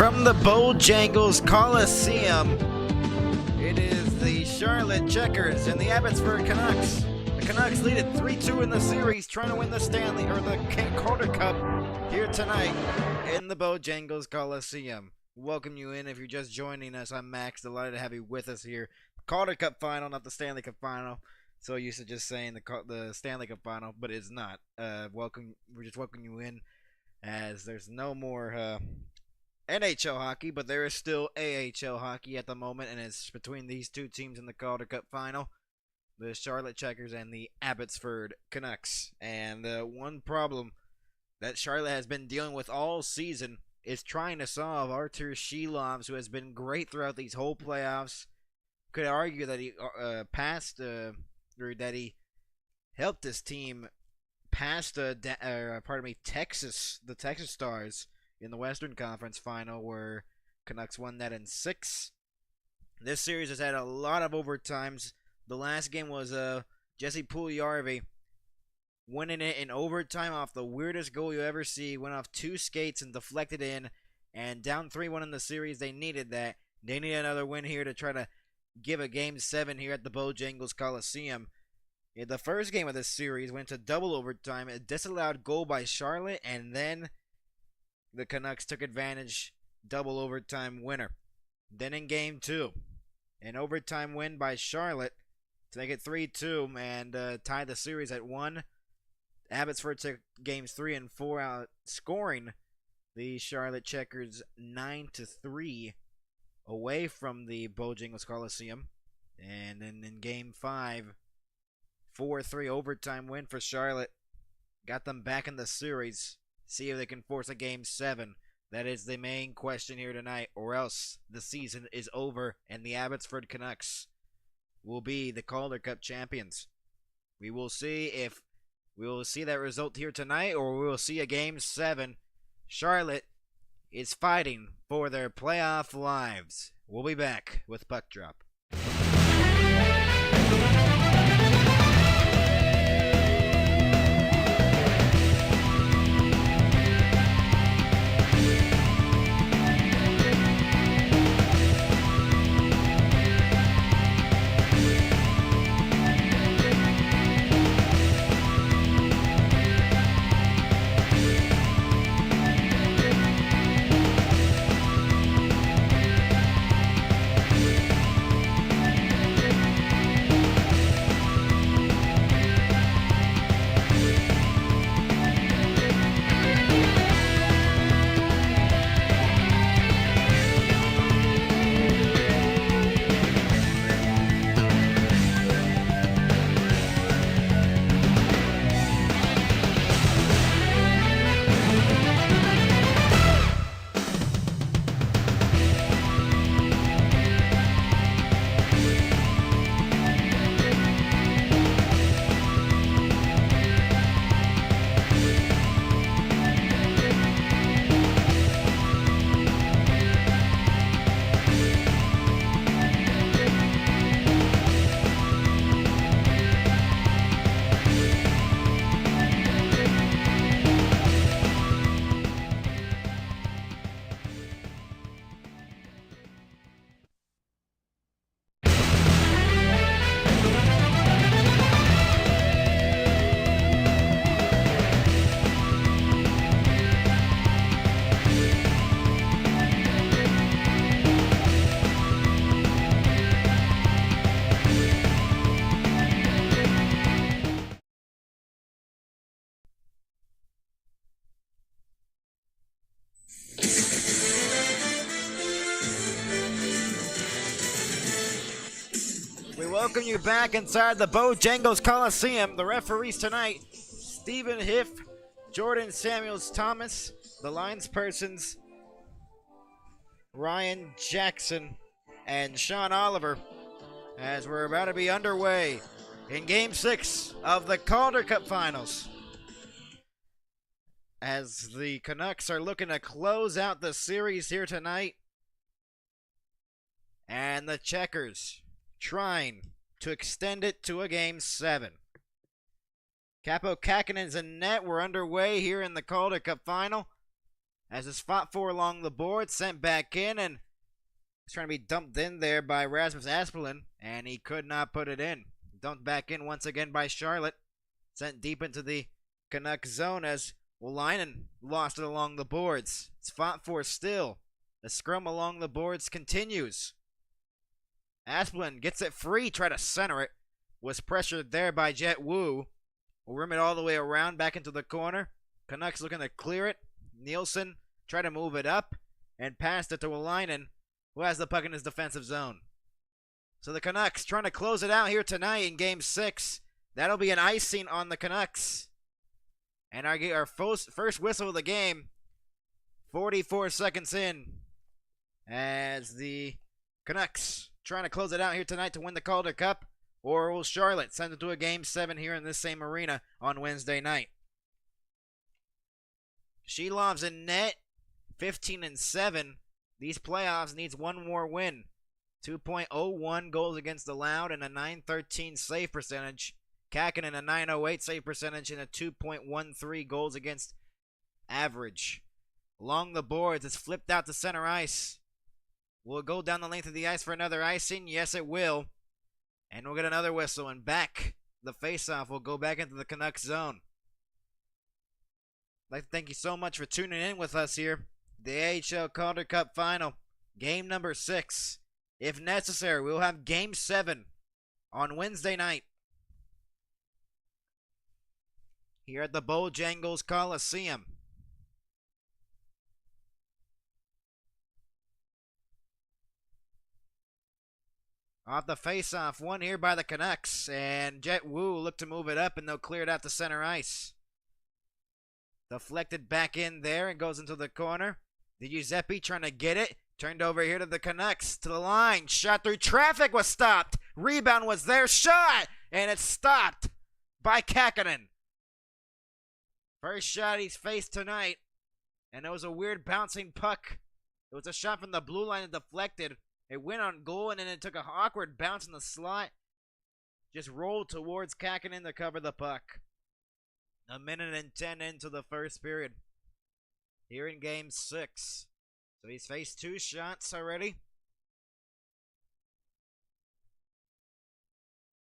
From the Bojangles Coliseum, it is the Charlotte Checkers and the Abbotsford Canucks. The Canucks lead it 3-2 in the series, trying to win the Calder Cup here tonight in the Bojangles Coliseum. Welcome you in if you're just joining us. I'm Max, delighted to have you with us here. Calder Cup final, not the Stanley Cup final. So used to just saying the Stanley Cup final, but it's not. We're just welcoming you in as there's no more NHL hockey, but there is still AHL hockey at the moment, and it's between these two teams in the Calder Cup final, the Charlotte Checkers and the Abbotsford Canucks. And one problem that Charlotte has been dealing with all season is trying to solve. Artur Shilovs, who has been great throughout these whole playoffs, could argue that he that he helped his team past the Texas Stars in the Western Conference final, where Canucks won that in 6. This series has had a lot of overtimes. The last game was Jesse Puljujarvi winning it in overtime off the weirdest goal you ever see. Went off 2 skates and deflected in, and down 3-1 in the series. They needed that. They need another win here to try to give a Game 7 here at the Bojangles Coliseum. In the first game of this series went to double overtime, a disallowed goal by Charlotte, and then the Canucks took advantage, double overtime winner. Then in Game 2, an overtime win by Charlotte to make it 3-2 and tie the series at 1. Abbotsford took Games 3 and 4 out, scoring the Charlotte Checkers 9-3 away from the Bojangles Coliseum. And then in Game 5, 4-3 overtime win for Charlotte. Got them back in the series. See if they can force a Game 7. That is the main question here tonight, or else the season is over and the Abbotsford Canucks will be the Calder Cup champions. We will see if we will see that result here tonight, or we will see a Game 7. Charlotte is fighting for their playoff lives. We'll be back with Puck Drop. Welcome you back inside the Bojangles Coliseum. The referees tonight, Stephen Hiff, Jordan Samuels-Thomas. The linespersons, Ryan Jackson and Sean Oliver, as we're about to be underway in Game 6 of the Calder Cup Finals. As the Canucks are looking to close out the series here tonight, and the Checkers trying to extend it to a Game 7. Capo Kakinen's in net. We're underway here in the Calder Cup final as it's fought for along the board, sent back in, and he's trying to be dumped in there by Rasmus Asplund, and he could not put it in. Dumped back in once again by Charlotte, sent deep into the Canucks zone as Wolainen lost it along the boards. It's fought for still. The scrum along the boards continues. Asplund gets it free, try to center it. Was pressured there by Jet Wu. Will rim it all the way around back into the corner. Canucks looking to clear it. Nielsen try to move it up and passed it to Wolainen, who has the puck in his defensive zone. So the Canucks trying to close it out here tonight in Game 6. That'll be an icing on the Canucks. And our first whistle of the game, 44 seconds in, as the Canucks trying to close it out here tonight to win the Calder Cup. Or will Charlotte send it to a Game 7 here in this same arena on Wednesday night? Shelov's in net, 15-7. These playoffs needs one more win. 2.01 goals against allowed and a 913 save percentage. Kakinen a 908 save percentage and a 2.13 goals against average. Along the boards, it's flipped out to center ice. Will it go down the length of the ice for another icing? Yes, it will. And we'll get another whistle, and back the faceoff will go back into the Canucks zone. I'd like to thank you so much for tuning in with us here. The AHL Calder Cup Final, game number 6. If necessary, we'll have Game 7 on Wednesday night here at the Bojangles Coliseum. Off the face-off, one here by the Canucks, and Jet Wu looked to move it up, and they'll clear it out to center ice. Deflected back in there and goes into the corner. The Giuseppe trying to get it. Turned over here to the Canucks, to the line. Shot through traffic, was stopped. Rebound was there, shot! And it's stopped by Kakinen. First shot he's faced tonight. And it was a weird bouncing puck. It was a shot from the blue line that deflected. It went on goal, and then it took an awkward bounce in the slot. Just rolled towards Kakinen to cover the puck. 1:10 into the first period. Here in Game 6. So he's faced 2 shots already.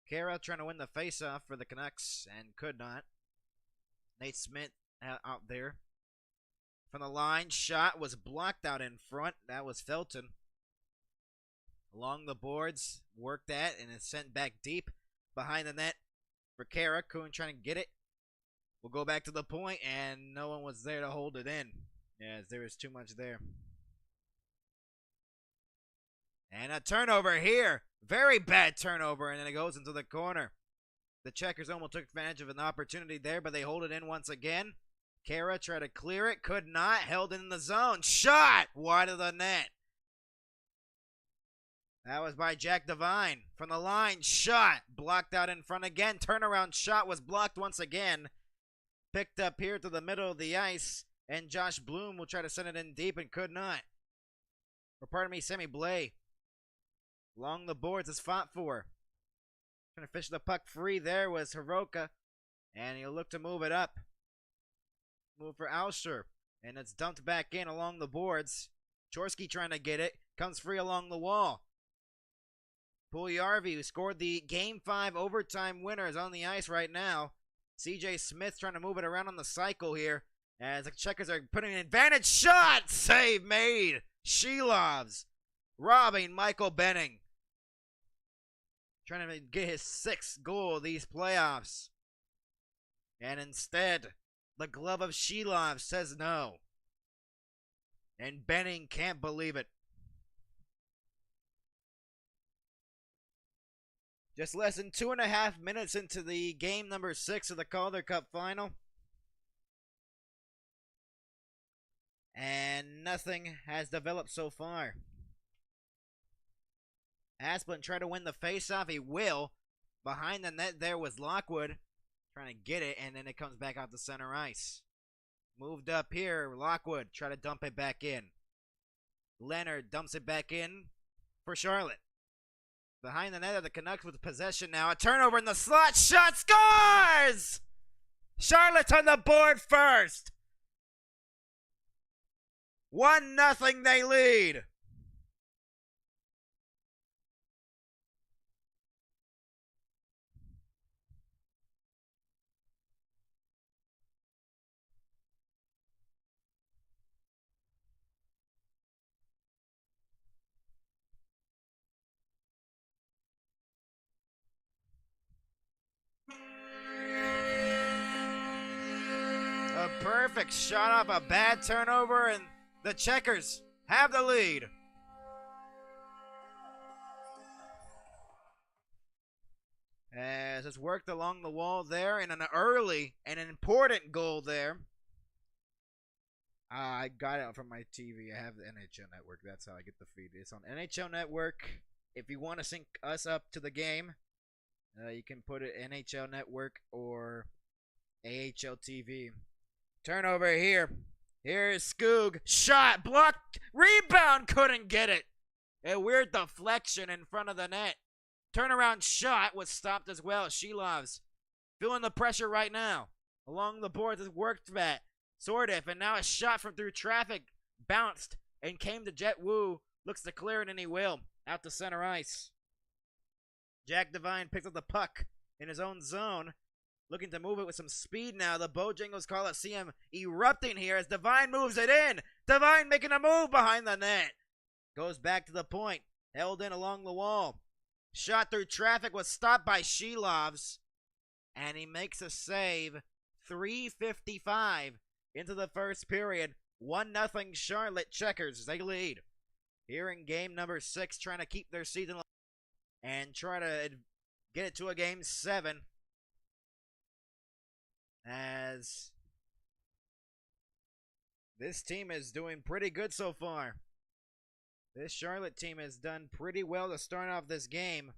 Kara trying to win the faceoff for the Canucks and could not. Nate Smith out there. From the line, shot was blocked out in front. That was Felton. Along the boards, worked that, and it's sent back deep behind the net for Kara. Kuhn trying to get it. We'll go back to the point, and no one was there to hold it in, as there was too much there. And a turnover here. Very bad turnover, and then it goes into the corner. The Checkers almost took advantage of an opportunity there, but they hold it in once again. Kara tried to clear it, could not. Held it in the zone. Shot wide of the net. That was by Jack Devine. From the line, shot. Blocked out in front again. Turnaround shot was blocked once again. Picked up here to the middle of the ice. And Josh Bloom will try to send it in deep and could not. Or pardon me, Sammy Blais. Along the boards is fought for. Trying to fish the puck free there was Hiroka. And he'll look to move it up. Move for Alsher. And it's dumped back in along the boards. Chorsky trying to get it. Comes free along the wall. Puljujarvi, who scored the Game 5 overtime winner, is on the ice right now. C.J. Smith trying to move it around on the cycle here. As the Checkers are putting an advantage. Shot! Save made! Shelovs robbing Michael Benning. Trying to get his 6th goal of these playoffs. And instead, the glove of Shelov says no. And Benning can't believe it. Just less than 2.5 minutes into the game number 6 of the Calder Cup Final. And nothing has developed so far. Asplund tried to win the faceoff. He will. Behind the net there was Lockwood trying to get it, and then it comes back out to center ice. Moved up here. Lockwood try to dump it back in. Leonard dumps it back in for Charlotte. Behind the net of the Canucks with possession now. A turnover in the slot. Shot, scores! Charlotte's on the board first. 1-0 they lead. A perfect shot off a bad turnover, and the Checkers have the lead. As it's worked along the wall there, and an early and an important goal there. I got it from my TV. I have the NHL Network. That's how I get the feed. It's on NHL Network. If you want to sync us up to the game, you can put it NHL Network or AHL TV. Turnover here. Here's Skoog. Shot. Blocked. Rebound. Couldn't get it. A weird deflection in front of the net. Turnaround shot was stopped as well. Shilov's feeling the pressure right now. Along the boards, it worked that. Sordiff, and now a shot from through traffic. Bounced and came to Jet Wu. Looks to clear it, and he will. Out to center ice. Jack Devine picks up the puck in his own zone. Looking to move it with some speed now. The Bojangles Coliseum erupting here as Devine moves it in. Devine making a move behind the net. Goes back to the point. Held in along the wall. Shot through traffic was stopped by Shilovs. And he makes a save. 3:55 into the first period. 1-0 Charlotte Checkers. They lead. Here in game number 6, trying to keep their season alive and try to get it to a game 7. As this team is doing pretty good so far. This Charlotte team has done pretty well to start off this game.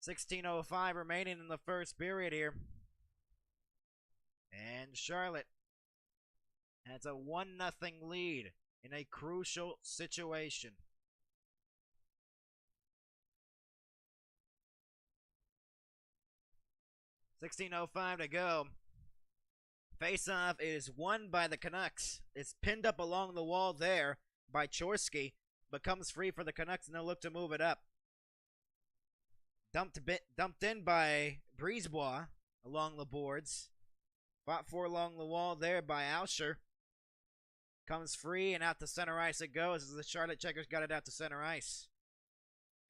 16:05 remaining in the first period here. And Charlotte has a 1-0 lead in a crucial situation. 16:05 to go. Face-off is won by the Canucks. It's pinned up along the wall there by Chorsky, but comes free for the Canucks, and they'll look to move it up. Dumped in by Brisebois along the boards. Fought for along the wall there by Alsher. Comes free, and out to center ice it goes as the Charlotte Checkers got it out to center ice.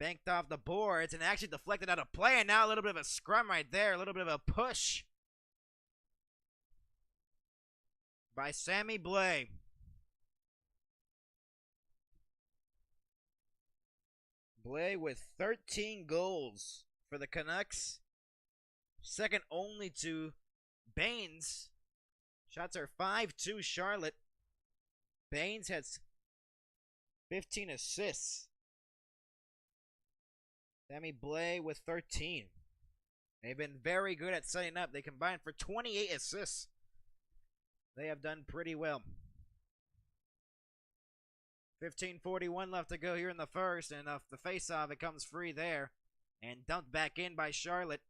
Banked off the boards and actually deflected out of play, and now a little bit of a scrum right there. A little bit of a push by Sammy Blais. Blais with 13 goals for the Canucks. Second only to Baines. Shots are 5-2 Charlotte. Baines has 15 assists. Sammy Blais with 13. They've been very good at setting up. They combined for 28 assists. They have done pretty well. 15:41 left to go here in the first, and off the face-off, it comes free there. And dumped back in by Charlotte.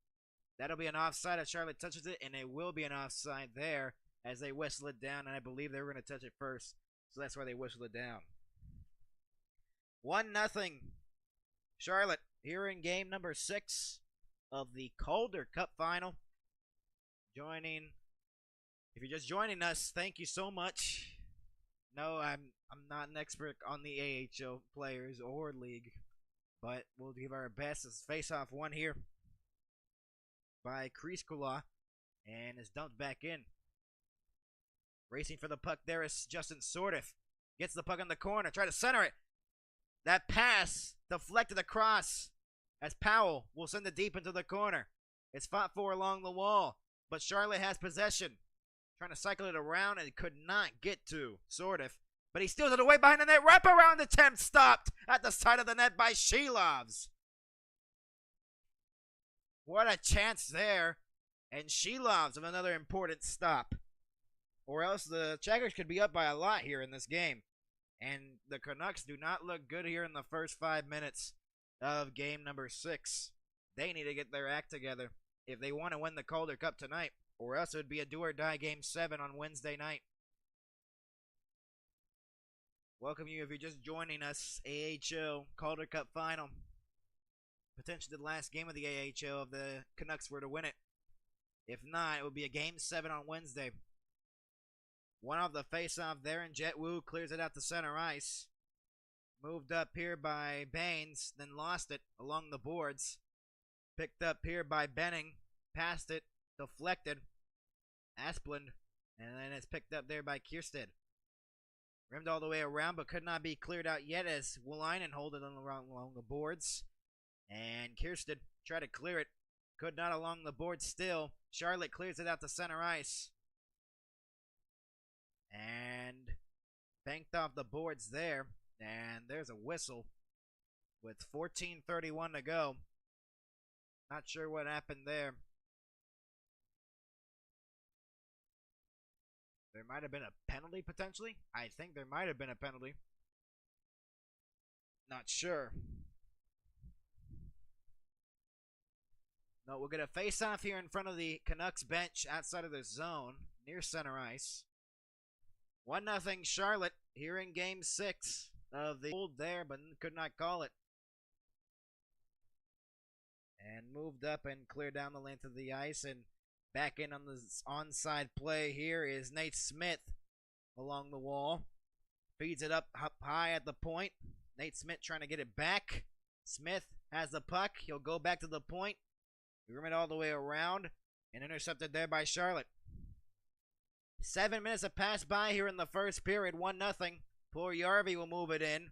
That'll be an offside if Charlotte touches it, and it will be an offside there as they whistle it down, and I believe they were going to touch it first. So that's why they whistled it down. 1-0 Charlotte here in game number 6 of the Calder Cup Final. If you're just joining us, thank you so much. No, I'm not an expert on the AHL players or league, but we'll give our best. It's face-off one here by Kriskula, and is dumped back in. Racing for the puck there is Justin Sordiff. Gets the puck in the corner, try to center it. That pass deflected across as Powell will send it deep into the corner. It's fought for along the wall, but Charlotte has possession. Trying to cycle it around and could not get to Sordiff. But he steals it away behind the net. Wraparound attempt stopped at the side of the net by Shilovs. What a chance there. And Shilovs with another important stop. Or else the Checkers could be up by a lot here in this game. And the Canucks do not look good here in the first 5 minutes of game number 6. They need to get their act together if they want to win the Calder Cup tonight. Or else it would be a do-or-die game 7 on Wednesday night. Welcome you if you're just joining us. AHL Calder Cup Final. Potentially the last game of the AHL if the Canucks were to win it. If not, it would be a Game 7 on Wednesday. One off the face-off there, and Jet Wu clears it out to center ice. Moved up here by Baines, then lost it along the boards. Picked up here by Benning. Passed it, deflected. Asplund, and then it's picked up there by Kiersted. Rimmed all the way around, but could not be cleared out yet as Wolainen hold it along the boards. And Kiersted tried to clear it. Could not along the boards still. Charlotte clears it out to center ice. And banked off the boards there. And there's a whistle with 14:31 to go. Not sure what happened there. There might have been a penalty, potentially. I think there might have been a penalty. Not sure. No, we'll get a face-off here in front of the Canucks bench outside of their zone, near center ice. 1-0 Charlotte here in Game 6 of the hold there, but could not call it. And moved up and cleared down the length of the ice, and back in on the onside play here is Nate Smith along the wall. Feeds it up high at the point. Nate Smith trying to get it back. Smith has the puck. He'll go back to the point. Rim it all the way around and intercepted there by Charlotte. 7 minutes have passed by here in the first period. 1-0. Poor Yarvi will move it in.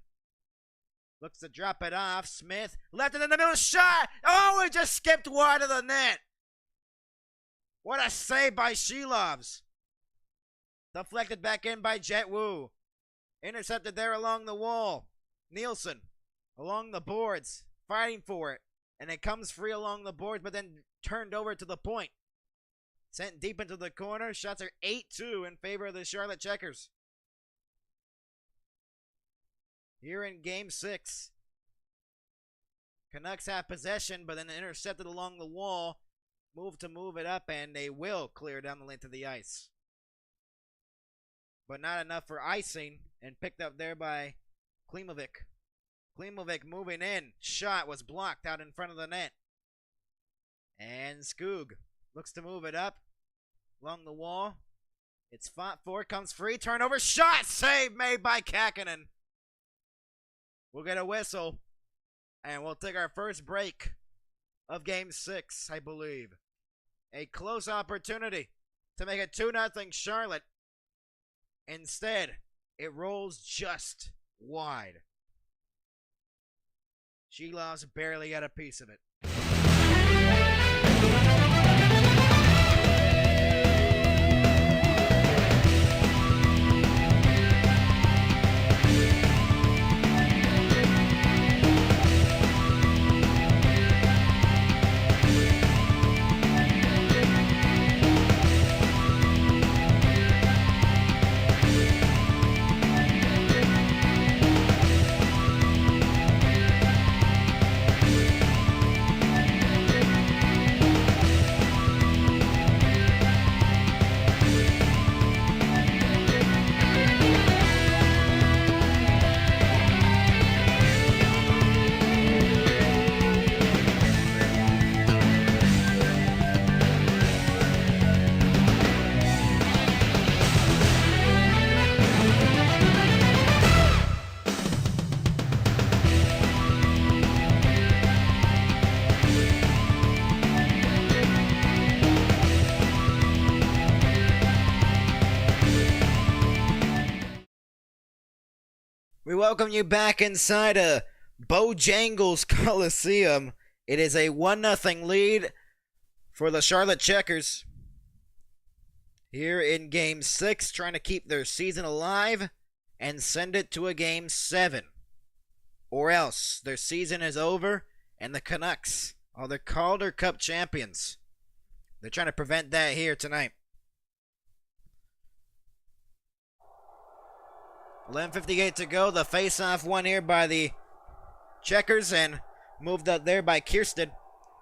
Looks to drop it off. Smith left it in the middle. Shot! Oh, it just skipped wide of the net. What a save by Shilovs. Deflected back in by Jet Wu. Intercepted there along the wall. Nielsen along the boards, fighting for it. And it comes free along the boards, but then turned over to the point. Sent deep into the corner. Shots are 8-2 in favor of the Charlotte Checkers. Here in Game 6. Canucks have possession, but then intercepted along the wall. Move it up, and they will clear down the length of the ice. But not enough for icing, and picked up there by Klimovic. Klimovic moving in. Shot was blocked out in front of the net. And Skoog looks to move it up along the wall. It's fought for, comes free, turnover, shot, save made by Kakkonen. We'll get a whistle, and we'll take our first break of Game 6, I believe. A close opportunity to make it 2-0 Charlotte. Instead, it rolls just wide. Shilovs barely got a piece of it. We welcome you back inside a Bojangles Coliseum. It is a 1-0 lead for the Charlotte Checkers. Here in Game 6, trying to keep their season alive and send it to a Game 7. Or else their season is over and the Canucks are the Calder Cup champions. They're trying to prevent that here tonight. 11:58 to go. The face-off won here by the Checkers and moved up there by Kiersted.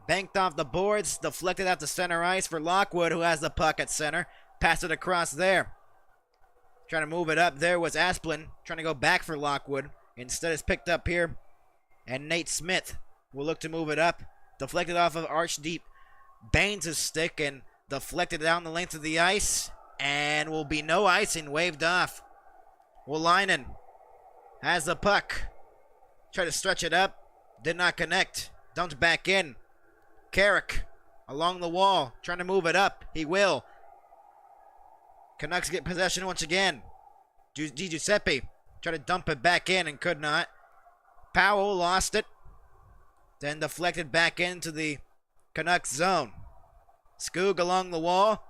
Banked off the boards, deflected out to center ice for Lockwood, who has the puck at center. Passed it across there. Trying to move it up there was Asplund, trying to go back for Lockwood. Instead it's picked up here, and Nate Smith will look to move it up. Deflected off of Archdeep Baines' stick and deflected down the length of the ice, and will be no icing, waved off. Wolainen has the puck. Try to stretch it up, did not connect. Dumped back in. Carrick along the wall, trying to move it up. He will. Canucks get possession once again. Di Giuseppe tried to dump it back in and could not. Powell lost it. Then deflected back into the Canucks zone. Skoog along the wall,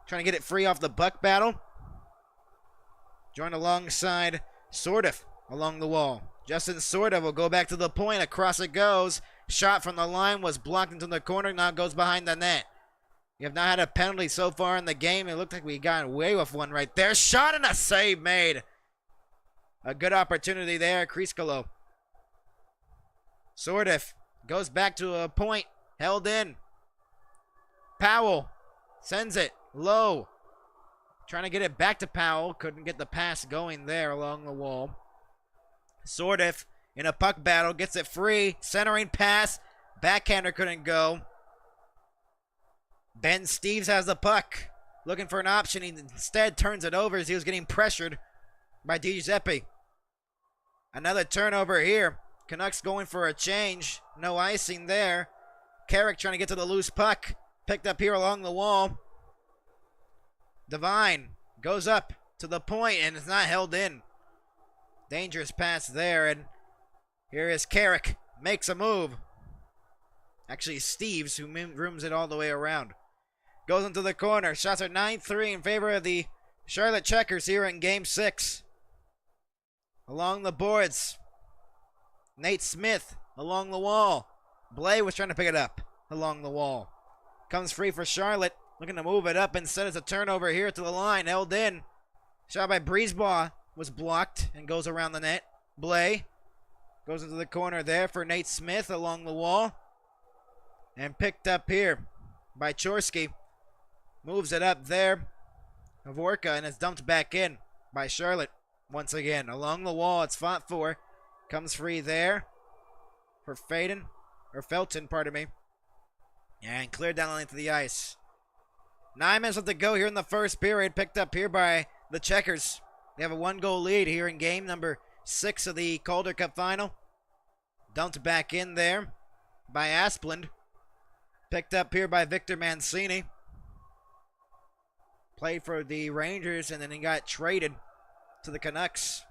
trying to get it free off the buck battle. Joined alongside Sordiff along the wall. Justin Sordiff will go back to the point. Across it goes. Shot from the line was blocked into the corner. Now goes behind the net. We have not had a penalty so far in the game. It looked like we got away with one right there. Shot and a save made. A good opportunity there, Kriskalo. Sordiff goes back to a point. Held in. Powell sends it low. Trying to get it back to Powell. Couldn't get the pass going there along the wall. Sordiff in a puck battle gets it free. Centering pass. Backhander couldn't go. Ben Steeves has the puck. Looking for an option. He instead turns it over as he was getting pressured by Di Giuseppe. Another turnover here. Canucks going for a change. No icing there. Carrick trying to get to the loose puck. Picked up here along the wall. Devine goes up to the point and it's not held in. Dangerous pass there, and here is Carrick. Makes a move. Actually, Steeves, who rooms it all the way around. Goes into the corner. Shots are 9-3 in favor of the Charlotte Checkers here in Game 6. Along the boards. Nate Smith along the wall. Blay was trying to pick it up along the wall. Comes free for Charlotte. Looking to move it up. Instead, it's a turnover here to the line. Held in. Shot by Breezebaugh was blocked and goes around the net. Blay goes into the corner there for Nate Smith along the wall. And picked up here by Chorsky. Moves it up there. Havorka, and it's dumped back in by Charlotte once again. Along the wall, it's fought for. Comes free there for Felton, pardon me. And cleared down the length of the ice. 9 minutes left to go here in the first period. Picked up here by the Checkers. They have a 1-goal lead here in game number 6 of the Calder Cup final. Dumped back in there by Asplund. Picked up here by Victor Mancini. Played for the Rangers and then he got traded to the Canucks.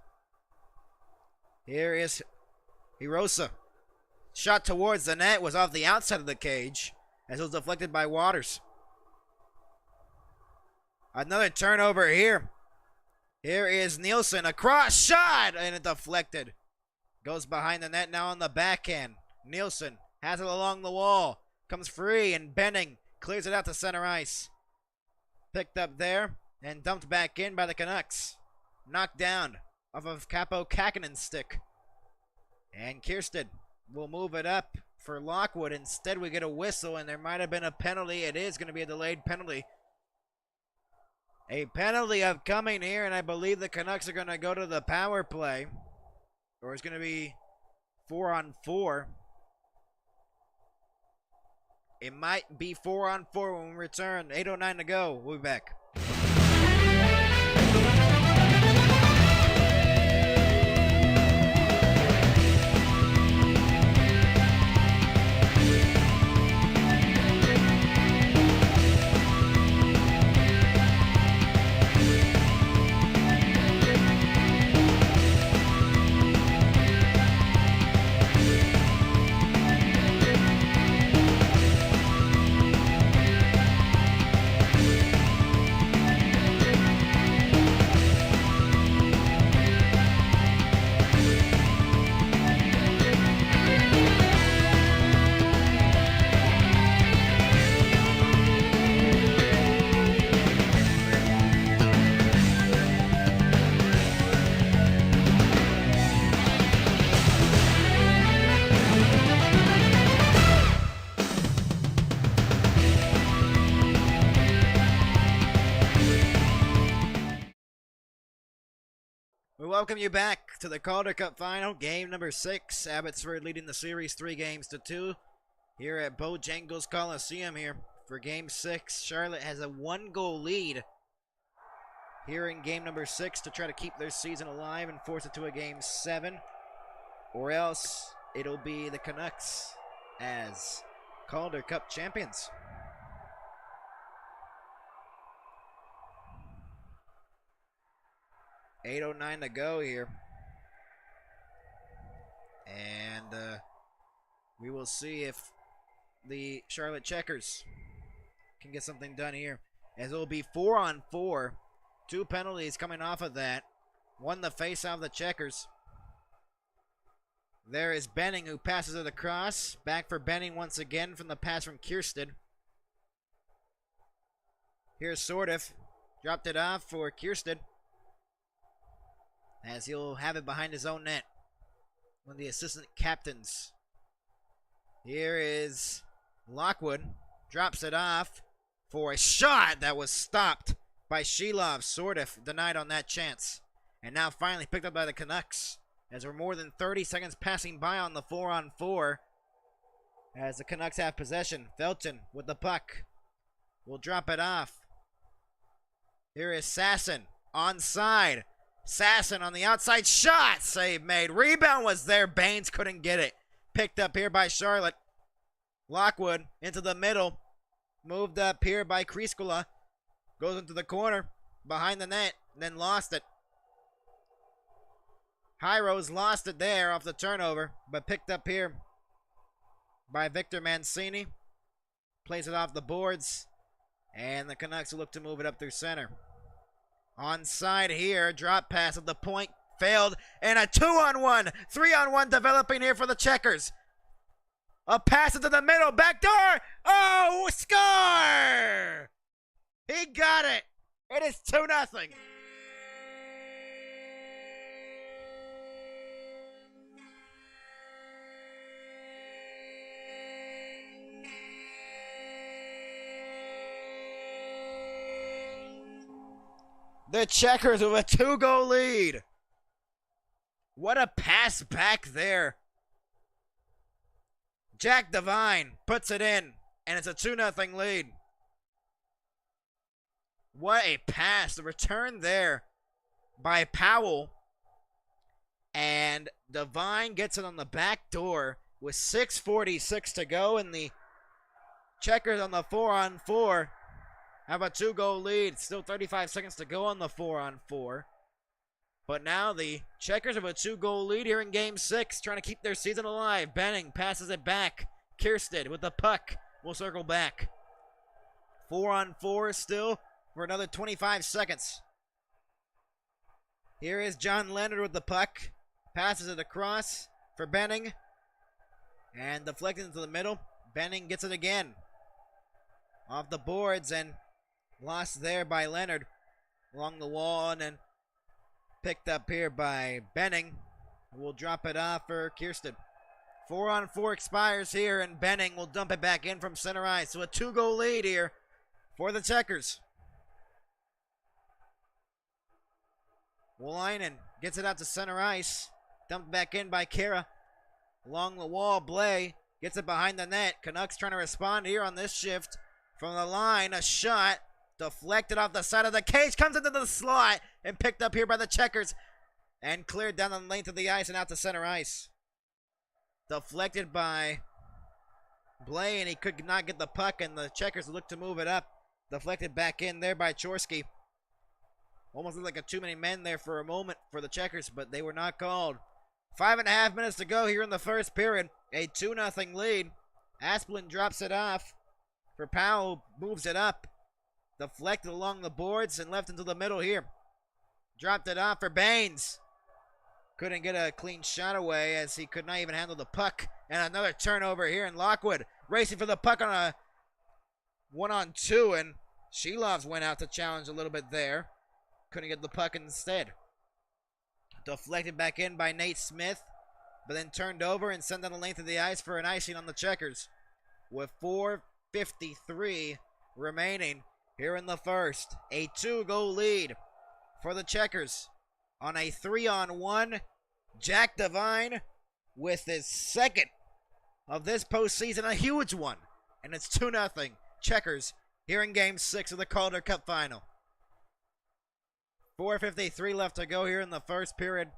Here is Hirosa. Shot towards the net was off the outside of the cage as it was deflected by Waters. Another turnover here. Here is Nielsen. A cross shot and it deflected. Goes behind the net now on the backhand. Nielsen has it along the wall. Comes free and Benning clears it out to center ice. Picked up there and dumped back in by the Canucks. Knocked down off of Capo Kakinen's stick. And Kirsten will move it up for Lockwood. Instead, we get a whistle, and there might have been a penalty. It is going to be a delayed penalty. A penalty upcoming here, and I believe the Canucks are going to go to the power play. Or it's going to be 4-on-4. It might be 4-on-4 when we return. 8:09 to go. We'll be back. welcome you back to the Calder Cup Final, game number 6. Abbotsford leading the series 3-2 here at Bojangles Coliseum here for game 6. Charlotte has a 1-goal lead here in game number 6 to try to keep their season alive and force it to a game 7. Or else it'll be the Canucks as Calder Cup champions. $8:09 to go here. And we will see if the Charlotte Checkers can get something done here. As it will be 4-on-4. 2 penalties coming off of that. One the face off the Checkers. There is Benning who passes it across. Back for Benning once again from the pass from Kirsten. Here's Sordiff. Dropped it off for Kirsten, as he'll have it behind his own net. One of the assistant captains. Here is Lockwood. Drops it off for a shot that was stopped by Shelov. Sordiff denied on that chance. And now finally picked up by the Canucks, as we're more than 30 seconds passing by on the 4-on-4. As the Canucks have possession. Felton with the puck. Will drop it off. Here is Sasson. Onside. Sasson on the outside, shot, save made. Rebound was there, Baines couldn't get it. Picked up here by Charlotte. Lockwood into the middle. Moved up here by Kriskola. Goes into the corner, behind the net, then lost it. Hyros lost it there off the turnover, but picked up here by Victor Mancini. Plays it off the boards, and the Canucks will look to move it up through center. Onside here, drop pass at the point, failed, and a 2-on-1, 3-on-1 developing here for the Checkers. A pass into the middle, back door, oh, score! He got it! It is 2-0. The Checkers with a 2-goal lead. What a pass back there. Jack Devine puts it in, and it's a 2-0 lead. What a pass. The return there by Powell. And Devine gets it on the back door with 6:46 to go, and the Checkers on the 4-on-4 have a 2-goal lead. Still 35 seconds to go on the 4-on-4. But now the Checkers have a 2-goal lead here in game 6, trying to keep their season alive. Benning passes it back. Kirsten with the puck will circle back. 4-on-4 still for another 25 seconds. Here is John Leonard with the puck. Passes it across for Benning. And deflected into the middle. Benning gets it again. Off the boards and lost there by Leonard along the wall, and then picked up here by Benning. We'll drop it off for Kirsten. 4-on-4 expires here, and Benning will dump it back in from center ice. So a 2-goal lead here for the Checkers. Wolainen gets it out to center ice. Dumped back in by Kara. Along the wall, Blay gets it behind the net. Canucks trying to respond here on this shift. From the line, a shot deflected off the side of the cage, comes into the slot, and picked up here by the Checkers, and cleared down the length of the ice and out to center ice. Deflected by Blay, and he could not get the puck, and the Checkers looked to move it up. Deflected back in there by Chorsky. Almost looked like a too many men there for a moment for the Checkers, but they were not called. 5.5 minutes to go here in the first period. A 2-0 lead. Asplund drops it off for Powell, moves it up. Deflected along the boards and left into the middle here. Dropped it off for Baines. Couldn't get a clean shot away as he could not even handle the puck. And another turnover here in Lockwood. Racing for the puck on a 1-on-2, and Shelovs went out to challenge a little bit there. Couldn't get the puck instead. Deflected back in by Nate Smith, but then turned over and sent down the length of the ice for an icing on the Checkers. With 4:53 remaining here in the first. A 2-goal lead for the Checkers on a 3-on-1. Jack Devine with his second of this postseason, a huge one. And it's 2-0 Checkers here in Game 6 of the Calder Cup Final. 4:53 left to go here in the first period.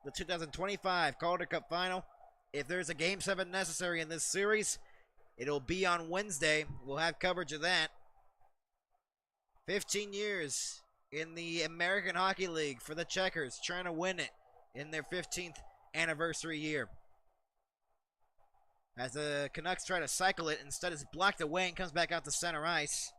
The 2025 Calder Cup Final. If there's a Game 7 necessary in this series, it'll be on Wednesday. We'll have coverage of that. 15 years in the American Hockey League for the Checkers, trying to win it in their 15th anniversary year. As the Canucks try to cycle it, instead it's blocked away and comes back out to center ice.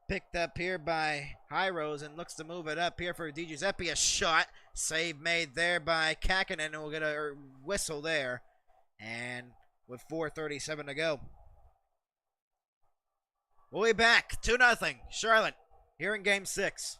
Picked up here by Hyros and looks to move it up here for DiGiuseppe. A shot. Save made there by Kakinen, and we'll get a whistle there. And with 4:37 to go. We'll be back. 2-0 Charlotte here in Game 6.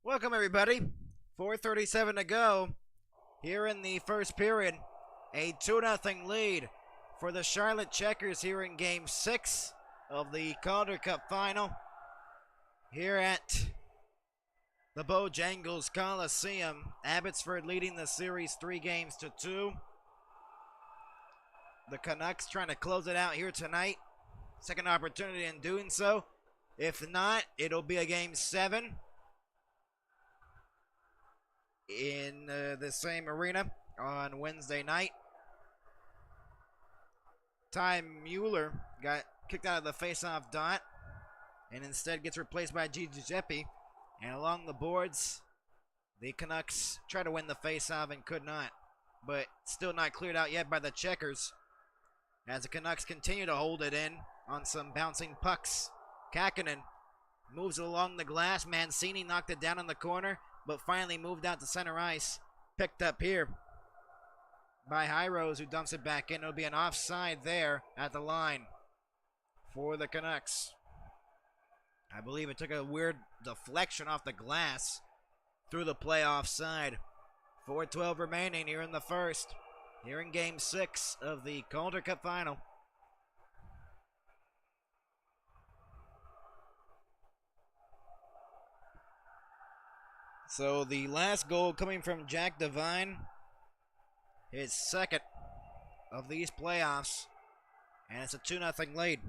Welcome, everybody. 4:37 to go here in the first period. A 2-0 lead for the Charlotte Checkers here in Game 6 of the Calder Cup Final. Here at the Bojangles Coliseum, Abbotsford leading the series 3-2. The Canucks trying to close it out here tonight. Second opportunity in doing so. If not, it'll be a Game 7. In the same arena on Wednesday night. Ty Mueller got kicked out of the face-off dot and instead gets replaced by DiGiuseppe. And along the boards, the Canucks try to win the face-off and could not. But still not cleared out yet by the Checkers, as the Canucks continue to hold it in on some bouncing pucks. Kakinen moves it along the glass. Mancini knocked it down in the corner, but finally moved out to center ice. Picked up here by Hyros, who dumps it back in. It'll be an offside there at the line for the Canucks. I believe it took a weird deflection off the glass through the play offside. 4:12 remaining here in the first. Here in Game 6 of the Calder Cup Final. So the last goal coming from Jack Devine, his second of these playoffs, and it's a 2-0 lead.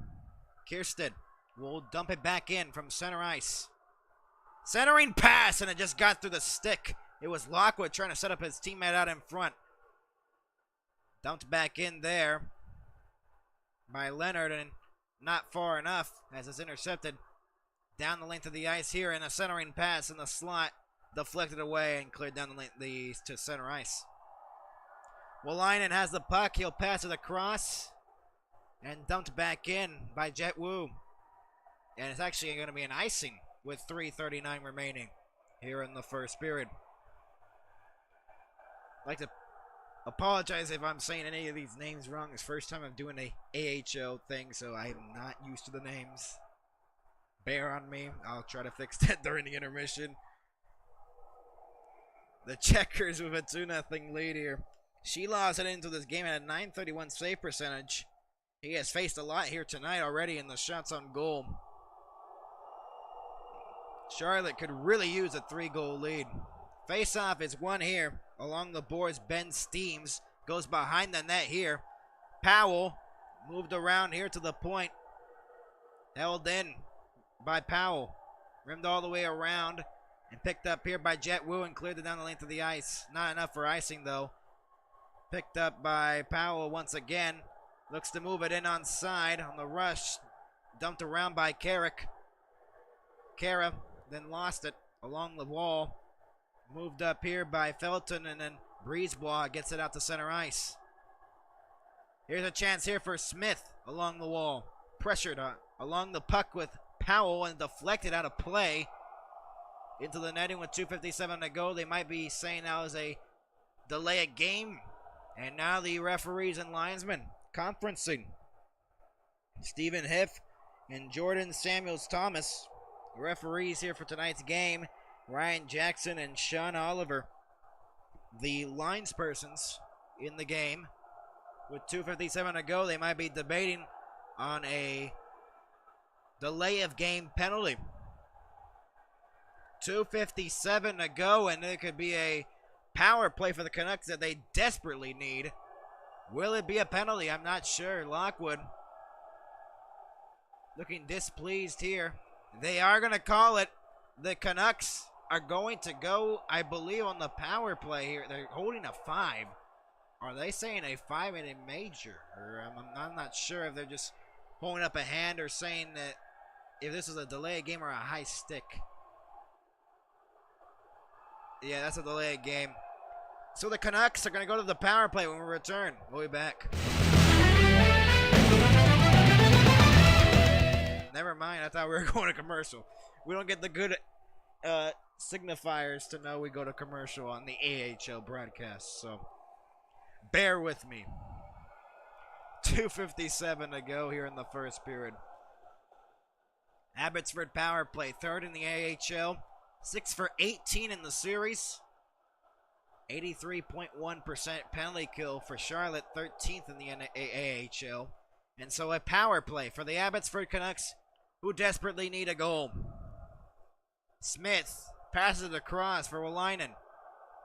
Kirsten will dump it back in from center ice. Centering pass, and it just got through the stick. It was Lockwood trying to set up his teammate out in front. Dumped back in there by Leonard, and not far enough as it's intercepted down the length of the ice here, in a centering pass in the slot. Deflected away and cleared down to center ice. Wolainen has the puck. He'll pass it across and dumped back in by Jet Wu. And it's actually going to be an icing with 3:39 remaining here in the first period. I'd like to apologize if I'm saying any of these names wrong. It's the first time I'm doing a AHL thing, so I'm not used to the names. Bear on me. I'll try to fix that during the intermission. The Checkers with a 2-0 lead here. Sheilaw's headed into this game at a .931 save percentage. He has faced a lot here tonight already in the shots on goal. Charlotte could really use a 3-goal lead. Face-off is won here. Along the boards, Ben Steams goes behind the net here. Powell moved around here to the point. Held in by Powell. Rimmed all the way around and picked up here by Jet Wu and cleared it down the length of the ice. Not enough for icing, though. Picked up by Powell once again. Looks to move it in on side on the rush. Dumped around by Carrick. Kara then lost it along the wall. Moved up here by Felton, and then Brisebois gets it out to center ice. Here's a chance here for Smith along the wall. Pressured along the puck with Powell and deflected out of play into the netting with 2:57 to go. They might be saying that was a delay of game. And now the referees and linesmen conferencing. Stephen Hiff and Jordan Samuels-Thomas, the referees here for tonight's game. Ryan Jackson and Sean Oliver, the linespersons in the game. With 2:57 to go, they might be debating on a delay of game penalty. 2:57 to go, and it could be a power play for the Canucks that they desperately need. Will it be a penalty? I'm not sure. Lockwood looking displeased here. They are going to call it. The Canucks are going to go, I believe, on the power play here. They're holding a 5. Are they saying a 5 in a major? Or I'm not sure if they're just holding up a hand or saying that if this is a delay game or a high stick. Yeah, that's a delay game. So the Canucks are going to go to the power play when we return. We'll be back. Never mind. I thought we were going to commercial. We don't get the good signifiers to know we go to commercial on the AHL broadcast. So bear with me. 2:57 to go here in the first period. Abbotsford power play, third in the AHL. 6 for 18 in the series. 83.1% penalty kill for Charlotte, 13th in the AHL. And so a power play for the Abbotsford Canucks, who desperately need a goal. Smith passes it across for Wolainen.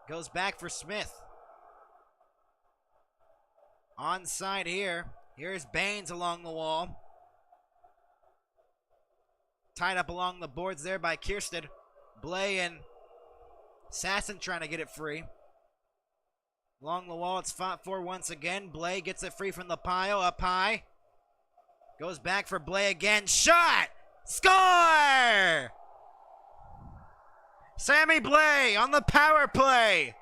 Goes back for Smith. Onside here. Here's Baines along the wall. Tied up along the boards there by Kiersted. Blay and Sasson trying to get it free. Along the wall, it's fought for once again. Blay gets it free from the pile, up high. Goes back for Blay again. Shot! Score! Sammy Blay on the power play.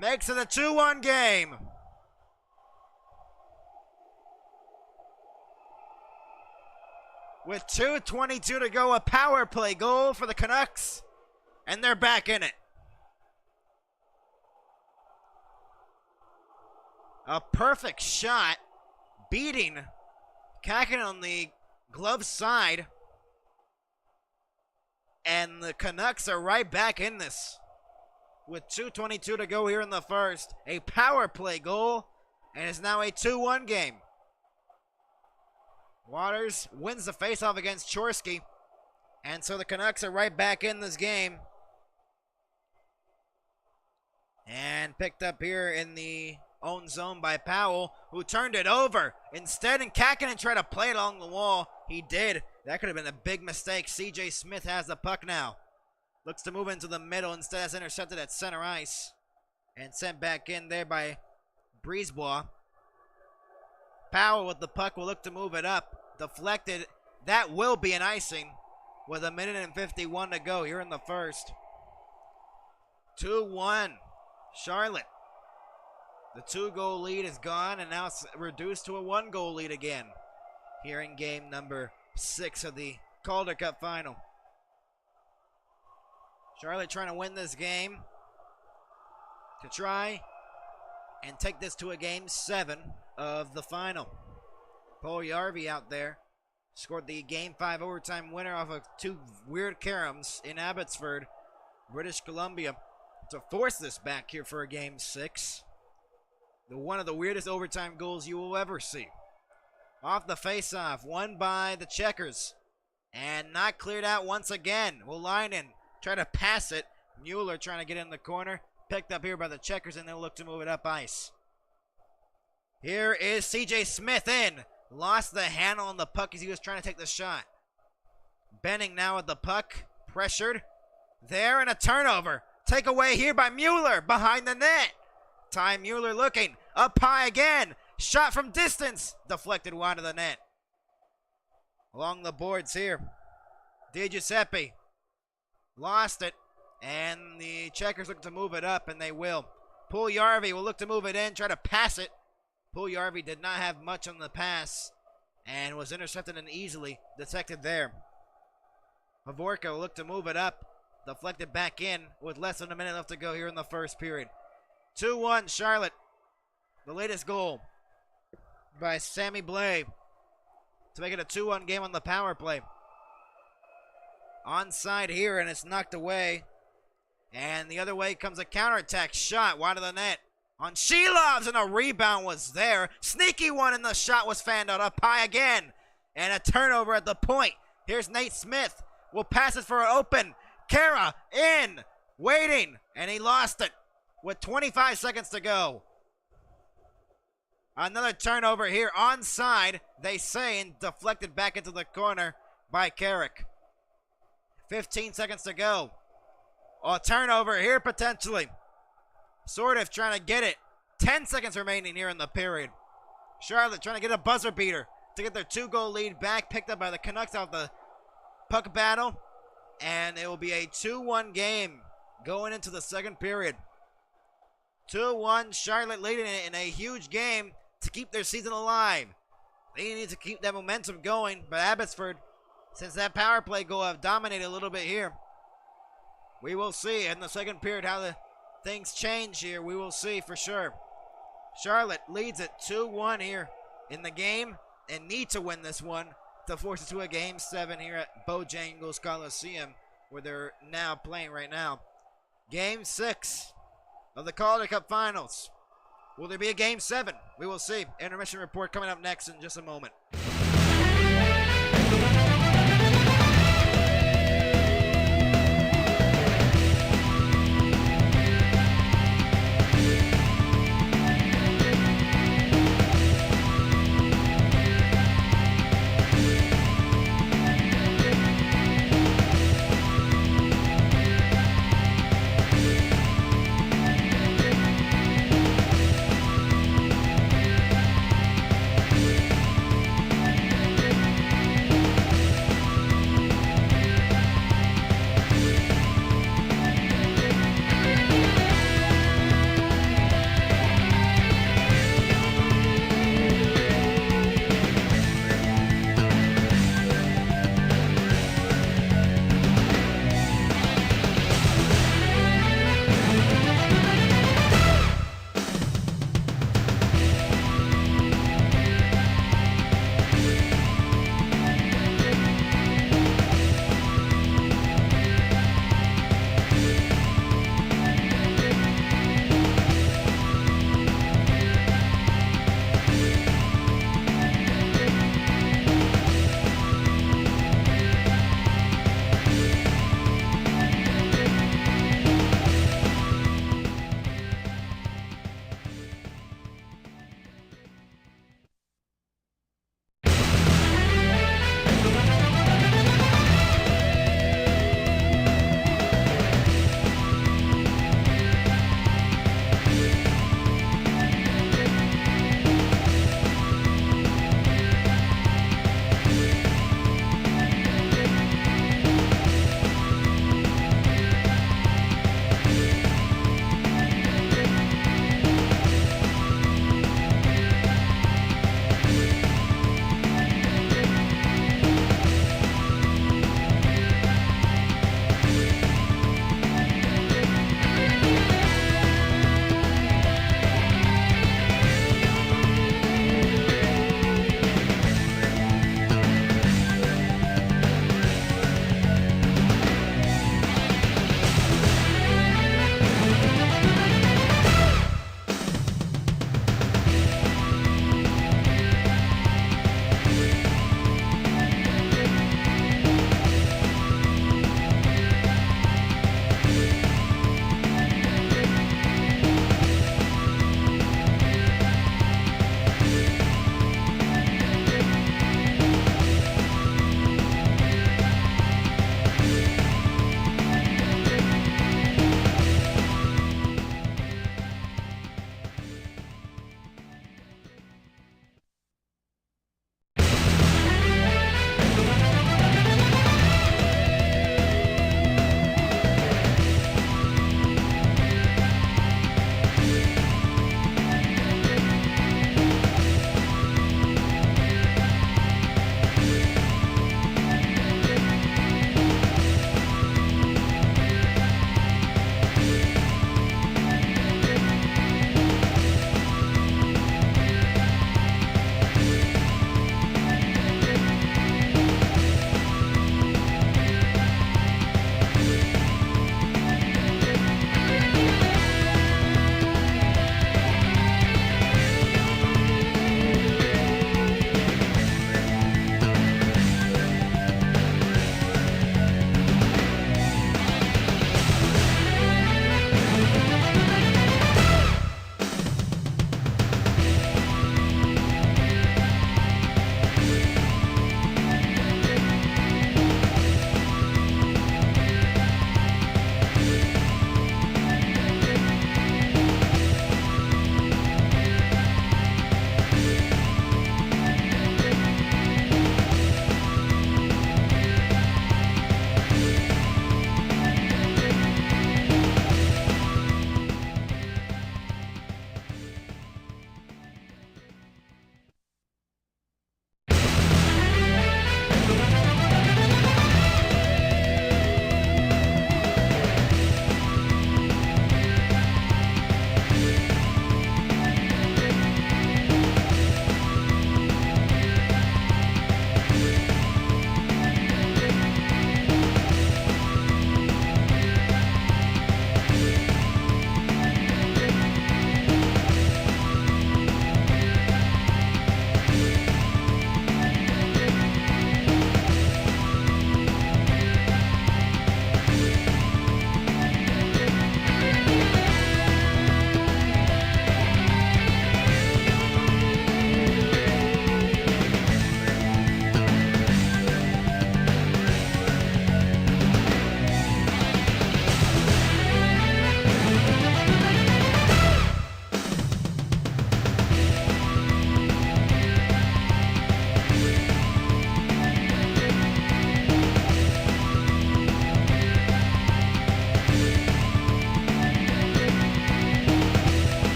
Makes it a 2-1 game. With 2:22 to go, a power play goal for the Canucks. And they're back in it. A perfect shot, beating Kakin on the glove side. And the Canucks are right back in this. With 2:22 to go here in the first. A power play goal, and it's now a 2-1 game. Waters wins the faceoff against Chorsky. And so the Canucks are right back in this game. And picked up here in the own zone by Powell, who turned it over instead, and Kakinen tried to play it along the wall. He did. That could have been a big mistake. CJ Smith has the puck now. Looks to move into the middle. Instead, has intercepted at center ice and sent back in there by Brisebois. Powell with the puck will look to move it up. Deflected. That will be an icing with 1:51 to go here in the first. 2-1. Charlotte. The 2-goal lead is gone, and now it's reduced to a 1-goal lead again here in game number 6 of the Calder Cup final. Charlotte trying to win this game to try and take this to a game 7 of the final. Paul Yarvi out there scored the game 5 overtime winner off of 2 weird caroms in Abbotsford, British Columbia, to force this back here for a game 6. One of the weirdest overtime goals you will ever see. Off the face-off, won by the Checkers. And not cleared out once again. Will Leinen try to pass it. Mueller trying to get in the corner. Picked up here by the Checkers, and they'll look to move it up ice. Here is C.J. Smith in. Lost the handle on the puck as he was trying to take the shot. Benning now with the puck. Pressured. There, and a turnover. Take away here by Mueller behind the net. Ty Mueller looking. Up high again. Shot from distance. Deflected wide of the net. Along the boards here. DiGiuseppe. Lost it. And the Checkers look to move it up, and they will. Puljujarvi will look to move it in, try to pass it. Puljujarvi did not have much on the pass and was intercepted and easily detected there. Havorka will look to move it up. Deflected back in with less than a minute left to go here in the first period. 2-1 Charlotte. The latest goal by Sammy Blais to make it a 2-1 game on the power play. Onside here, and it's knocked away. And the other way comes a counterattack shot wide of the net on Shelovs, and a rebound was there. Sneaky one, and the shot was fanned out up high again. And a turnover at the point. Here's Nate Smith. Will pass it for an open. Kara in, waiting, and he lost it with 25 seconds to go. Another turnover here, onside, they say, and deflected back into the corner by Carrick. 15 seconds to go. A turnover here potentially. Sort of trying to get it. 10 seconds remaining here in the period. Charlotte trying to get a buzzer beater to get their 2-goal lead back. Picked up by the Canucks out the puck battle. And it will be a 2-1 game going into the second period. 2-1, Charlotte leading it in a huge game to keep their season alive. They need to keep that momentum going, but Abbotsford, since that power play goal, have dominated a little bit here. We will see in the second period how the things change here. We will see for sure. Charlotte leads it 2-1 here in the game and need to win this one to force it to a Game 7 here at Bojangles Coliseum, where they're now playing right now. Game 6 of the Calder Cup Finals. Will there be a Game 7? We will see. Intermission report coming up next in just a moment.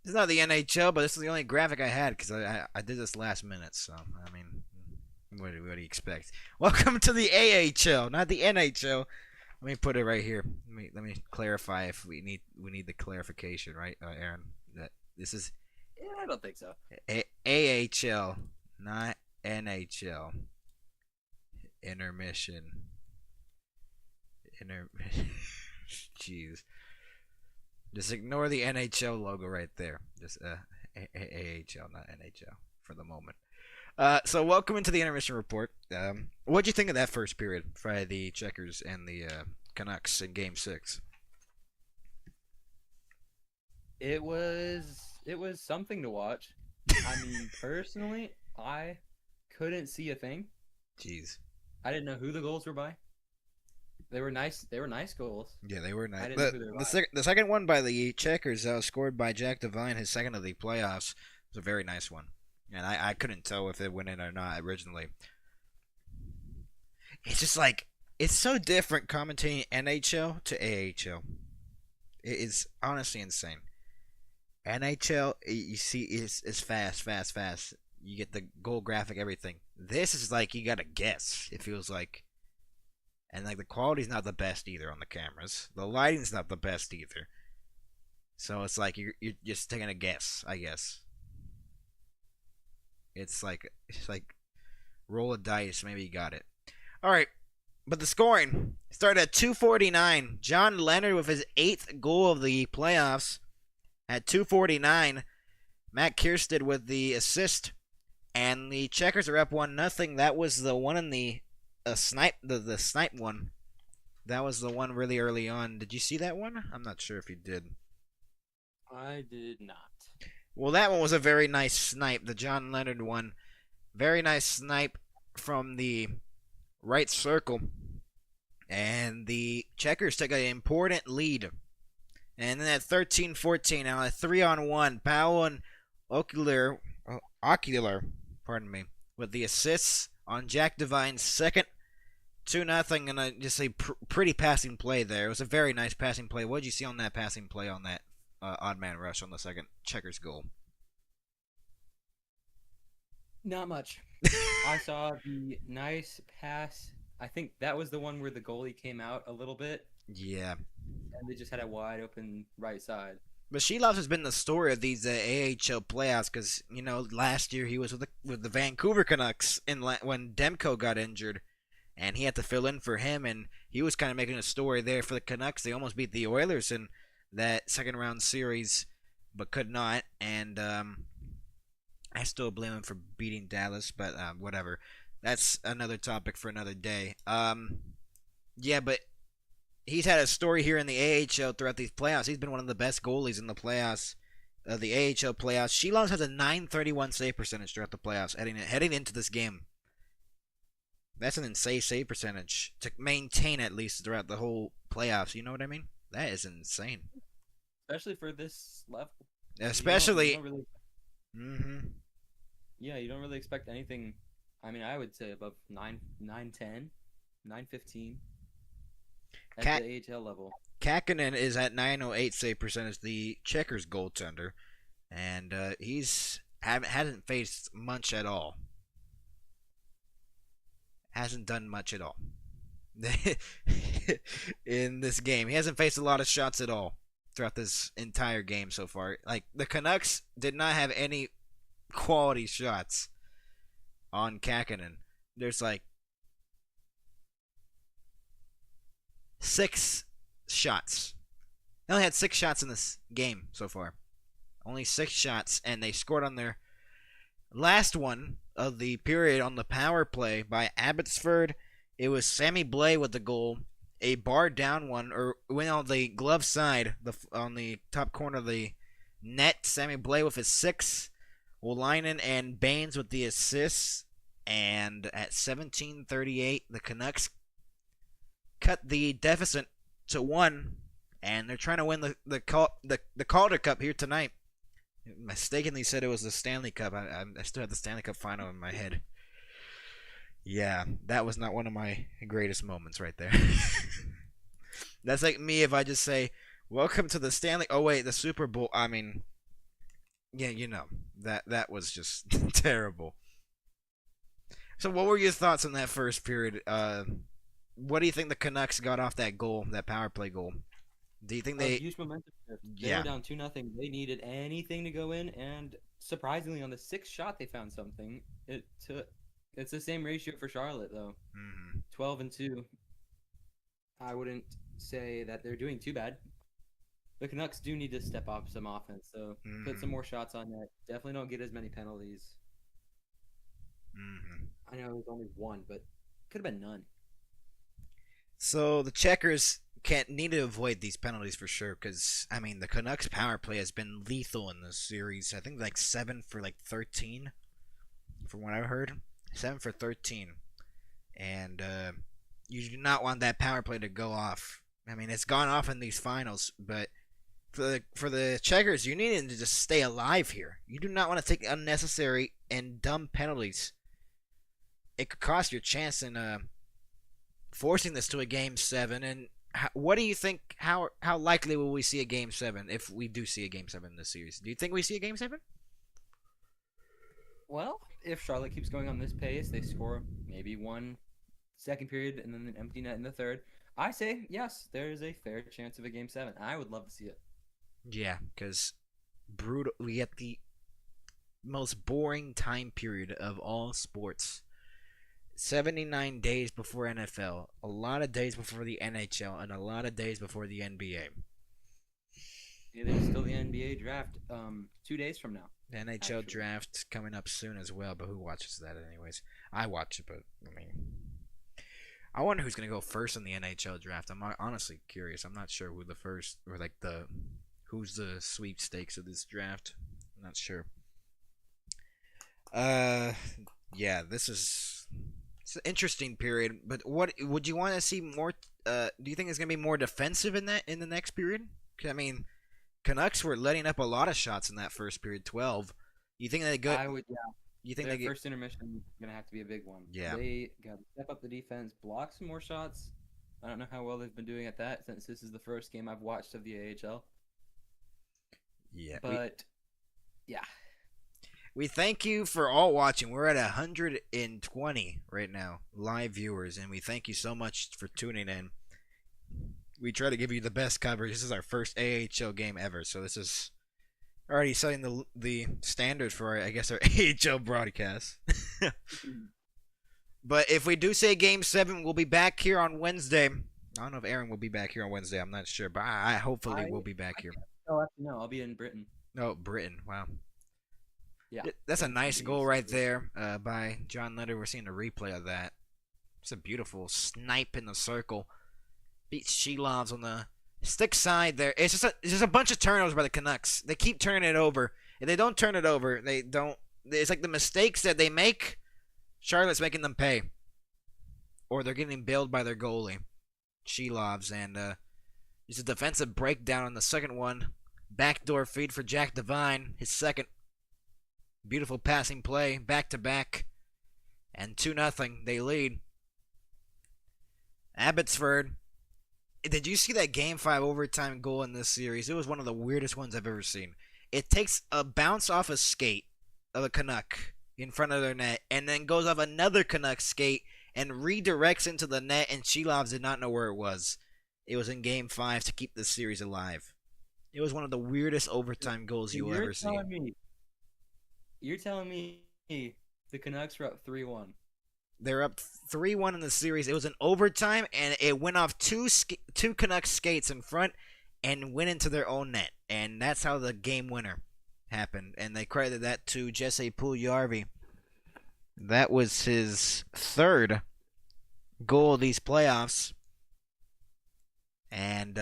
It's not the NHL, but this is the only graphic I had because I did this last minute. So I mean, what do you expect? Welcome to the AHL, not the NHL. Let me put it right here. Let me clarify if we need the clarification, right, Aaron? That this is Yeah, I don't think so. AHL, not NHL. Intermission. Jeez. Just ignore the NHL logo right there. Just AHL, not NHL, for the moment. So welcome into the intermission report. What'd you think of that first period for the Checkers and the Canucks in Game 6? It was something to watch. I mean, personally, I couldn't see a thing. Jeez. I didn't know who the goals were by. They were nice. They were nice goals. Yeah, they were I nice. didn't know who they were by. The second one by the Checkers was scored by Jack Devine, his second of the playoffs. It was a very nice one. And I couldn't tell if it went in or not originally. It's just like, it's so different commentating NHL to AHL. It is honestly insane. NHL, you see, is fast, fast, fast. You get the goal graphic, everything. This is like, you gotta guess, it feels like. And like the quality's not the best either on the cameras. The lighting's not the best either. So it's like you're just taking a guess, I guess. It's like roll a dice, maybe you got it. All right, but the scoring started at 2:49. John Leonard with his 8th goal of the playoffs at 2:49. Matt Kiersted with the assist, and the Checkers are up 1-0. That was the one in the snipe, the snipe one. That was the one really early on. Did you see that one? I'm not sure if you did. I did not. Well, that one was a very nice snipe, the John Leonard one. Very nice snipe from the right circle. And the Checkers took an important lead. And then at 13-14, now a 3-on-1, Powell and Ocular, with the assists on Jack Devine's second. 2-0, and just a pretty passing play there. It was a very nice passing play. What did you see on that passing play on that odd man rush on the second Checkers goal? Not much. I saw the nice pass. I think that was the one where the goalie came out a little bit, Yeah. and they just had a wide open right side. But Sheloff has been the story of these AHL playoffs because, last year he was with the Vancouver Canucks when Demko got injured, and he had to fill in for him, and he was kind of making a story there for the Canucks. They almost beat the Oilers in that second round series, but could not, and I still blame him for beating Dallas, but whatever. That's another topic for another day. Yeah, but he's had a story here in the AHL throughout these playoffs. He's been one of the best goalies in the playoffs, the AHL playoffs. Sheelan has a .931 save percentage throughout the playoffs, heading into this game. That's an insane save percentage to maintain at least throughout the whole playoffs. You know what I mean? That is insane. Especially for this level. Especially. You don't really, Mm-hmm. yeah, you don't really expect anything. I mean, I would say above 910, 915 at the AHL level. Kakkonen is at .908 save percentage, the Checkers goaltender, and hasn't faced much at all. Hasn't done much at all in this game. He hasn't faced a lot of shots at all throughout this entire game so far. Like, the Canucks did not have any quality shots on Kakkonen. There's like 6 shots. They only had 6 shots in this game so far. Only 6 shots, and they scored on their last one of the period on the power play by Abbotsford. It was Sammy Blais with the goal. A bar down one, or went on the glove side, on the top corner of the net. Sammy Blais with his 6. Wolainen and Baines with the assists. And at 17:38, the Canucks cut the deficit to 1, and they're trying to win the Calder Cup here tonight. Mistakenly said it was the Stanley Cup. I still have the Stanley Cup final in my head. Yeah, that was not one of my greatest moments right there. That's like me if I just say, "Welcome to the Stanley." Oh wait, the Super Bowl. I mean, Yeah, that was just terrible. So, what were your thoughts on that first period? What do you think the Canucks got off that goal, that power play goal? Do you think A they? huge momentum shift. They were Yeah. down 2-0. They needed anything to go in, and surprisingly, on the sixth shot, they found something. It's the same ratio for Charlotte though, Hmm. 12-2. I wouldn't say that they're doing too bad. The Canucks do need to step up some offense, so put some Hmm. more shots on net. Definitely don't get as many penalties. Hmm. I know it was only one, but could have been none. So the Checkers can't need to avoid these penalties for sure, because I mean the Canucks power play has been lethal in this series. I think like 7 for 13, from what I heard. 7 for 13, and you do not want that power play to go off. I mean it's gone off in these finals, but for the Checkers, you need to just stay alive here. You do not want to take unnecessary and dumb penalties. It could cost your chance in forcing this to a game 7. And what do you think? How likely will we see a game 7 if we do see a game 7 in this series? Do you think we see a game 7? Well, if Charlotte keeps going on this pace, they score maybe one second period and then an empty net in the third. I say yes, there is a fair chance of a game 7. I would love to see it. Yeah, because brutal. We get the most boring time period of all sports. 79 days before NFL, a lot of days before the NHL, and a lot of days before the NBA. Yeah, there's still the NBA draft 2 days from now, The NHL actually. draft coming up soon as well, but who watches that anyways? I watch it, but I mean, I wonder who's gonna go first in the NHL draft. I'm honestly curious. I'm not sure who the first or like the who's the sweepstakes of this draft. I'm not sure. Uh, yeah, this is it's an interesting period. But what would you want to see more? Do you think it's gonna be more defensive in the next period? 'Cause, I mean, Canucks were letting up a lot of shots in that first period, 12. You think they good? I would, yeah. You think Their they get? first intermission is gonna have to be a big one. Yeah, They got to step up the defense, block some more shots. I don't know how well they've been doing at that since this is the first game I've watched of the AHL. yeah. But yeah, We thank you for all watching. We're at 120 right now, live viewers, and we thank you so much for tuning in. We try to give you the best coverage. This is our first AHL game ever, so this is already setting the standards for, I guess, our AHL broadcast. But if we do say game 7, we'll be back here on Wednesday. I don't know if Aaron will be back here on Wednesday. I'm not sure, but I hopefully I, will be back I here. oh actually no, I'll be in Britain. Oh, Britain. Wow. Yeah, That's a that's gonna nice be goal super right good. there by John Leonard. We're seeing a replay of that. It's a beautiful snipe in the circle. Beats Shilovs on the stick side there. It's just a bunch of turnovers by the Canucks. They keep turning it over. If they don't turn it over, they don't. It's like the mistakes that they make, Charlotte's making them pay. Or they're getting bailed by their goalie, Shilovs. And there's a defensive breakdown on the second one. Backdoor feed for Jack Devine. His second. Beautiful passing play, back to back, and 2-0. They lead. Abbotsford. Did you see that Game 5 overtime goal in this series? It was one of the weirdest ones I've ever seen. It takes a bounce off a skate of a Canuck in front of their net, and then goes off another Canuck skate and redirects into the net, and Shilovs did not know where it was. It was in Game 5 to keep the series alive. It was one of the weirdest overtime goals So you'll ever see. You're telling me the Canucks were up 3-1. They're up 3-1 in the series. It was an overtime, and it went off two Canucks skates in front and went into their own net. And that's how the game winner happened. And they credited that to Jesse Puljujarvi. That was his third goal of these playoffs. And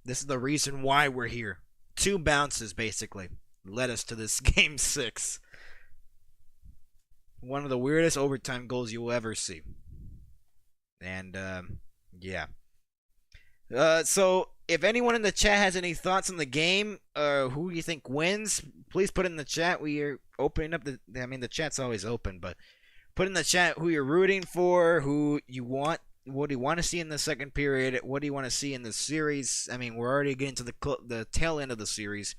this is the reason why we're here. 2 bounces, basically, led us to this game 6. One of the weirdest overtime goals you'll ever see. And, yeah. So, if anyone in the chat has any thoughts on the game, who you think wins, please put in the chat. We are opening up the chat's always open, but put in the chat who you're rooting for, who you want, what do you want to see in the second period, what do you want to see in the series. I mean, we're already getting to the tail end of the series.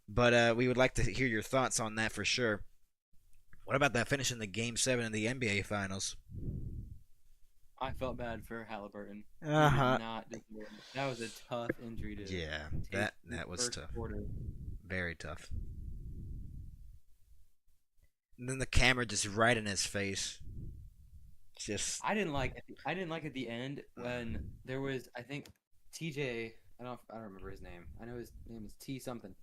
But we would like to hear your thoughts on that for sure. What about that finish in the Game 7 in the NBA Finals? I felt bad for Halliburton. He did Uh-huh. not deserve it. That was a tough injury to Yeah, take in the that was first tough. quarter. Very tough. And then the camera just right in his face. Just I didn't like at the end when there was, I think, TJ. I don't remember his name. I know his name is T something.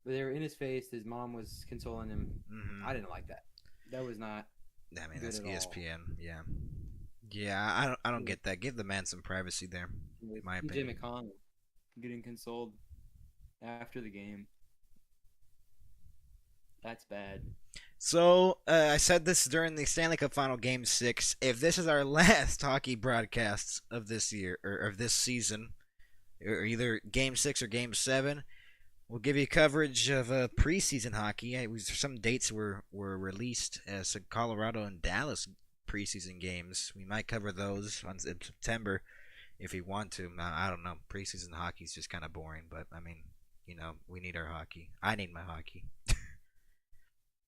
But they were in his face. His mom was consoling him. mhm. I didn't like that. That was not I mean, good that's at all. ESPN. Yeah. Yeah, I don't get that. Give the man some privacy there, in With my TJ opinion. McConnell getting consoled after the game. That's bad. So, I said this during the Stanley Cup Final Game 6. If this is our last hockey broadcasts of this year, or of this season, or either Game 6 or Game 7, we'll give you coverage of preseason hockey. Some dates were released as Colorado and Dallas preseason games. We might cover those in September if we want to. I don't know. Preseason hockey is just kind of boring, but I mean, we need our hockey. I need my hockey.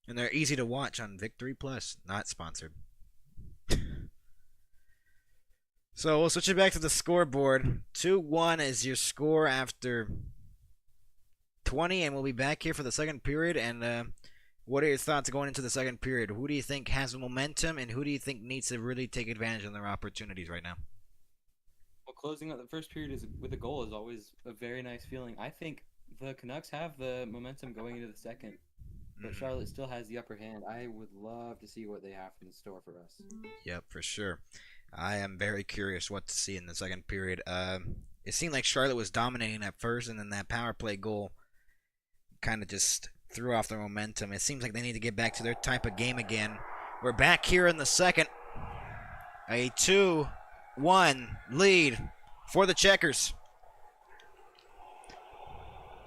And they're easy to watch on Victory Plus, not sponsored. So we'll switch it back to the scoreboard. 2-1 is your score after 20, and we'll be back here for the second period. And what are your thoughts going into the second period? Who do you think has the momentum, and who do you think needs to really take advantage of their opportunities right now? Well, closing out the first period is with a goal is always a very nice feeling. I think the Canucks have the momentum going into the second, but Charlotte still has the upper hand. I would love to see what they have in store for us. Yep, for sure. I am very curious what to see in the second period. It seemed like Charlotte was dominating at first, and then that power play goal kind of just threw off their momentum. It seems like they need to get back to their type of game again. We're back here in the second. A 2-1 lead for the Checkers.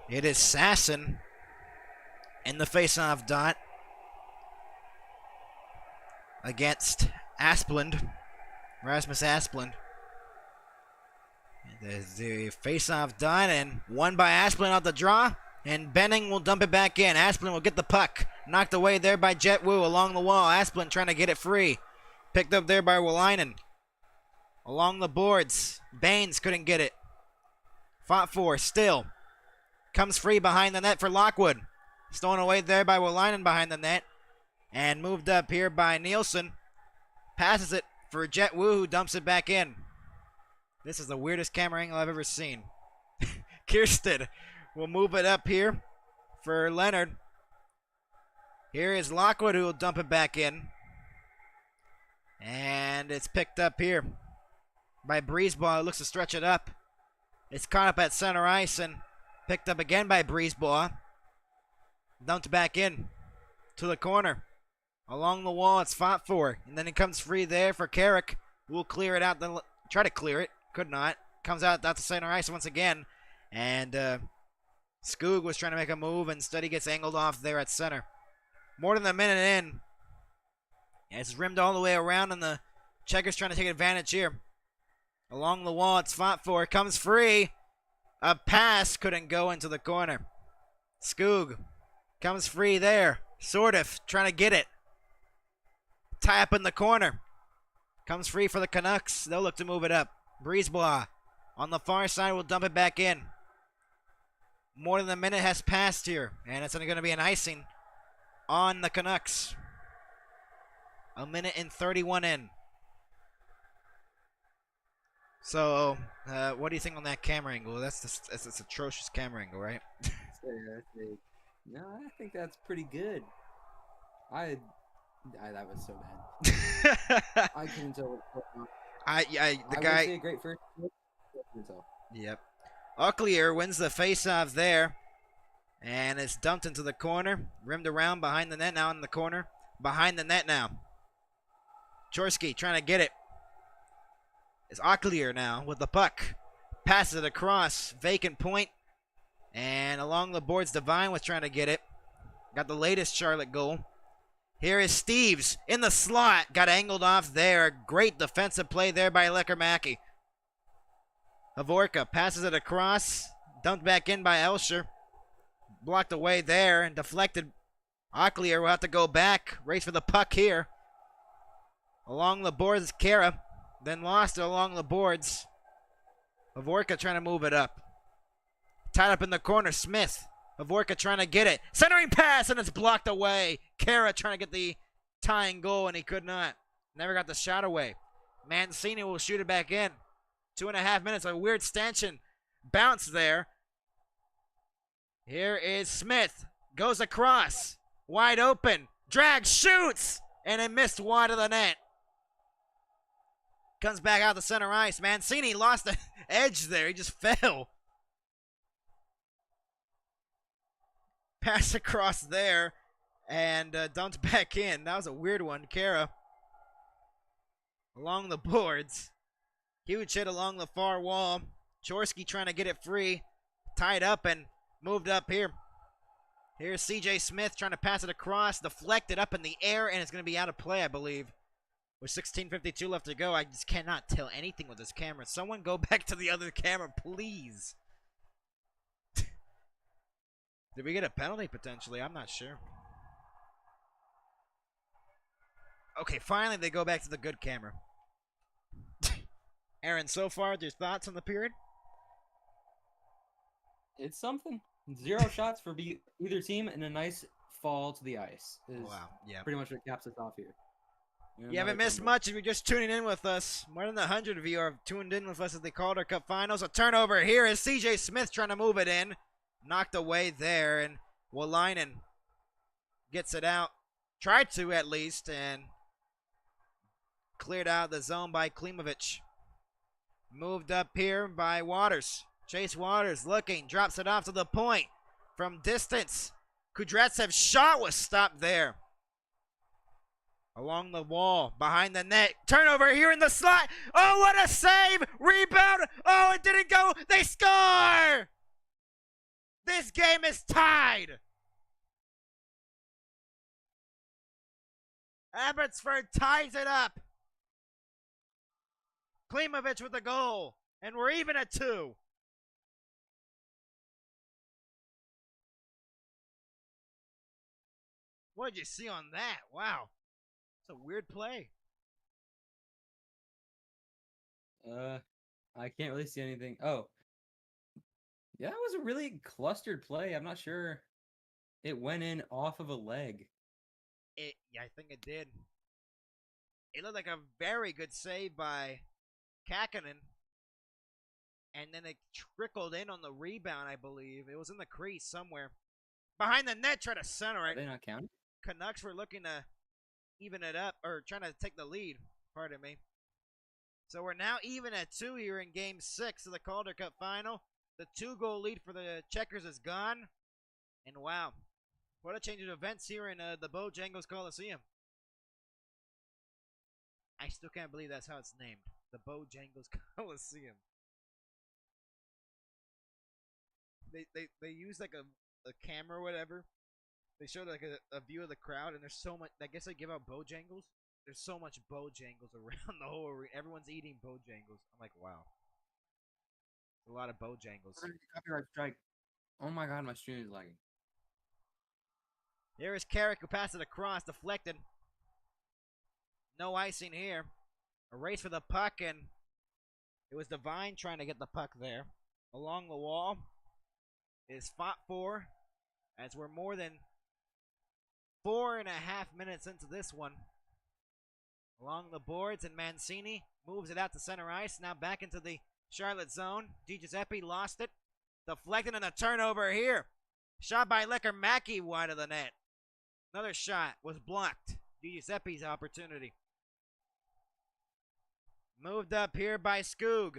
It is Sasson in the face-off dot against Asplund, Rasmus Asplund. There's the face-off dot and won by Asplund off the draw, and Benning will dump it back in. Asplund will get the puck, knocked away there by Jet Wu along the wall. Asplund trying to get it free, picked up there by Wolainen. Along the boards, Baines couldn't get it. Fought for, still. Comes free behind the net for Lockwood. Stolen away there by Wolainen behind the net. And moved up here by Nielsen. Passes it for Jet Wu, who dumps it back in. This is the weirdest camera angle I've ever seen. Kirsten will move it up here for Leonard. Here is Lockwood, who will dump it back in. And it's picked up here by Breezeball, who looks to stretch it up. It's caught up at center ice and picked up again by Breezeball. Dumped back in to the corner. Along the wall, it's fought for. And then it comes free there for Carrick. Will clear it out. Try to clear it. Could not. Comes out to center ice once again. And Skoog was trying to make a move. Instead, he gets angled off there at center. More than a minute in. It's rimmed all the way around, and the Checkers trying to take advantage here. Along the wall, it's fought for. Comes free. A pass couldn't go into the corner. Skoog comes free there. Sort of trying to get it. Tie up in the corner. Comes free for the Canucks. They'll look to move it up. Breezeball on the far side will dump it back in. More than a minute has passed here, and it's going to be an icing on the Canucks. A minute and 31 in. So, what do you think on that camera angle? That's atrocious camera angle, right? No, I think that's pretty good. That was so bad. I couldn't tell what was going on. The I guy. would say a great first. I couldn't tell. Yep. Uclier wins the faceoff there, and it's dumped into the corner, rimmed around behind the net. Now in the corner, behind the net now. Chorsky trying to get it. It's Uclier now with the puck. Passes it across, vacant point, and along the boards, Devine was trying to get it. Got the latest Charlotte goal. Here is Steves in the slot. Got angled off there. Great defensive play there by Lecker-Mackey. Havorka passes it across. Dumped back in by Elsher. Blocked away there and deflected. Ocklier will have to go back. Race for the puck here. Along the boards is Kara. Then lost it along the boards. Avorka trying to move it up. Tied up in the corner, Smith. Avorka trying to get it. Centering pass, and it's blocked away. Kara trying to get the tying goal, and he could not. Never got the shot away. Mancini will shoot it back in. 2.5 minutes. A weird stanchion bounce there. Here is Smith. Goes across. Wide open. Drag, shoots, and it missed wide of the net. Comes back out the center ice. Mancini lost the edge there. He just fell. Pass across there and dumped back in. That was a weird one. Kara along the boards. Huge hit along the far wall. Chorsky trying to get it free. Tied up and moved up here. Here's CJ Smith trying to pass it across. Deflected up in the air, and it's going to be out of play, I believe. With 16:52 left to go, I just cannot tell anything with this camera. Someone go back to the other camera, please. Did we get a penalty potentially? I'm not sure. Okay, finally they go back to the good camera. Aaron, so far, your thoughts on the period? It's something. 0 shots for either team and a nice fall to the ice. Wow, yeah. Pretty much what caps us off here. You haven't missed much if you're just tuning in with us. More than 100 of you are tuned in with us at the Calder Cup Finals. A turnover here is CJ Smith trying to move it in. Knocked away there, and Wolainen gets it out. Tried to, at least, and cleared out the zone by Klimovich. Moved up here by Waters. Chase Waters looking, drops it off to the point. From distance, Kudryavtsev's shot was stopped there. Along the wall, behind the net. Turnover here in the slot. Oh, what a save! Rebound! Oh, it didn't go! They score! This game is tied! Abbotsford ties it up. Klimovich with the goal. And we're even at 2. What did you see on that? Wow. It's a weird play. I can't really see anything. Oh. Yeah, it was a really clustered play. I'm not sure it went in off of a leg. Yeah, I think it did. It looked like a very good save by Kakkonen. And then it trickled in on the rebound, I believe. It was in the crease somewhere. Behind the net, try to center it. Are they not counting? Canucks were looking to even it up, or trying to take the lead. Pardon me. So we're now even at 2 here in Game 6 of the Calder Cup Final. The 2-goal lead for the Checkers is gone. And wow, what a change of events here in the Bojangles Coliseum. I still can't believe that's how it's named. The Bojangles Coliseum. They use like a camera or whatever. They showed like a view of the crowd, and there's so much. I guess they give out Bojangles. There's so much Bojangles around the whole arena. Everyone's eating Bojangles. I'm like, wow. A lot of Bojangles. Copyright strike. Oh my god, my stream is lagging. Here is Carrick who passed it across, deflected. No icing here. A race for the puck, and it was Devine trying to get the puck there. Along the wall. It is fought for, as we're more than 4.5 minutes into this one. Along the boards, and Mancini moves it out to center ice. Now back into the Charlotte zone. DiGiuseppe lost it. Deflected, and a turnover here. Shot by Lecker Mackey wide of the net. Another shot was blocked. DiGiuseppe's opportunity. Moved up here by Skoog.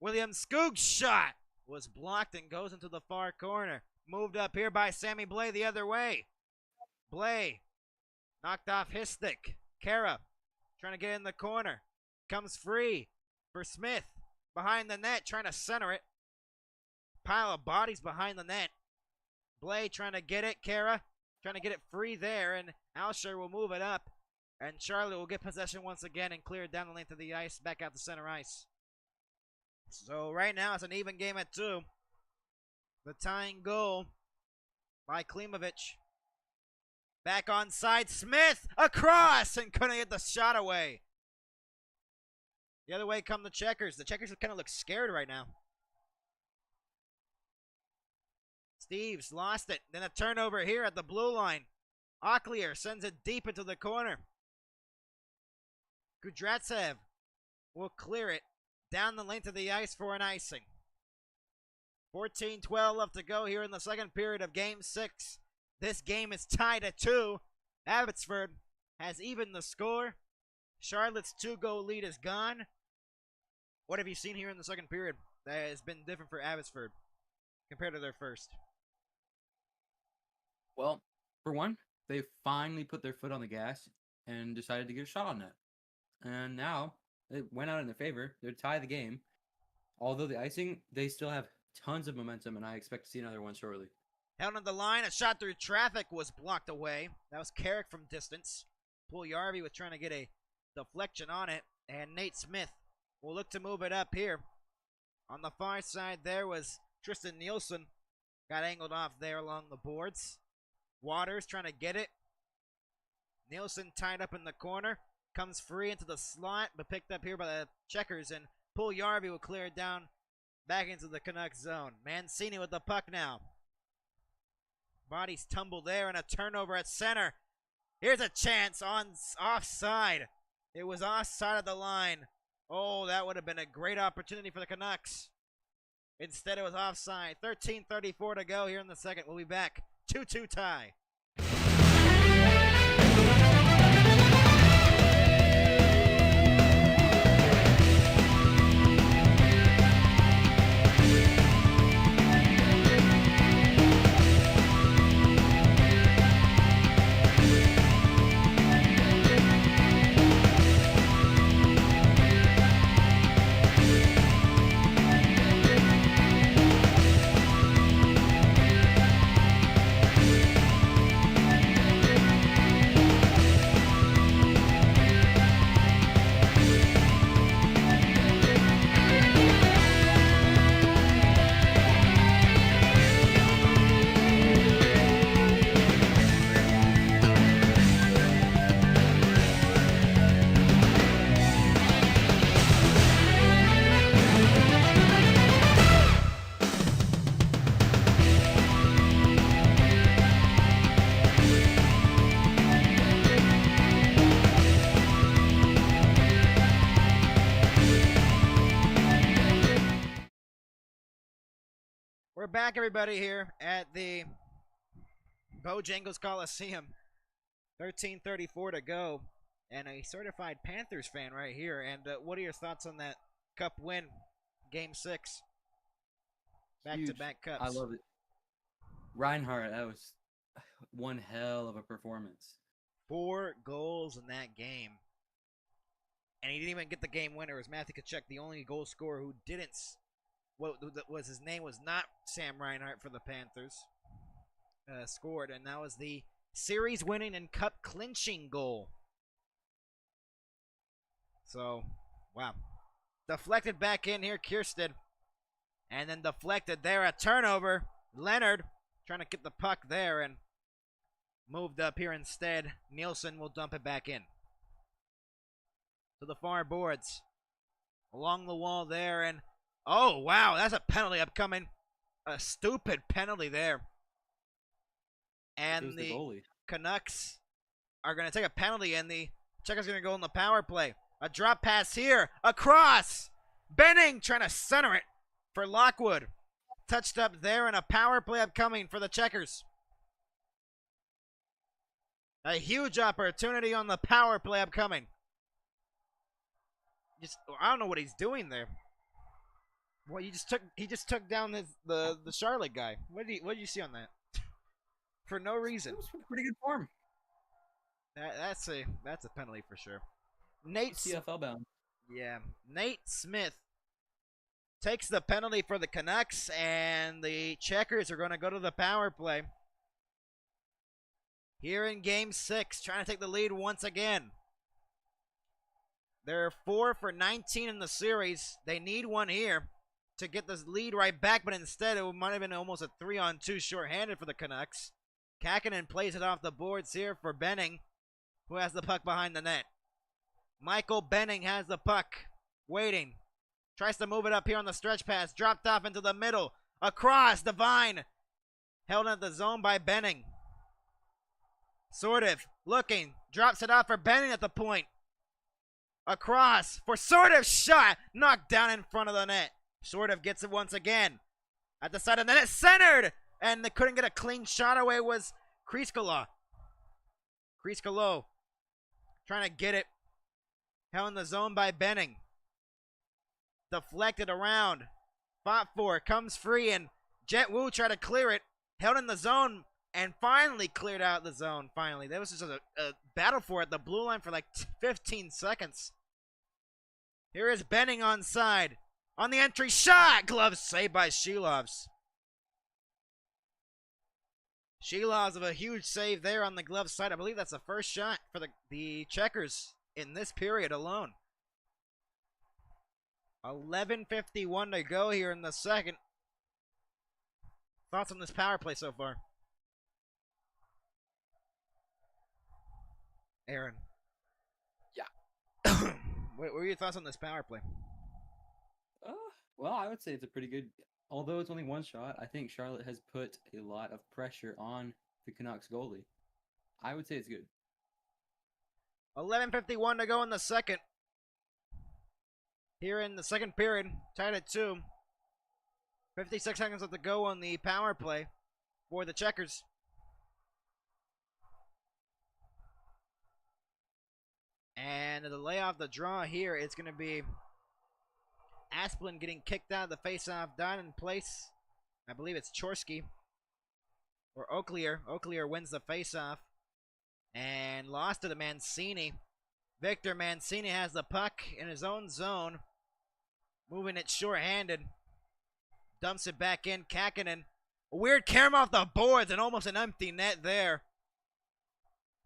William Skoog's shot was blocked and goes into the far corner. Moved up here by Sammy Blay the other way. Blay knocked off his stick. Kara trying to get in the corner. Comes free for Smith. Behind the net, trying to center it. Pile of bodies behind the net. Blay trying to get it. Kara trying to get it free there. And Alsher will move it up. And Charlotte will get possession once again and clear it down the length of the ice. Back out to center ice. So right now it's an even game at 2. The tying goal by Klimovich. Back on side, Smith across and couldn't get the shot away. The other way come the Checkers. The Checkers kind of look scared right now. Steves lost it. Then a turnover here at the blue line. Ocklier sends it deep into the corner. Kudratsev will clear it down the length of the ice for an icing. 14-12 left to go here in the second period of Game 6. This game is tied at 2. Abbotsford has evened the score. Charlotte's 2-goal lead is gone. What have you seen here in the second period that has been different for Abbotsford compared to their first? Well, for one, they finally put their foot on the gas and decided to get a shot on net. And now it went out in their favor. They're tie the game. Although the icing, they still have tons of momentum, and I expect to see another one shortly. Held on the line, a shot through traffic was blocked away. That was Carrick from distance. Puljujarvi was trying to get a deflection on it, and Nate Smith will look to move it up here. On the far side there was Tristan Nielsen. Got angled off there along the boards. Waters trying to get it. Nielsen tied up in the corner. Comes free into the slot, but picked up here by the Checkers, and Puljujarvi will clear it down back into the Canucks zone. Mancini with the puck now. Bodies tumble there, and a turnover at center. Here's a chance on offside. It was offside of the line. Oh, that would have been a great opportunity for the Canucks. Instead, it was offside. 13:34 to go here in the second. We'll be back. 2-2 tie. We're back, everybody, here at the Bojangles Coliseum. 13:34 to go, and a certified Panthers fan right here. And what are your thoughts on that Cup win, Game 6? Back-to-back Cups. I love it. Reinhardt, that was one hell of a performance. 4 goals in that game. And he didn't even get the game winner. It was Matthew Tkachuk, the only goal scorer who didn't. What was his name was not Sam Reinhart for the Panthers. Scored, and that was the series-winning and cup-clinching goal. So, wow. Deflected back in here, Kiersted. And then deflected there, a turnover. Leonard trying to get the puck there and moved up here instead. Nielsen will dump it back in. To the far boards. Along the wall there, and oh, wow, that's a penalty upcoming. A stupid penalty there. And the Canucks are going to take a penalty, and the Checkers going to go in the power play. A drop pass here. Across. Benning trying to center it for Lockwood. Touched up there, and a power play upcoming for the Checkers. A huge opportunity on the power play upcoming. I don't know what he's doing there. Well, he just took down the Charlotte guy. What did you see on that? For no reason. It was pretty good form. That's a penalty for sure. CFL bound. Yeah, Nate Smith takes the penalty for the Canucks, and the Checkers are going to go to the power play. Here in Game 6, trying to take the lead once again. They're 4 for 19 in the series. They need one here to get this lead right back, but instead it might have been almost a 3-on-2 shorthanded for the Canucks. Kakinen plays it off the boards here for Benning, who has the puck behind the net. Michael Benning has the puck, waiting. Tries to move it up here on the stretch pass, dropped off into the middle. Across, Devine, held at the zone by Benning. Sordiv, looking, drops it off for Benning at the point. Across, for Sordiv, shot, knocked down in front of the net. Sordiv gets it once again. At the side of the net, centered! And they couldn't get a clean shot away was Kriskala. Kriskalo trying to get it. Held in the zone by Benning. Deflected around. Fought for it. Comes free and Jet Wu tried to clear it. Held in the zone and finally cleared out the zone. Finally. There was just a battle for it. The blue line for like 15 seconds. Here is Benning on side. On the entry shot. Glove saved by Shilovs. Shilovs of a huge save there on the glove side. I believe that's the first shot for the Checkers in this period alone. 11:51 to go here in the second. Thoughts on this power play so far? Aaron. Yeah. What were your thoughts on this power play? Well, I would say it's a pretty good. Although it's only one shot, I think Charlotte has put a lot of pressure on the Canucks goalie. I would say it's good. 11:51 to go in the second. Here in the second period, tied at 2. 56 seconds left to go on the power play for the Checkers. And the delay off the draw here is going to be Asplin getting kicked out of the face-off dot in place. I believe it's Chorsky. Or Oaklear. Oaklear wins the face-off. And lost to the Mancini. Victor Mancini has the puck in his own zone. Moving it short-handed. Dumps it back in. Kakinen. A weird camera off the boards and almost an empty net there.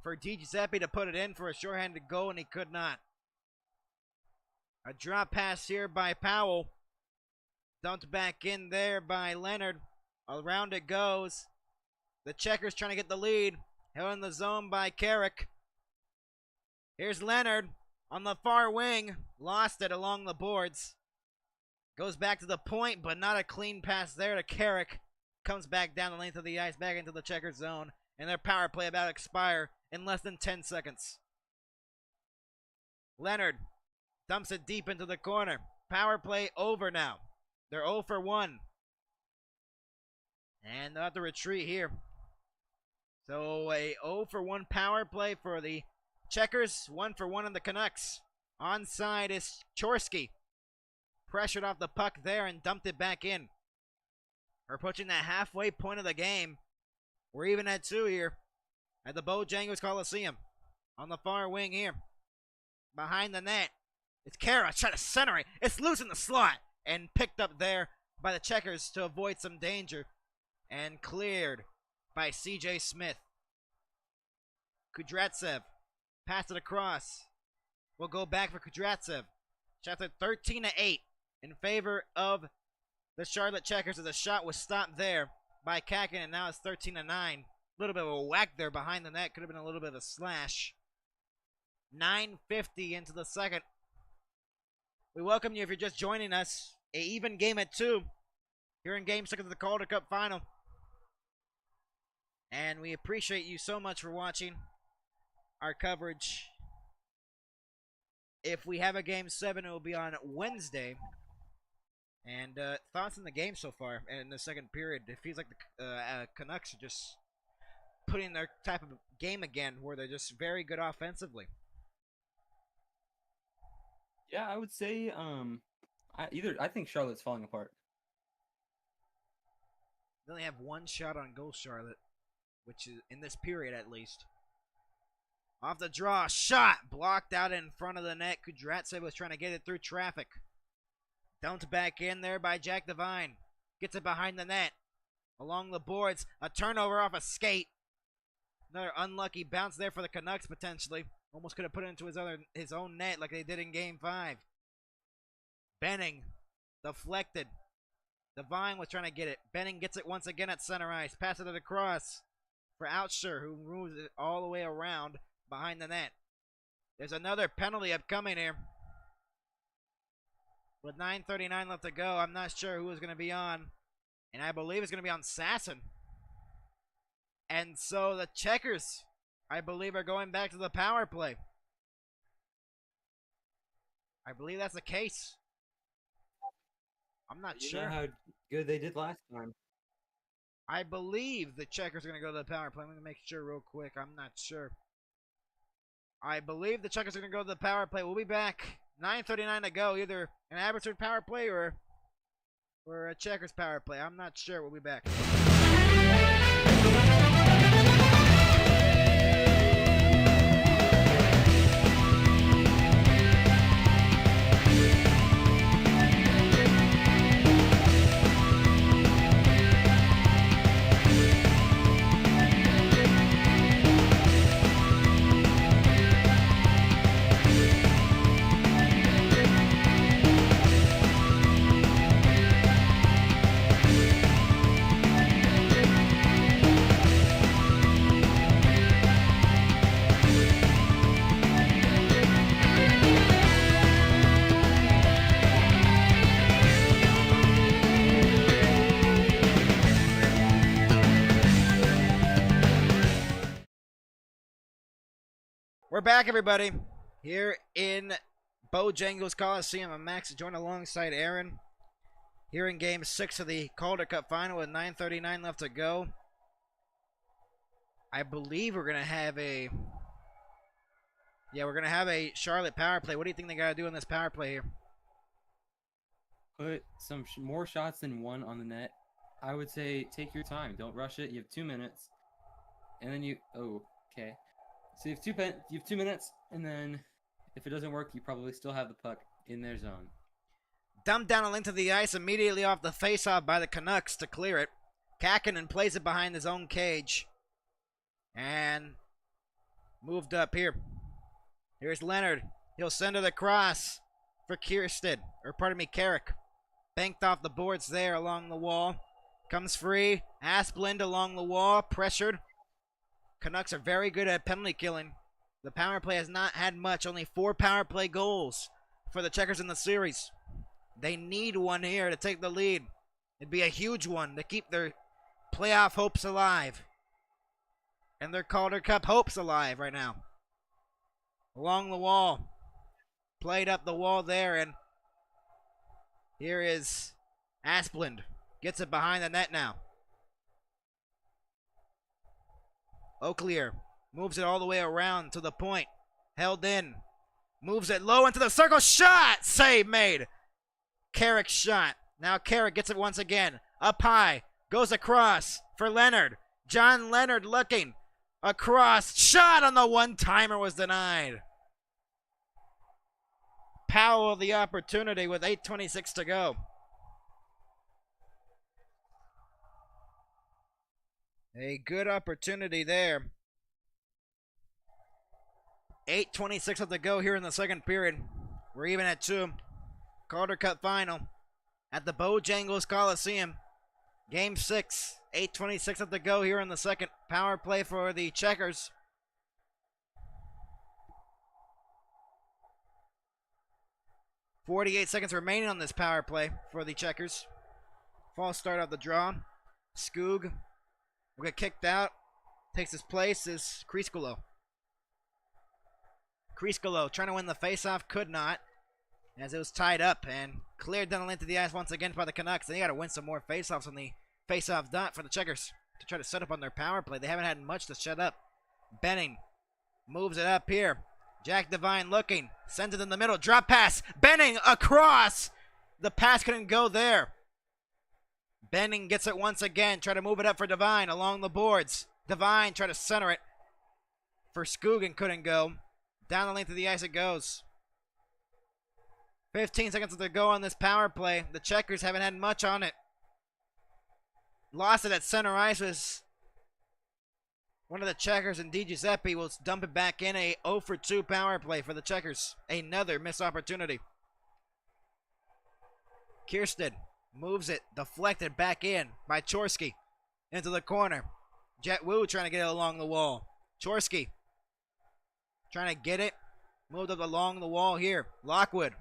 For Di Giuseppe to put it in for a short-handed goal, and he could not. A drop pass here by Powell. Dumped back in there by Leonard. Around it goes. The Checkers trying to get the lead. Held in the zone by Carrick. Here's Leonard on the far wing. Lost it along the boards. Goes back to the point, but not a clean pass there to Carrick. Comes back down the length of the ice, back into the Checkers zone. And their power play about to expire in less than 10 seconds. Leonard dumps it deep into the corner. Power play over now. They're 0 for 1. And they'll have to retreat here. So a 0 for 1 power play for the Checkers. 1 for 1 on the Canucks. Onside is Chorsky. Pressured off the puck there and dumped it back in. We're approaching that halfway point of the game. We're even at 2 here at the Bojangles Coliseum. On the far wing here. Behind the net. It's Kara trying to center it. It's loose in the slot. And picked up there by the Checkers to avoid some danger. And cleared by C.J. Smith. Kudratsev. Passed it across. Will go back for Kudratsev. Shots at 13-8 in favor of the Charlotte Checkers as the shot was stopped there by Kakin, and now it's 13-9. A little bit of a whack there behind the net. Could have been a little bit of a slash. 9:50 into the second. We welcome you if you're just joining us. A even game at 2. Here in Game 6 of the Calder Cup Final. And we appreciate you so much for watching our coverage. If we have a Game 7, it will be on Wednesday. And thoughts on the game so far in the second period? It feels like the Canucks are just putting their type of game again, where they're just very good offensively. Yeah, I would say I think Charlotte's falling apart. They only have one shot on goal, Charlotte, which is in this period at least. Off the draw, shot blocked out in front of the net. Kudratsev was trying to get it through traffic. Dumped back in there by Jack Devine. Gets it behind the net. Along the boards, a turnover off a skate. Another unlucky bounce there for the Canucks potentially. Almost could have put it into his own net like they did in Game 5. Benning deflected. Devine was trying to get it. Benning gets it once again at center ice. Passes it across for Outsher, who moves it all the way around behind the net. There's another penalty upcoming here. With 9:39 left to go, I'm not sure who is going to be on. And I believe it's going to be on Sasson. And so the Checkers, I believe, are going back to the power play. I believe that's the case. I'm not You sure. know how good they did last time. I believe the Checkers are going to go to the power play. I'm going to make sure real quick. I'm not sure. I believe the Checkers are going to go to the power play. We'll be back. 9:39 to go. Either an Abbotsford power play or a Checkers power play. I'm not sure. We'll be back. We're back, everybody, here in Bojangles Coliseum. I'm Max, joined alongside Aaron here in Game 6 of the Calder Cup Final with 9:39 left to go. I believe we're going to have a Charlotte power play. What do you think they got to do in this power play here? Put some more shots than one on the net. I would say take your time. Don't rush it. You have 2 minutes. And then okay. So you have 2 minutes, and then if it doesn't work, you probably still have the puck in their zone. Dumped down a length of the ice immediately off the face-off by the Canucks to clear it. Kakinen plays it behind his own cage. And moved up here. Here's Leonard. He'll send it across for Carrick. Banked off the boards there along the wall. Comes free. Asplund along the wall. Pressured. Canucks are very good at penalty killing. The power play has not had much. Only 4 power play goals for the Checkers in the series. They need one here to take the lead. It'd be a huge one to keep their playoff hopes alive. And their Calder Cup hopes alive right now. Along the wall. Played up the wall there, and here is Asplund. Gets it behind the net now. Oaklear moves it all the way around to the point. Held in. Moves it low into the circle. Shot! Save made. Carrick's shot. Now Carrick gets it once again. Up high. Goes across for Leonard. John Leonard looking. Across. Shot on the one-timer was denied. Powell the opportunity with 8:26 to go. A good opportunity there. 8:26 left to go here in the second period. We're even at 2. Calder Cup Final at the Bojangles Coliseum. Game 6. 8:26 left to go here in the second. Power play for the Checkers. .48 seconds remaining on this power play for the Checkers. False start of the draw. Skoog will get kicked out. Takes his place is Kriskolo. Kriskolo trying to win the faceoff, could not, as it was tied up and cleared down the length of the ice once again by the Canucks. They got to win some more faceoffs on the faceoff dot for the Checkers to try to set up on their power play. They haven't had much to shut up. Benning moves it up here. Jack Devine looking, sends it in the middle, drop pass. Benning across. The pass couldn't go there. Benning gets it once again, try to move it up for Devine along the boards. Devine try to center it for Skoog, couldn't go. Down the length of the ice it goes. 15 seconds to go on this power play. The Checkers haven't had much on it. Lost it at center ice was one of the Checkers, and Di Giuseppe will dump it back in. A 0 for 2 power play for the Checkers. Another missed opportunity. Kirsten moves it, deflected back in by Chorsky into the corner. Jet Wu trying to get it along the wall. Chorsky trying to get it. Moved up along the wall here. Lockwood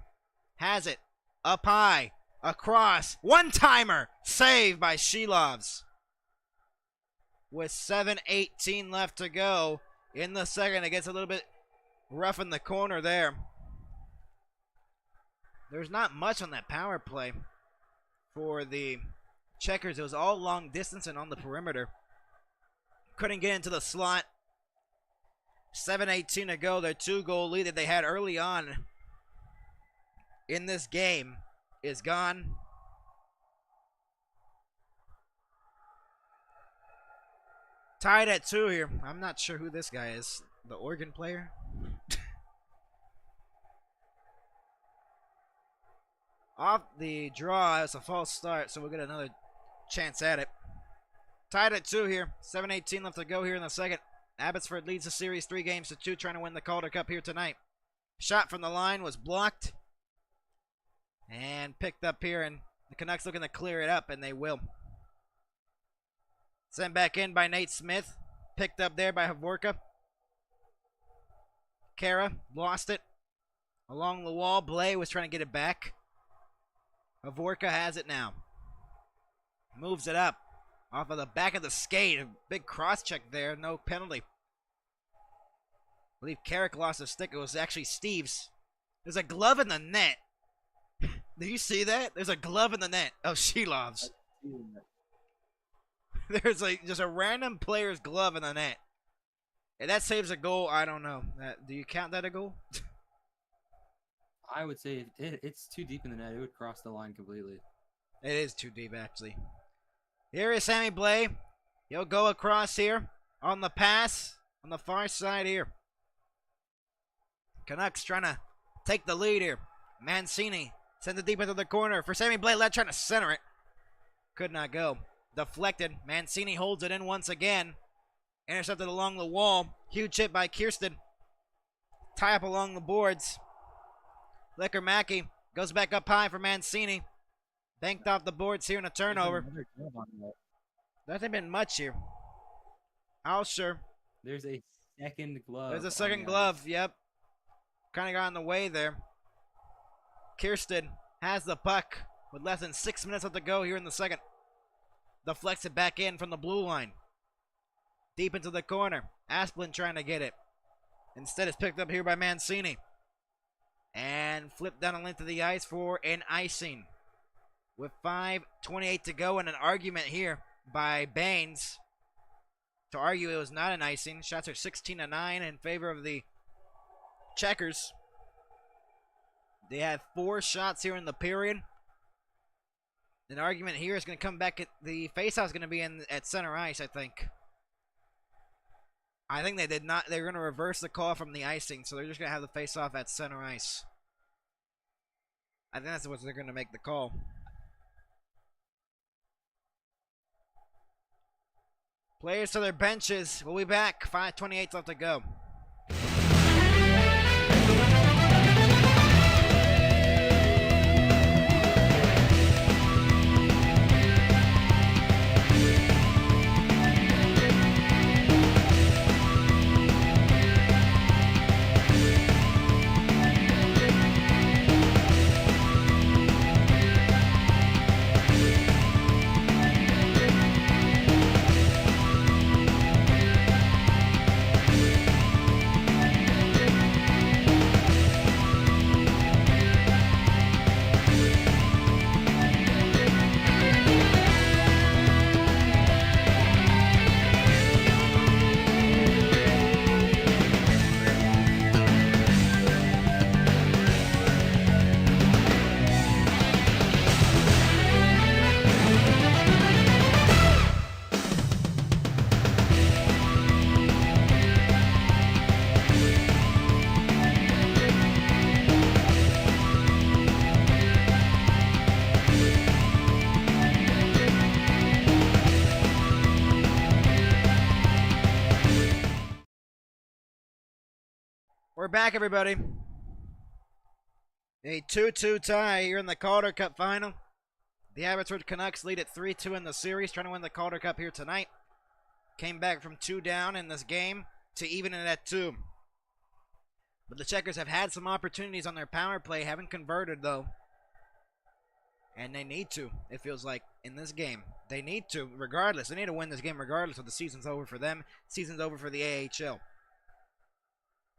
has it. Up high. Across. One-timer. Saved by Shilovs. With 7:18 left to go in the second. It gets a little bit rough in the corner there. There's not much on that power play for the Checkers. It was all long distance and on the perimeter. Couldn't get into the slot. 7:18 to go. Their 2-goal lead that they had early on in this game is gone. Tied at 2 here. I'm not sure who this guy is. The organ player? Off the draw. It's a false start, so we'll get another chance at it. Tied at 2 here. 7:18 left to go here in the second. Abbotsford leads the series 3-2, trying to win the Calder Cup here tonight. Shot from the line was blocked and picked up here, and the Canucks looking to clear it up, and they will. Sent back in by Nate Smith. Picked up there by Havorka. Kara lost it. Along the wall, Blay was trying to get it back. Havorka has it now. Moves it up. Off of the back of the skate. A big cross check there. No penalty. I believe Carrick lost his stick. It was actually Steve's. There's a glove in the net. Do you see that? There's a glove in the net of Shilovs. There's just a random player's glove in the net. If that saves a goal, I don't know. Do you count that a goal? I would say it's too deep in the net. It would cross the line completely. It is too deep, actually. Here is Sammy Blay. He'll go across here on the pass on the far side here. Canucks trying to take the lead here. Mancini sends it deep into the corner for Sammy Blay. Trying to center it. Could not go. Deflected. Mancini holds it in once again. Intercepted along the wall. Huge hit by Kirsten. Tie up along the boards. Licker Mackey goes back up high for Mancini. Banked off the boards here in a turnover. There hasn't been much here. Alsher. There's a second glove. There's a second glove, yep. Kind of got in the way there. Kirsten has the puck with less than 6 minutes left to go here in the second. Deflects it back in from the blue line. Deep into the corner. Asplin trying to get it. Instead it's picked up here by Mancini. And flipped down the length of the ice for an icing. With 5:28 to go and an argument here by Baines to argue it was not an icing. Shots are 16-9 in favor of the Checkers. They had 4 shots here in the period. An argument here is going to come back at the faceoff is going to be at center ice, I think. I think they did not. They're going to reverse the call from the icing, so they're just going to have the faceoff at center ice. I think that's what they're going to make the call. Players to their benches. We'll be back. 5:28 left to go. We're back, everybody. A 2-2 tie here in the Calder Cup final. The Abbotsford Canucks lead at 3-2 in the series, trying to win the Calder Cup here tonight. Came back from 2 down in this game to even it at 2. But the Checkers have had some opportunities on their power play, haven't converted though. And they need to, it feels like, in this game. They need to, regardless. They need to win this game regardless of the season's over for them. Season's over for the AHL.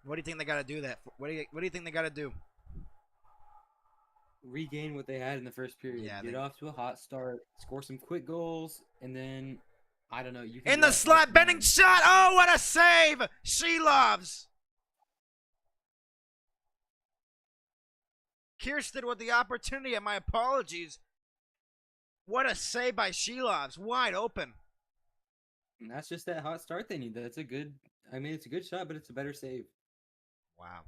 What do you think they got to do that for? What do you think they got to do? Regain what they had in the first period. Yeah, Get off to a hot start, score some quick goals, and then, I don't know. You can in the slot, bending shot. Oh, what a save! She loves. Kirsten with the opportunity, and my apologies. What a save by Shelovs. Wide open. And that's just that hot start they need. That's a good, I mean, it's a good shot, but it's a better save. Wow.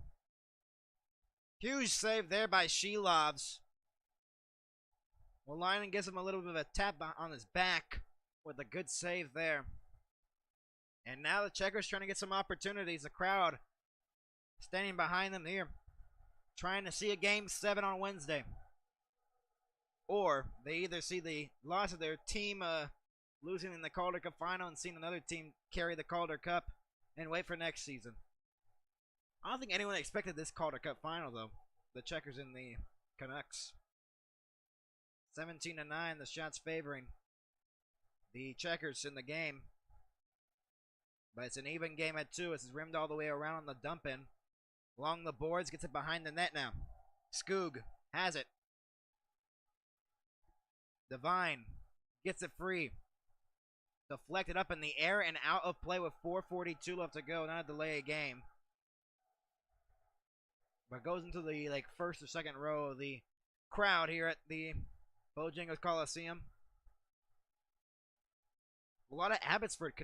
Huge save there by Shelovs. Well, Lyman gives him a little bit of a tap on his back with a good save there. And now the Checkers trying to get some opportunities. The crowd standing behind them here, trying to see a Game 7 on Wednesday. Or they either see the loss of their team losing in the Calder Cup final and seeing another team carry the Calder Cup and wait for next season. I don't think anyone expected this Calder Cup final, though. The Checkers and the Canucks. 17-9, the shots favoring the Checkers in the game. But it's an even game at 2. This is rimmed all the way around on the dump-in. Along the boards, gets it behind the net now. Skoog has it. Devine gets it free. Deflected up in the air and out of play with 4:42 left to go. Not a delay of game. But goes into the first or second row of the crowd here at the Bojangles Coliseum. A lot of Abbotsford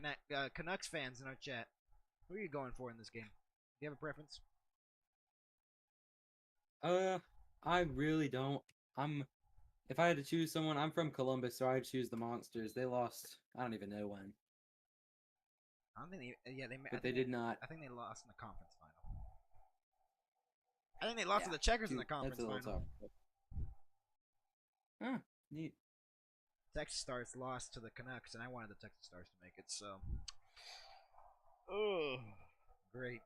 Canucks fans in our chat. Who are you going for in this game? Do you have a preference? I really don't. If I had to choose someone, I'm from Columbus, so I'd choose the Monsters. They lost, I don't even know when. I don't think they did not. I think they lost in the conference final. I think they lost to the Checkers in the conference final. Huh, neat. Texas Stars lost to the Canucks, and I wanted the Texas Stars to make it, so. Oh, great.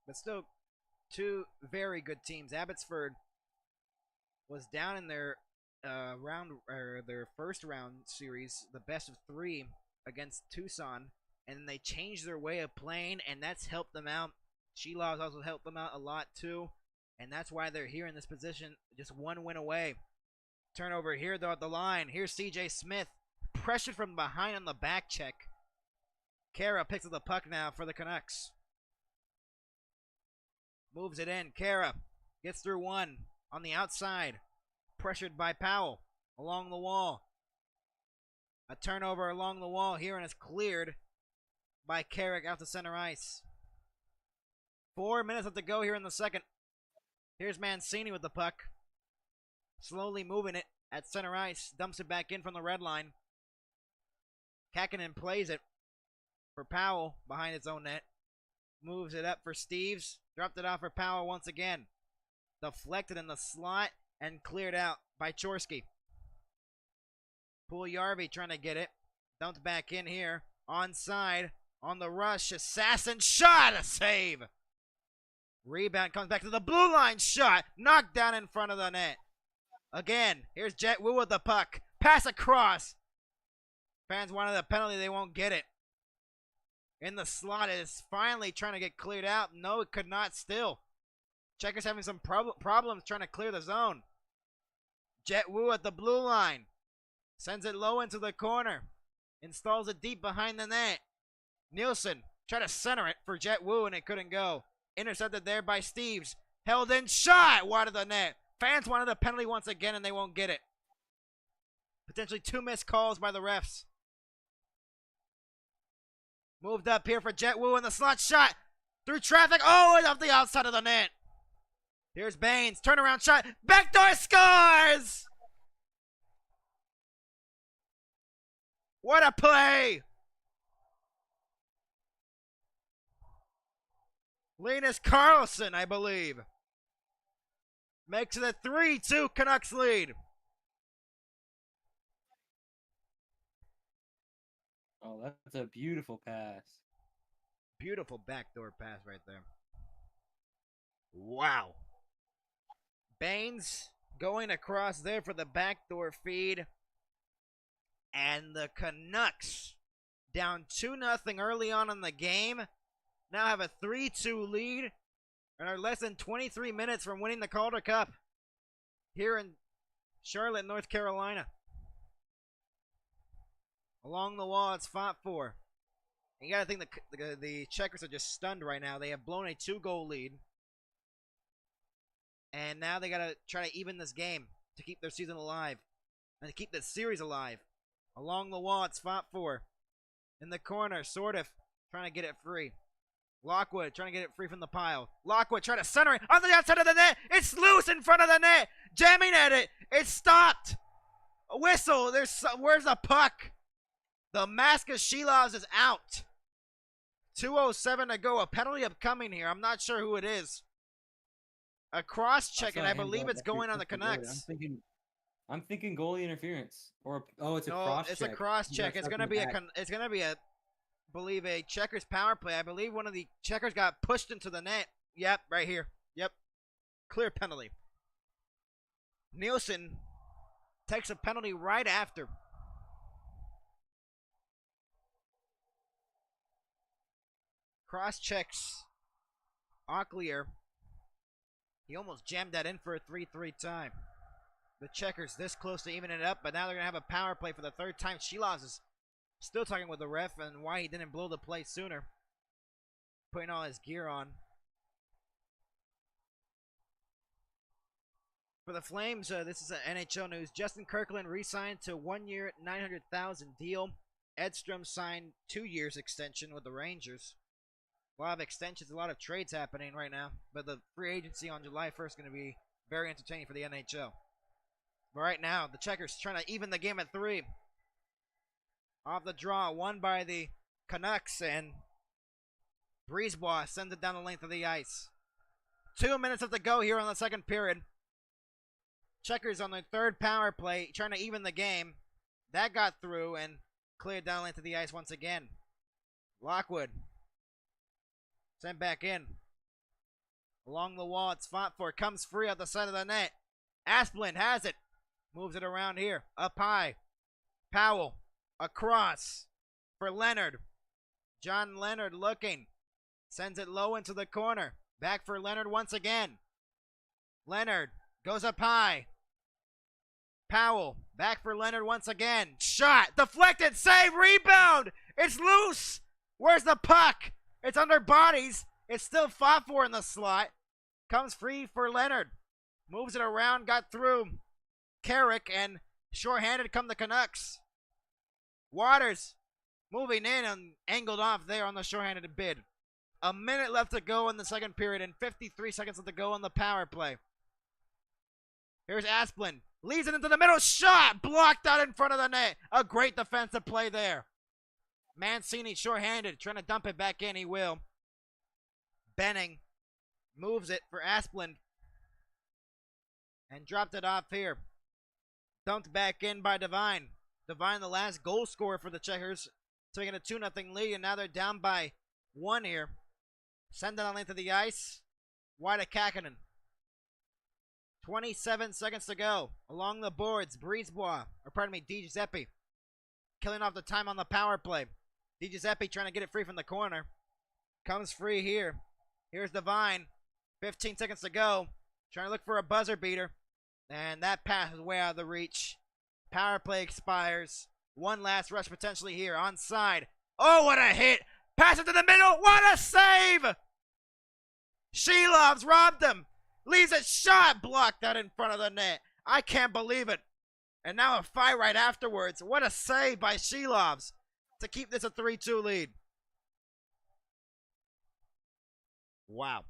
But still, 2 very good teams. Abbotsford was down in their their first round series, the best of 3 against Tucson, and then they changed their way of playing, and that's helped them out. Shelovs also helped them out a lot too, and that's why they're here in this position, just 1 win away. Turnover here though at the line. Here's CJ Smith, pressured from behind on the back check. Kara picks up the puck now for the Canucks. Moves it in. Kara gets through 1 on the outside. Pressured by Powell along the wall. A turnover along the wall here, and it's cleared by Carrick out to center ice. 4 minutes left to go here in the second. Here's Mancini with the puck. Slowly moving it at center ice. Dumps it back in from the red line. Kakinen plays it for Powell behind his own net. Moves it up for Steves. Dropped it off for Powell once again. Deflected in the slot and cleared out by Chorsky. Puljujarvi trying to get it. Dumped back in here. Onside. On the rush. Assassin shot. A save. Rebound comes back to the blue line. Shot. Knocked down in front of the net. Again. Here's Jet Wu with the puck. Pass across. Fans wanted a penalty. They won't get it. In the slot. It is finally trying to get cleared out. No, it could not still. Checkers having some problems trying to clear the zone. Jet Wu at the blue line. Sends it low into the corner. Installs it deep behind the net. Nielsen tried to center it for Jet Wu, and it couldn't go. Intercepted there by Steves. Held in, shot wide of the net. Fans wanted a penalty once again, and they won't get it. Potentially 2 missed calls by the refs. Moved up here for Jet Wu in the slot shot. Through traffic. Oh, and off the outside of the net. Here's Baines. Turnaround shot. Backdoor scores! What a play! Linus Carlson, I believe, makes it a 3-2 Canucks lead. Oh, that's a beautiful pass. Beautiful backdoor pass right there. Wow. Baines going across there for the backdoor feed. And the Canucks, down 2-0 early on in the game, now have a 3-2 lead and are less than 23 minutes from winning the Calder Cup here in Charlotte, North Carolina. Along the wall, it's fought for. You got to think the Checkers are just stunned right now. They have blown a 2-goal lead. And now they got to try to even this game to keep their season alive and to keep this series alive. Along the wall, it's fought for. In the corner, sort of trying to get it free. Lockwood trying to get it free from the pile. Lockwood trying to center it on the outside of the net. It's loose in front of the net. Jamming at it. It's stopped. A whistle. Where's the puck? The mask of Shilovs is out. 2:07 to go. A penalty upcoming here. I'm not sure who it is. A cross check, and I believe it's going on the Canucks. I'm thinking goalie interference, or it's a no, cross check. It's a cross check. It's gonna be I believe a Checkers power play. I believe one of the Checkers got pushed into the net. Yep, right here. Yep, clear penalty. Nielsen takes a penalty right after. Cross checks Auclair. He almost jammed that in for a 3-3 time. The Checkers this close to evening it up, but now they're going to have a power play for the third time. Shilovs is still talking with the ref and why he didn't blow the play sooner. Putting all his gear on. For the Flames, this is NHL news. Justin Kirkland re-signed to 1 year, $900,000 deal. Edstrom signed 2 years extension with the Rangers. A lot of extensions, a lot of trades happening right now. But the free agency on July 1st is going to be very entertaining for the NHL. But right now, the Checkers trying to even the game at 3. Off the draw, won by the Canucks, and Brisebois sends it down the length of the ice. 2 minutes left to go here on the second period. Checkers on their third power play, trying to even the game. That got through and cleared down the length of the ice once again. Lockwood sent back in. Along the wall, it's fought for. Comes free out the side of the net. Asplund has it. Moves it around here. Up high. Powell. Across. For Leonard. John Leonard looking. Sends it low into the corner. Back for Leonard once again. Leonard goes up high. Powell. Back for Leonard once again. Shot. Deflected. Save. Rebound. It's loose. Where's the puck? It's under bodies. It's still fought for in the slot. Comes free for Leonard. Moves it around. Got through Carrick, and shorthanded come the Canucks. Waters moving in and angled off there on the shorthanded bid. A minute left to go in the second period and 53 seconds left to go on the power play. Here's Asplund. Leads it into the middle. Shot. Blocked out in front of the net. A great defensive play there. Mancini shorthanded. Trying to dump it back in. He will. Benning moves it for Asplund. And dropped it off here. Dumped back in by Devine. Devine, the last goal scorer for the Checkers, taking a 2-0 lead, and now they're down by 1 here. Send it on length of the ice. Wide of Kakkonen. 27 seconds to go. Along the boards, Di Giuseppe. Killing off the time on the power play. Di Giuseppe trying to get it free from the corner. Comes free here. Here's Devine. 15 seconds to go. Trying to look for a buzzer beater. And that pass is way out of the reach. Power play expires. One last rush potentially here. Onside. Oh, what a hit. Pass it to the middle. What a save. Shilovs robbed him. Leaves a shot blocked out in front of the net. I can't believe it. And now a fight right afterwards. What a save by Shilovs to keep this a 3-2 lead. Wow.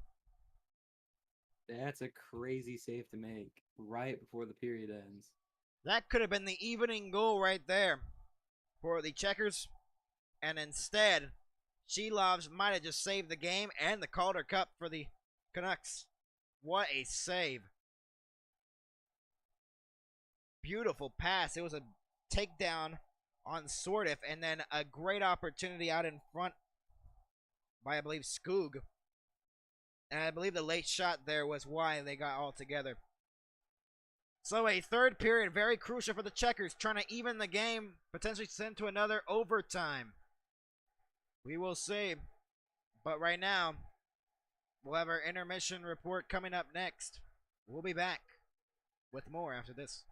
That's a crazy save to make right before the period ends. That could have been the evening goal right there for the Checkers. And instead, Shilovs might have just saved the game and the Calder Cup for the Canucks. What a save. Beautiful pass. It was a takedown on Sortif, and then a great opportunity out in front by, I believe, Skoog. And I believe the late shot there was why they got all together. So a third period, very crucial for the Checkers, trying to even the game, potentially send to another overtime. We will see. But right now, we'll have our intermission report coming up next. We'll be back with more after this.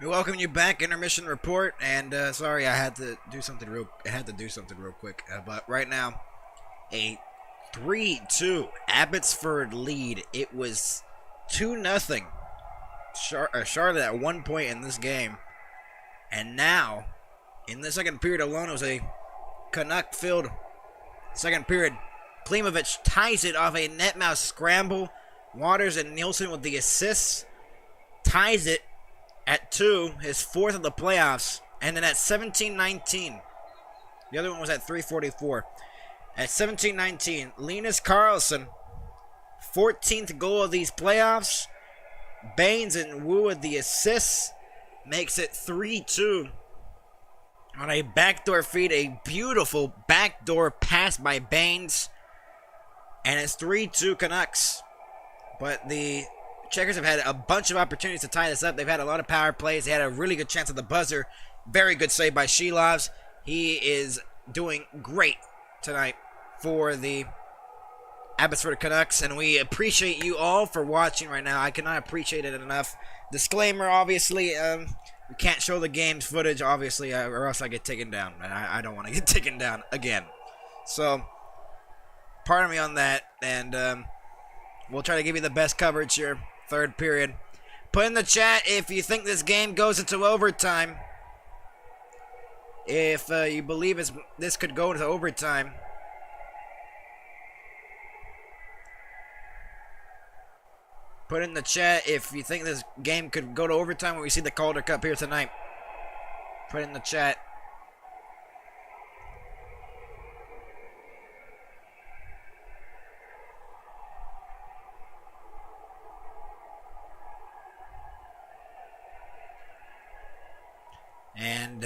We welcome you back, intermission report, and sorry I had to do something real quick. But right now, a 3-2 Abbotsford lead. It was 2-0 Charlotte at one point in this game, and now in the second period alone, it was a Canuck-filled second period. Klimovich ties it off a net mouse scramble. Waters and Nielsen with the assists, ties it at 2, his 4th of the playoffs, and then at 17-19, the other one was at 3:44. At 17-19, Linus Karlsson, 14th goal of these playoffs. Baines and Wu with the assists, makes it 3-2 on a backdoor feed, a beautiful backdoor pass by Baines, and it's 3-2 Canucks. But the Checkers have had a bunch of opportunities to tie this up. They've had a lot of power plays. They had a really good chance at the buzzer. Very good save by Shilovs. He is doing great tonight for the Abbotsford Canucks, and we appreciate you all for watching right now. I cannot appreciate it enough. Disclaimer, obviously, we can't show the game's footage, obviously, or else I get taken down, and I don't want to get taken down again. So, pardon me on that, and we'll try to give you the best coverage here. Third period. Put in the chat if you think this game goes into overtime. If you believe this could go into overtime. Put in the chat if you think this game could go to overtime when we see the Calder Cup here tonight. Put in the chat. And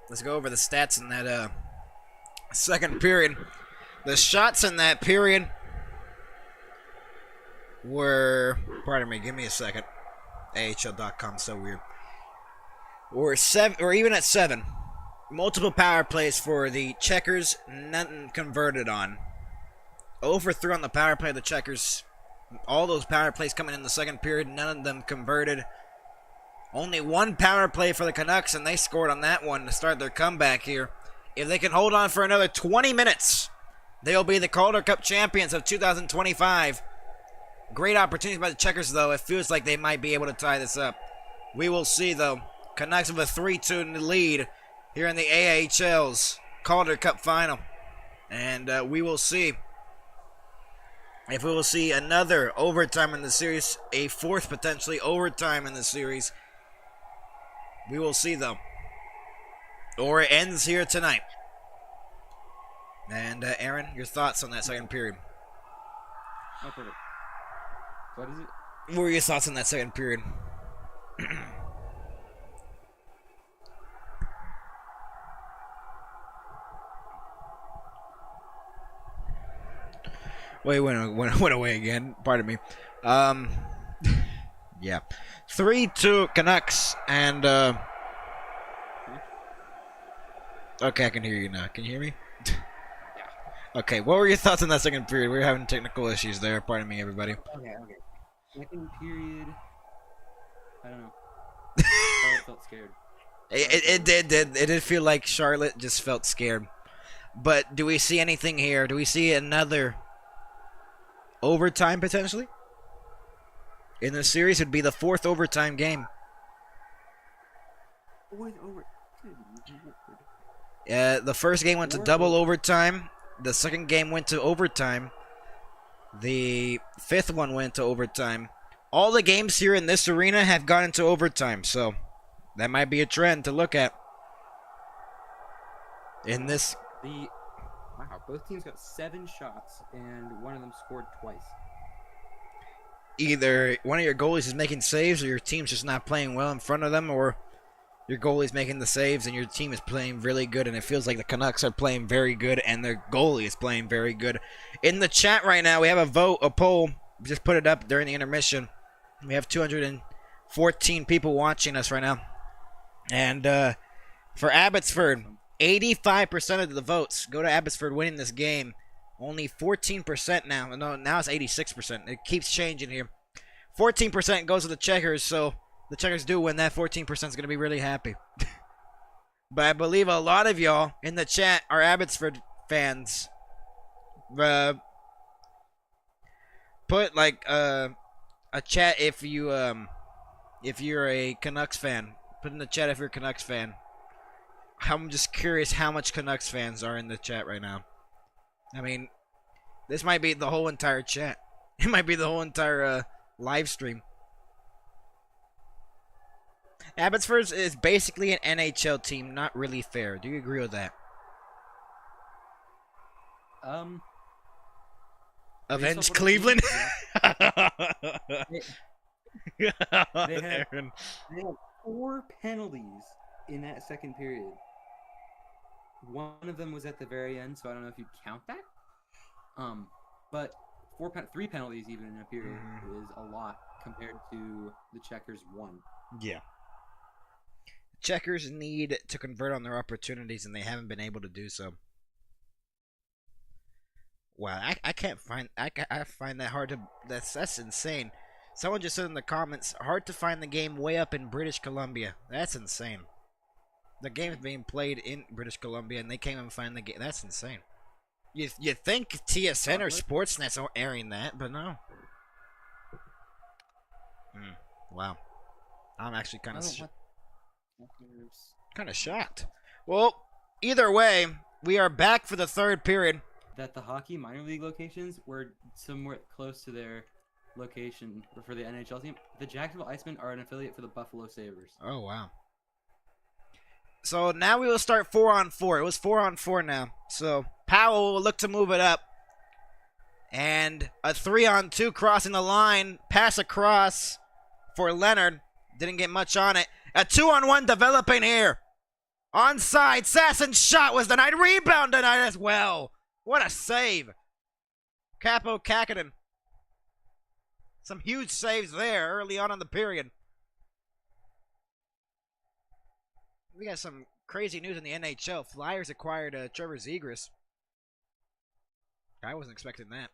let's go over the stats in that second period. The shots in that period were, pardon me, give me a second. AHL.com, so weird. Or even at 7. Multiple power plays for the Checkers, nothing converted on. 0 for 3 on the power play of the Checkers. All those power plays coming in the second period, none of them converted. Only one power play for the Canucks, and they scored on that one to start their comeback here. If they can hold on for another 20 minutes, they'll be the Calder Cup champions of 2025. Great opportunity by the Checkers, though. It feels like they might be able to tie this up. We will see, though. Canucks with a 3-2 lead here in the AHL's Calder Cup final. And we will see if we will see another overtime in the series, a 4th potentially overtime in the series. We will see, though. Or it ends here tonight. And Aaron, your thoughts on that second period? Oh, perfect. What is it? What were your thoughts on that second period? Wait, went away again. Pardon me. Yeah. 3-2 Canucks, and okay, I can hear you now. Can you hear me? Yeah. Okay, what were your thoughts on that second period? We were having technical issues there. Pardon me, everybody. Okay. Second period, I don't know. I felt scared. It did feel like Charlotte just felt scared. But do we see anything here? Do we see another overtime potentially? In the series, it would be the 4th overtime game. The first game went to double overtime. The second game went to overtime. The 5th one went to overtime. All the games here in this arena have gone into overtime, so that might be a trend to look at. In this... Wow, both teams got 7 shots, and one of them scored twice. Either one of your goalies is making saves, or your team's just not playing well in front of them, or your goalie's making the saves and your team is playing really good, and it feels like the Canucks are playing very good and their goalie is playing very good. In the chat right now, we have a poll. We just put it up during the intermission. We have 214 people watching us right now. And for Abbotsford, 85% of the votes go to Abbotsford winning this game. Only 14% now. No, now it's 86%. It keeps changing here. 14% goes to the Checkers, so the Checkers do win, that 14% is going to be really happy. But I believe a lot of y'all in the chat are Abbotsford fans. Put like a chat if you're a Canucks fan. Put in the chat if you're a Canucks fan. I'm just curious how much Canucks fans are in the chat right now. I mean, this might be the whole entire chat. It might be the whole entire live stream. Abbotsford is basically an NHL team, not really fair. Do you agree with that? Avenge Cleveland? They had 4 penalties in that second period. One of them was at the very end, so I don't know if you count that. But 3 penalties even in a period is a lot compared to the Checkers 1. Yeah. Checkers need to convert on their opportunities, and they haven't been able to do so. Wow, I can't find I find that hard to that's insane. Someone just said in the comments, hard to find the game way up in British Columbia. That's insane. The game is being played in British Columbia, and they can't even find the game. That's insane. You think TSN or Sportsnet's are airing that, but no. Wow, I'm actually kind of shocked. Well, either way, we are back for the third period. That the hockey minor league locations were somewhere close to their location for the NHL team. The Jacksonville Icemen are an affiliate for the Buffalo Sabres. Oh, wow. So now we will start 4-on-4. It was 4-on-4 now. So Powell will look to move it up. And a 3-on-2 crossing the line. Pass across for Leonard. Didn't get much on it. A 2-on-1 developing here. Onside. Sassen's shot was denied. Rebound denied as well. What a save. Capo Kakinen. Some huge saves there early on in the period. We got some crazy news in the NHL. Flyers acquired Trevor Zegras. I wasn't expecting that.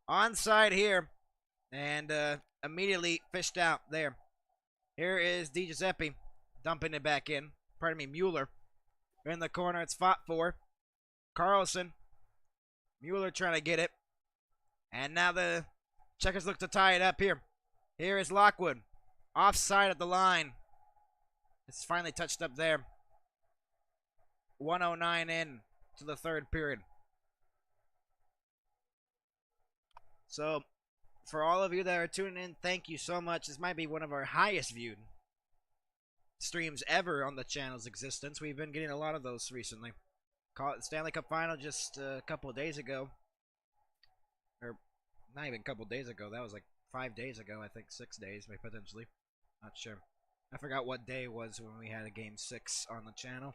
Onside here. And immediately fished out there. Here is Di Giuseppe dumping it back in. Pardon me, Mueller. In the corner, it's fought for. Carlson. Mueller trying to get it. And now the Checkers look to tie it up here. Here is Lockwood. Offside at the line. It's finally touched up there. 1:09 in to the third period. So, for all of you that are tuning in, thank you so much. This might be one of our highest viewed streams ever on the channel's existence. We've been getting a lot of those recently. Stanley Cup Final just a couple of days ago. Or, not even a couple of days ago. That was like 5 days ago, I think. 6 days, maybe potentially. Not sure. I forgot what day it was when we had a Game 6 on the channel.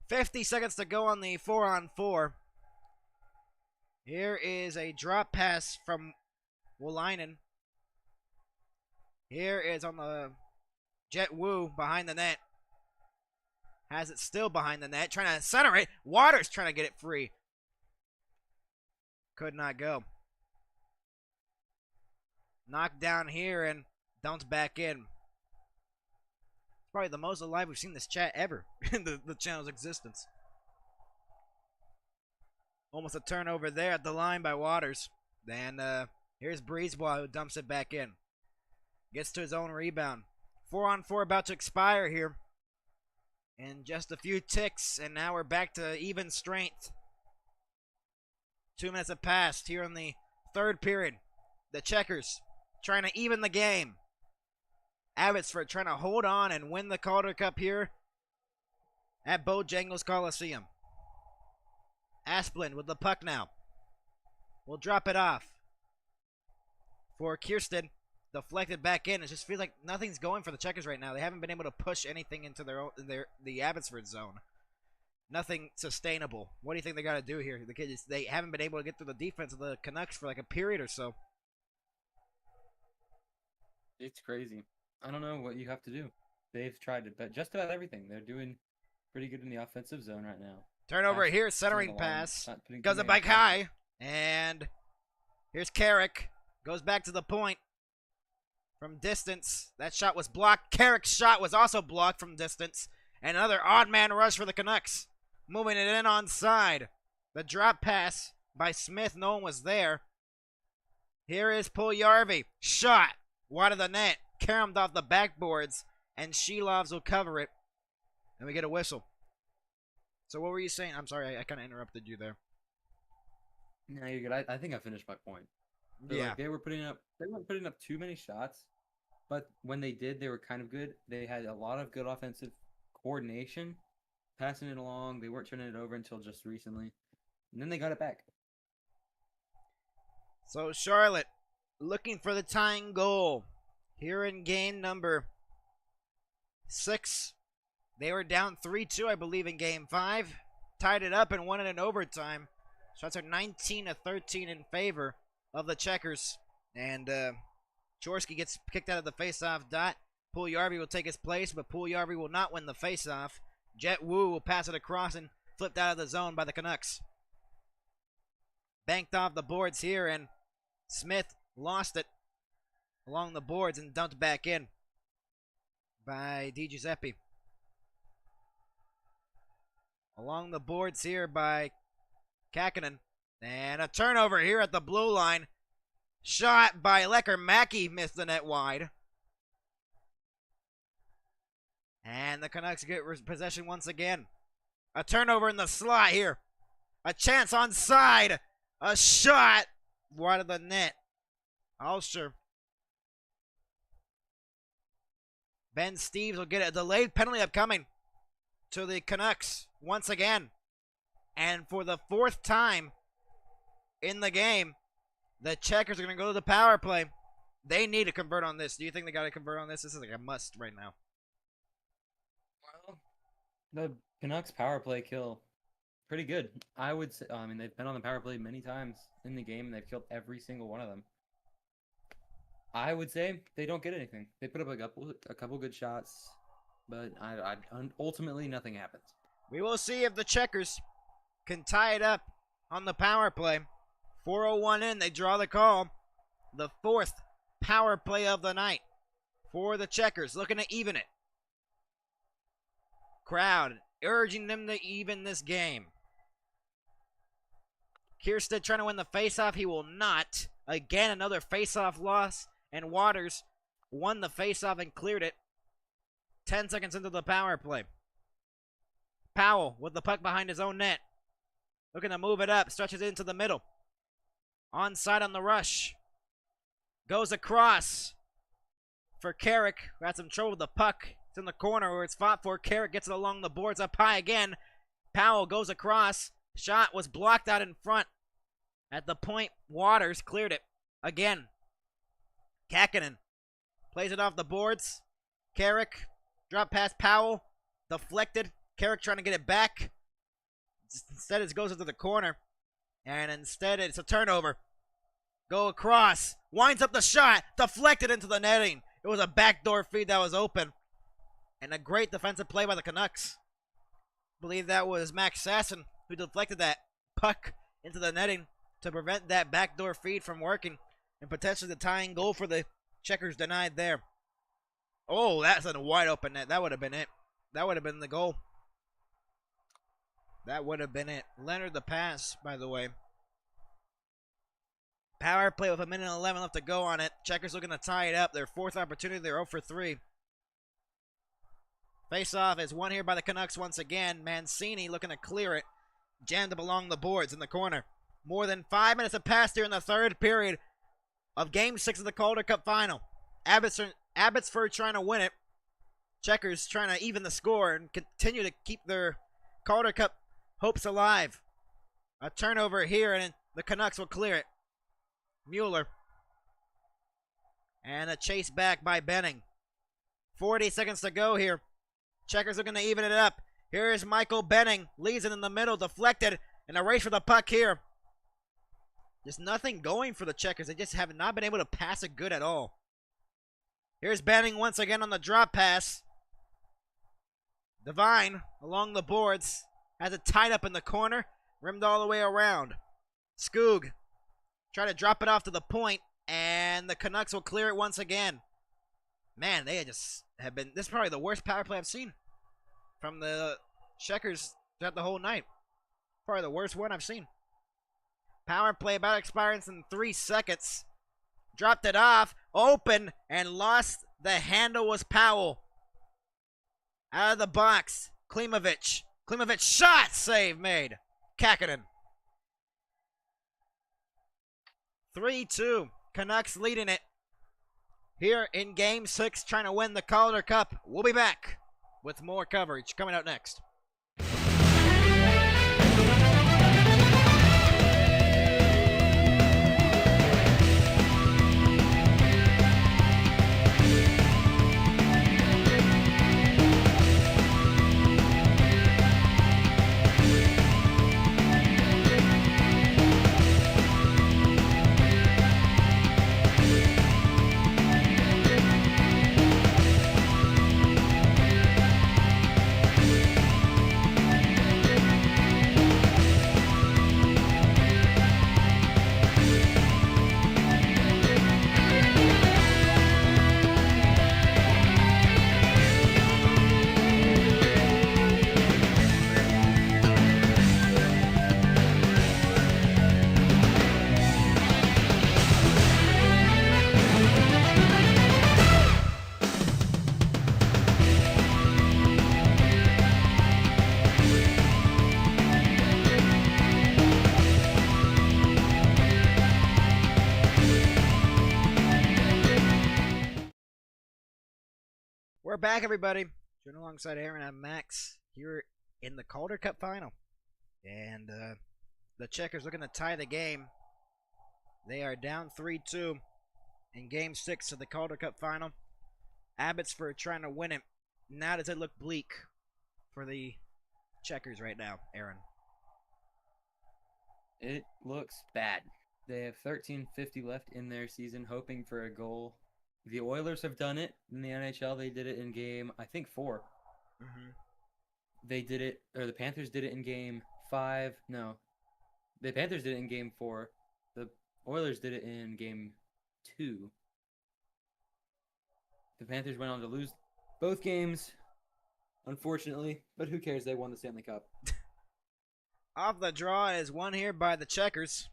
50 seconds to go on the 4-on-4. Here is a drop pass from Wolainen. Here is on the Jet Wu behind the net. Has it still behind the net. Trying to center it. Waters trying to get it free. Could not go. Knocked down here and dumped back in. Probably the most alive we've seen this chat ever in the channel's existence. Almost a turnover there at the line by Waters. Then here's Breezeball who dumps it back in. Gets to his own rebound. 4-on-4 about to expire here. And just a few ticks, and now we're back to even strength. 2 minutes have passed here in the third period. The Checkers trying to even the game. Abbotsford trying to hold on and win the Calder Cup here at Bojangles Coliseum. Asplund with the puck now. Will drop it off for Kirsten. Deflected back in. It just feels like nothing's going for the Checkers right now. They haven't been able to push anything into the Abbotsford zone. Nothing sustainable. What do you think they got to do here? The kids, they haven't been able to get through the defense of the Canucks for like a period or so. It's crazy. I don't know what you have to do. They've tried it, but just about everything. They're doing pretty good in the offensive zone right now. Turnover here, centering pass. Goes it back high. And here's Carrick. Goes back to the point. from distance. That shot was blocked. Carrick's shot was also blocked from distance. And another odd man rush for the Canucks. Moving it in onside. The drop pass by Smith. No one was there. Here is Puljujarvi. Shot. Wide of the net. Caromed off the backboards. And Shilovs will cover it. And we get a whistle. So what were you saying? I'm sorry, I kind of interrupted you there. No, you're good. I think I finished my point. Yeah. Like, they weren't putting up too many shots, but when they did, they were kind of good. They had a lot of good offensive coordination, passing it along. They weren't turning it over until just recently, and then they got it back. So Charlotte looking for the tying goal here in game number 6. They were down 3-2, I believe, in game 5. Tied it up and won it in overtime. Shots are 19-13 in favor of the Checkers. And Chorski gets kicked out of the faceoff dot. Puljujarvi will take his place, but Puljujarvi will not win the faceoff. Jet Wu will pass it across and flipped out of the zone by the Canucks. Banked off the boards here, and Smith lost it along the boards and dumped back in by Di Giuseppe. Along the boards here by Kakkonen. And a turnover here at the blue line. Shot by Lecker-Mackey, missed the net wide. And the Canucks get possession once again. A turnover in the slot here. A chance onside. A shot wide of the net. Ulster. Ben Steeves will get a delayed penalty upcoming to the Canucks once again. And for the 4th time in the game, the Checkers are going to go to the power play. They need to convert on this. Do you think they got to convert on this? This is like a must right now. Well, the Canucks power play kill pretty good. I would say, I mean, they've been on the power play many times in the game, and they've killed every single one of them. I would say they don't get anything. They put up a couple good shots, but ultimately nothing happens. We will see if the Checkers can tie it up on the power play. 4:01 in, they draw the call. The 4th power play of the night for the Checkers, looking to even it. Crowd urging them to even this game. Kiersted trying to win the faceoff. He will not. Again, another faceoff loss, and Waters won the faceoff and cleared it. 10 seconds into the power play. Powell with the puck behind his own net. Looking to move it up. Stretches it into the middle. Onside on the rush. Goes across for Carrick, who had some trouble with the puck. It's in the corner where it's fought for. Carrick gets it along the boards up high again. Powell goes across. Shot was blocked out in front. At the point, Waters cleared it again. Kakkonen plays it off the boards. Carrick, drop past Powell. Deflected. Carrick trying to get it back. Instead, it goes into the corner. And instead, it's a turnover. Go across. Winds up the shot. Deflected into the netting. It was a backdoor feed that was open. And a great defensive play by the Canucks. I believe that was Max Sasson who deflected that puck into the netting to prevent that backdoor feed from working. And potentially the tying goal for the Checkers denied there. Oh, that's a wide open net. That would have been it. That would have been the goal. That would have been it. Leonard the pass, by the way. Power play with 1:11 left to go on it. Checkers looking to tie it up. Their 4th opportunity. They're 0 for 3. Face-off is won here by the Canucks once again. Mancini looking to clear it. Jammed up along the boards in the corner. More than 5 minutes have passed here in the 3rd period of Game 6 of the Calder Cup Final. Abbotsford trying to win it. Checkers trying to even the score and continue to keep their Calder Cup hopes alive. A turnover here, and the Canucks will clear it. Mueller. And a chase back by Benning. 40 seconds to go here. Checkers looking to even it up. Here is Michael Benning. Leads it in the middle. Deflected. And a race for the puck here. There's nothing going for the Checkers. They just have not been able to pass it good at all. Here's Benning once again on the drop pass. Devine along the boards. Has it tied up in the corner. Rimmed all the way around. Skoog. Try to drop it off to the point. And the Canucks will clear it once again. Man, they just have been. This is probably the worst power play I've seen from the Checkers throughout the whole night. Probably the worst one I've seen. Power play about expiring in 3 seconds. Dropped it off, open, and lost. The handle was Powell. Out of the box, Klimovich. Klimovich shot, save made. Kakkonen. 3-2. Canucks leading it. Here in Game 6, trying to win the Calder Cup. We'll be back with more coverage coming out next. We're back, everybody. Joining alongside Aaron and Max here in the Calder Cup final. And the Checkers looking to tie the game. They are down 3-2 in Game 6 of the Calder Cup final. Abbotsford trying to win it. Now does it look bleak for the Checkers right now, Aaron? It looks bad. They have 13:50 left in their season, hoping for a goal. The Oilers have done it in the NHL. They did it in game, I think, 4. Mm-hmm. They did it, or the Panthers did it in game 5. No, the Panthers did it in game 4. The Oilers did it in game 2. The Panthers went on to lose both games, unfortunately, but who cares? They won the Stanley Cup. Off the draw is one here by the Checkers.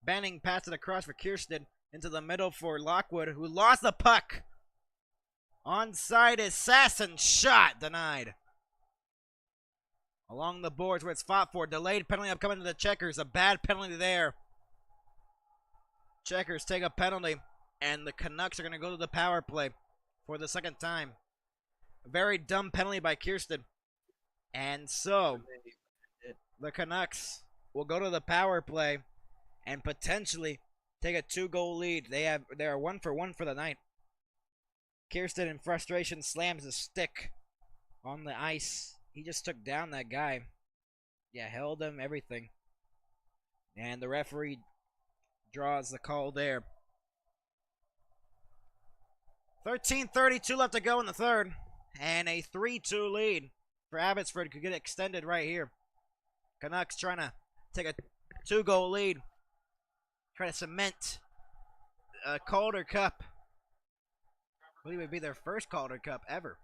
Banning passed it across for Kirsten. Into the middle for Lockwood, who lost the puck. Onside is Sasson. Shot denied. Along the boards where it's fought for. Delayed penalty upcoming to the Checkers. A bad penalty there. Checkers take a penalty. And the Canucks are going to go to the power play for the second time. A very dumb penalty by Kirsten. And so, the Canucks will go to the power play and potentially take a 2-goal lead. They are 1-for-1 for the night. Kirsten, in frustration, slams his stick on the ice. He just took down that guy. Yeah, held him, everything. And the referee draws the call there. 13:32 left to go in the third. And a 3-2 lead for Abbotsford could get extended right here. Canucks trying to take a 2-goal lead. Try to cement a Calder Cup. I believe it would be their first Calder Cup ever.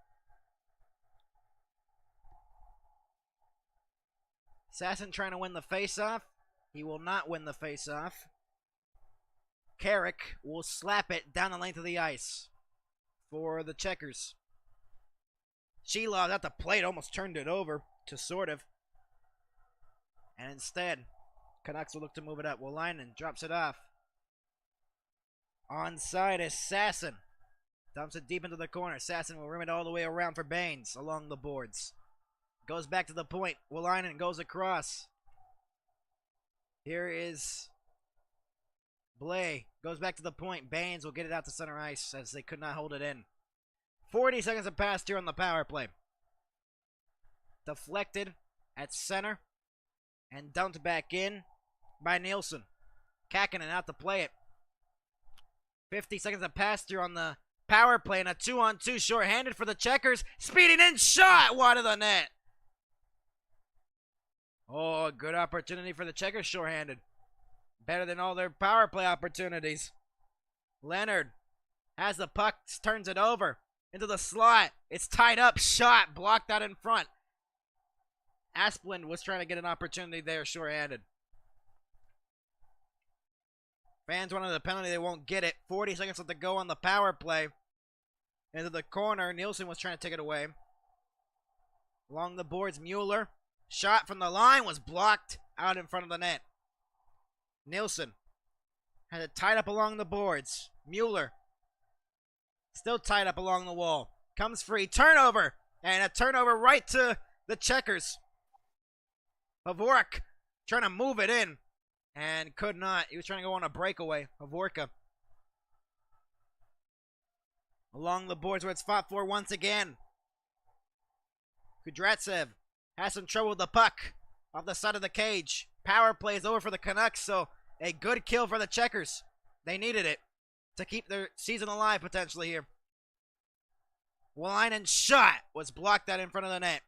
Sasson trying to win the faceoff. He will not win the faceoff. Carrick will slap it down the length of the ice for the Checkers. Sheilov at the plate almost turned it over to sort of. And instead, Canucks will look to move it up. Wolainen drops it off. Onside is Sasson. Dumps it deep into the corner. Sasson will rim it all the way around for Baines along the boards. Goes back to the point. Wolainen goes across. Here is Blay. Goes back to the point. Baines will get it out to center ice as they could not hold it in. 40 seconds have passed here on the power play. Deflected at center. And dumped back in by Nielsen. Kakkonen out to play it. 50 seconds have passed here on the power play. And a 2-on-2 shorthanded for the Checkers. Speeding in, shot wide of the net. Oh, a good opportunity for the Checkers shorthanded. Better than all their power play opportunities. Leonard has the puck, turns it over. into the slot. It's tied up. Shot blocked out in front. Asplund was trying to get an opportunity there, shorthanded. Fans wanted the penalty. They won't get it. 40 seconds left to go on the power play. Into the corner. Nielsen was trying to take it away. Along the boards, Mueller. Shot from the line was blocked out in front of the net. Nielsen had it tied up along the boards. Mueller still tied up along the wall. Comes free. Turnover. And a turnover right to the checkers. Havork trying to move it in. And could not. He was trying to go on a breakaway. Havorka. Along the boards where it's fought for once again. Kudratsev has some trouble with the puck off the side of the cage. Power play is over for the Canucks, so a good kill for the Checkers. They needed it to keep their season alive potentially here. Wolanin's shot was blocked out in front of the net.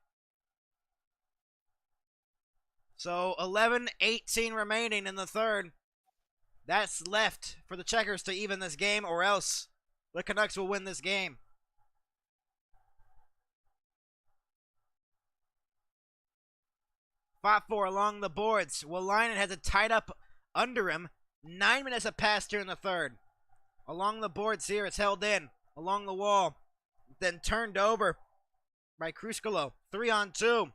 So 11-18 remaining in the third. That's left for the Checkers to even this game, or else the Canucks will win this game. Fought for along the boards. Wolanin has it tied up under him. 9 minutes have passed here in the third. Along the boards here, it's held in. Along the wall. Then turned over by Kruskalo. 3-on-2.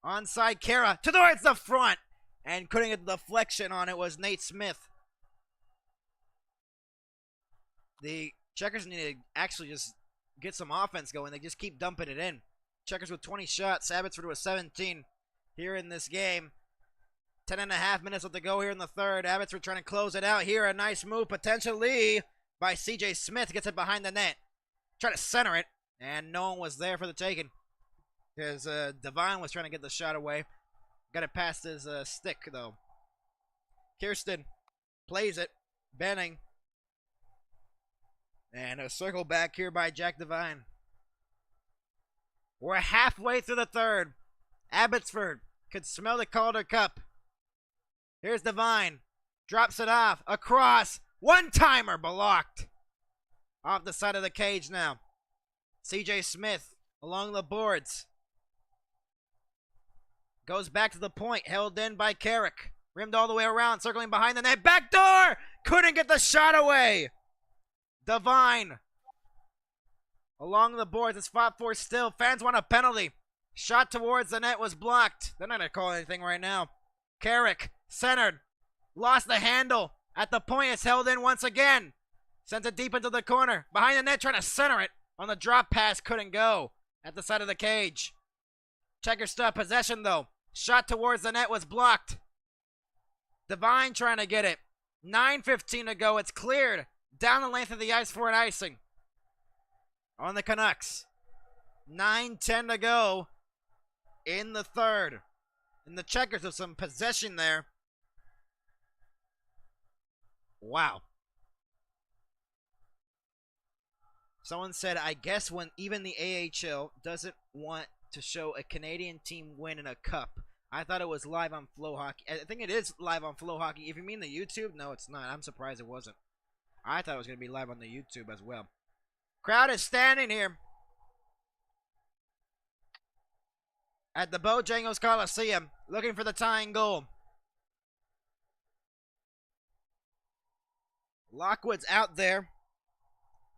Onside Kara. Towards the front. And couldn't get the deflection on it was Nate Smith. The Checkers need to actually just get some offense going. They just keep dumping it in. Checkers with 20 shots. Abbotsford with 17. Here in this game. 10.5 minutes left to go here in the third. Abbotsford trying to close it out here. A nice move potentially by CJ Smith. Gets it behind the net. Try to center it. And no one was there for the taking. Because Devine was trying to get the shot away. Got it past his stick though. Kirsten plays it. Benning. And a circle back here by Jack Devine. We're halfway through the third. Abbotsford could smell the Calder Cup. Here's Devine. Drops it off. Across. One-timer blocked. Off the side of the cage now. CJ Smith along the boards. Goes back to the point. Held in by Carrick. Rimmed all the way around. Circling behind the net. Back door. Couldn't get the shot away. Devine. Along the boards. It's fought for still. Fans want a penalty. Shot towards the net was blocked. They're not going to call anything right now. Carrick, centered. Lost the handle. At the point, it's held in once again. Sends it deep into the corner. Behind the net, trying to center it. On the drop pass, couldn't go. At the side of the cage. Checkers still have possession, though. Shot towards the net was blocked. Devine trying to get it. 9:15 to go. It's cleared. Down the length of the ice for an icing. On the Canucks. 9:10 to go. In the third. And the Checkers have some possession there. Wow. Someone said, I guess when even the AHL doesn't want to show a Canadian team win in a cup. I thought it was live on Flow Hockey. I think it is live on Flow Hockey. If you mean the YouTube, no, it's not. I'm surprised it wasn't. I thought it was going to be live on the YouTube as well. Crowd is standing here at the Bojangles Coliseum, looking for the tying goal. Lockwood's out there.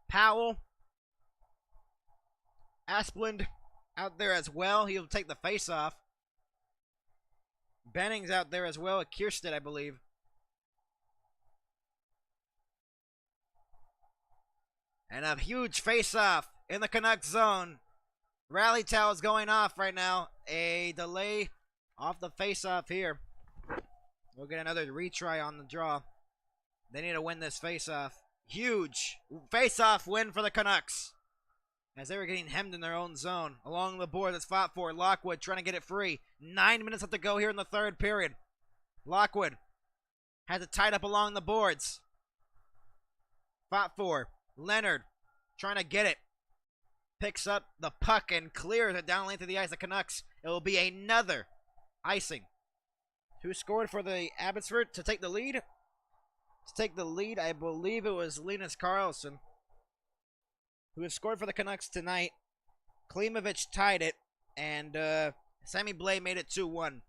Powell. Asplund out there as well. He'll take the face-off. Benning's out there as well. Kiersted, I believe. And a huge face-off in the Canucks zone. Rally towel's going off right now. A delay off the face-off here. We'll get another retry on the draw. They need to win this face-off. Huge face-off win for the Canucks. As they were getting hemmed in their own zone. Along the board that's fought for. Lockwood trying to get it free. 9 minutes left to go here in the third period. Lockwood has it tied up along the boards. Fought for. Leonard trying to get it. Picks up the puck and clears it down the length of the ice. The Canucks. It will be another icing. Who scored for the Abbotsford to take the lead? To take the lead, I believe it was Linus Karlsson. who has scored for the Canucks tonight. Klimovich tied it, and Sammy Blais made it 2-1.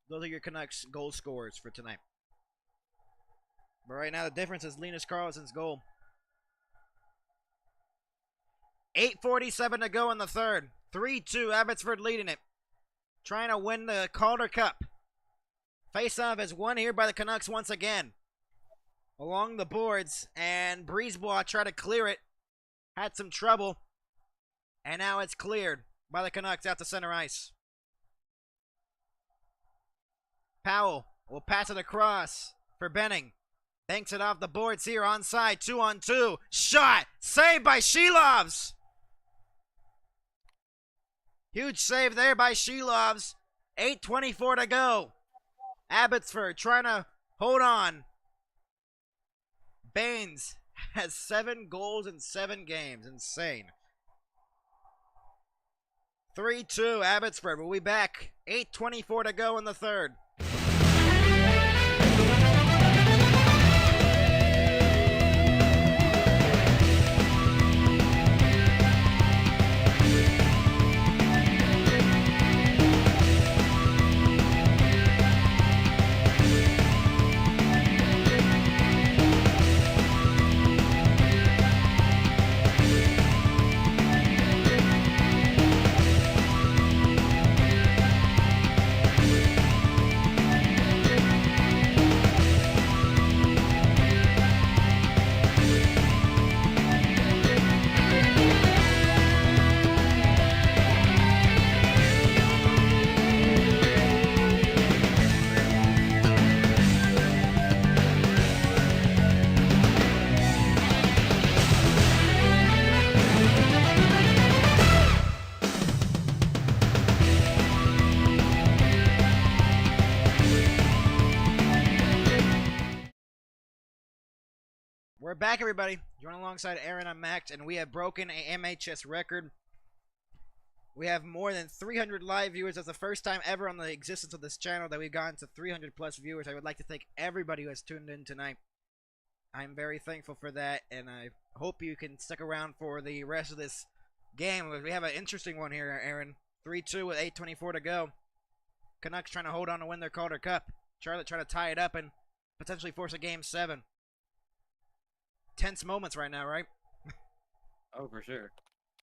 Those are your Canucks goal scorers for tonight. But right now, the difference is Linus Karlsson's goal. 8:47 to go in the third. 3-2, Abbotsford leading it. Trying to win the Calder Cup. Faceoff is won here by the Canucks once again. Along the boards, and Brisebois tried to clear it. Had some trouble. And now it's cleared by the Canucks out to center ice. Powell will pass it across for Benning. Banks it off the boards here, onside, 2-on-2. Shot! Saved by Shelovs! Huge save there by Shelovs. 8:24 to go. Abbotsford trying to hold on. Baines has 7 goals in 7 games. Insane. 3-2 Abbotsford. We'll be back. 8:24 to go in the third. We're back, everybody. Join alongside Aaron and Max, and we have broken a MHS record. We have more than 300 live viewers. That's the first time ever on the existence of this channel that we've gotten to 300 plus viewers. I would like to thank everybody who has tuned in tonight. I'm very thankful for that, and I hope you can stick around for the rest of this game. We have an interesting one here, Aaron. 3-2 with 8:24 to go. Canucks trying to hold on to win their Calder Cup. Charlotte trying to tie it up and potentially force a Game 7. Tense moments right now, right? Oh, for sure.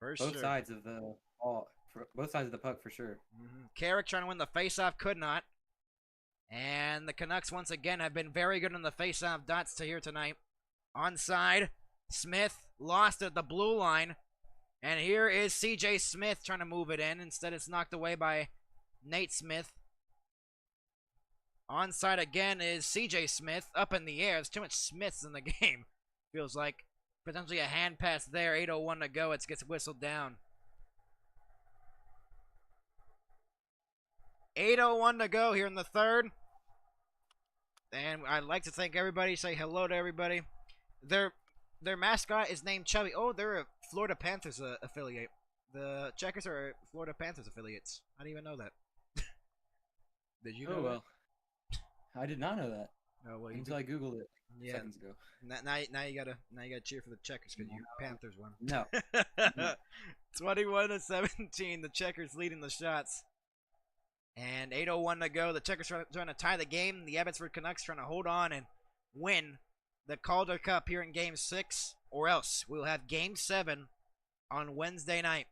For Both sure. sides of the ball, both sides of the puck, for sure. Carrick trying to win the faceoff, could not. And the Canucks once again have been very good on the faceoff dots to here tonight. Onside, Smith lost at the blue line. And here is CJ Smith trying to move it in. Instead, it's knocked away by Nate Smith. Onside again is CJ Smith up in the air. There's too much Smiths in the game. Feels like potentially a hand pass there. 8:01 to go. It gets whistled down. 8:01 to go here in the third. And I'd like to thank everybody. Say hello to everybody. Their mascot is named Chubby. Oh, they're a Florida Panthers affiliate. The Checkers are Florida Panthers affiliates. I didn't even know that. Did you know Oh, that? well. I did not know that Oh, well, you until I Googled it yeah. seconds ago. Now you gotta cheer for the Checkers because you Panthers won. No. 21-17. The Checkers leading the shots. And 8:01 to go. The Checkers trying to tie the game. The Abbotsford Canucks trying to hold on and win the Calder Cup here in Game 6, or else we'll have Game 7 on Wednesday night.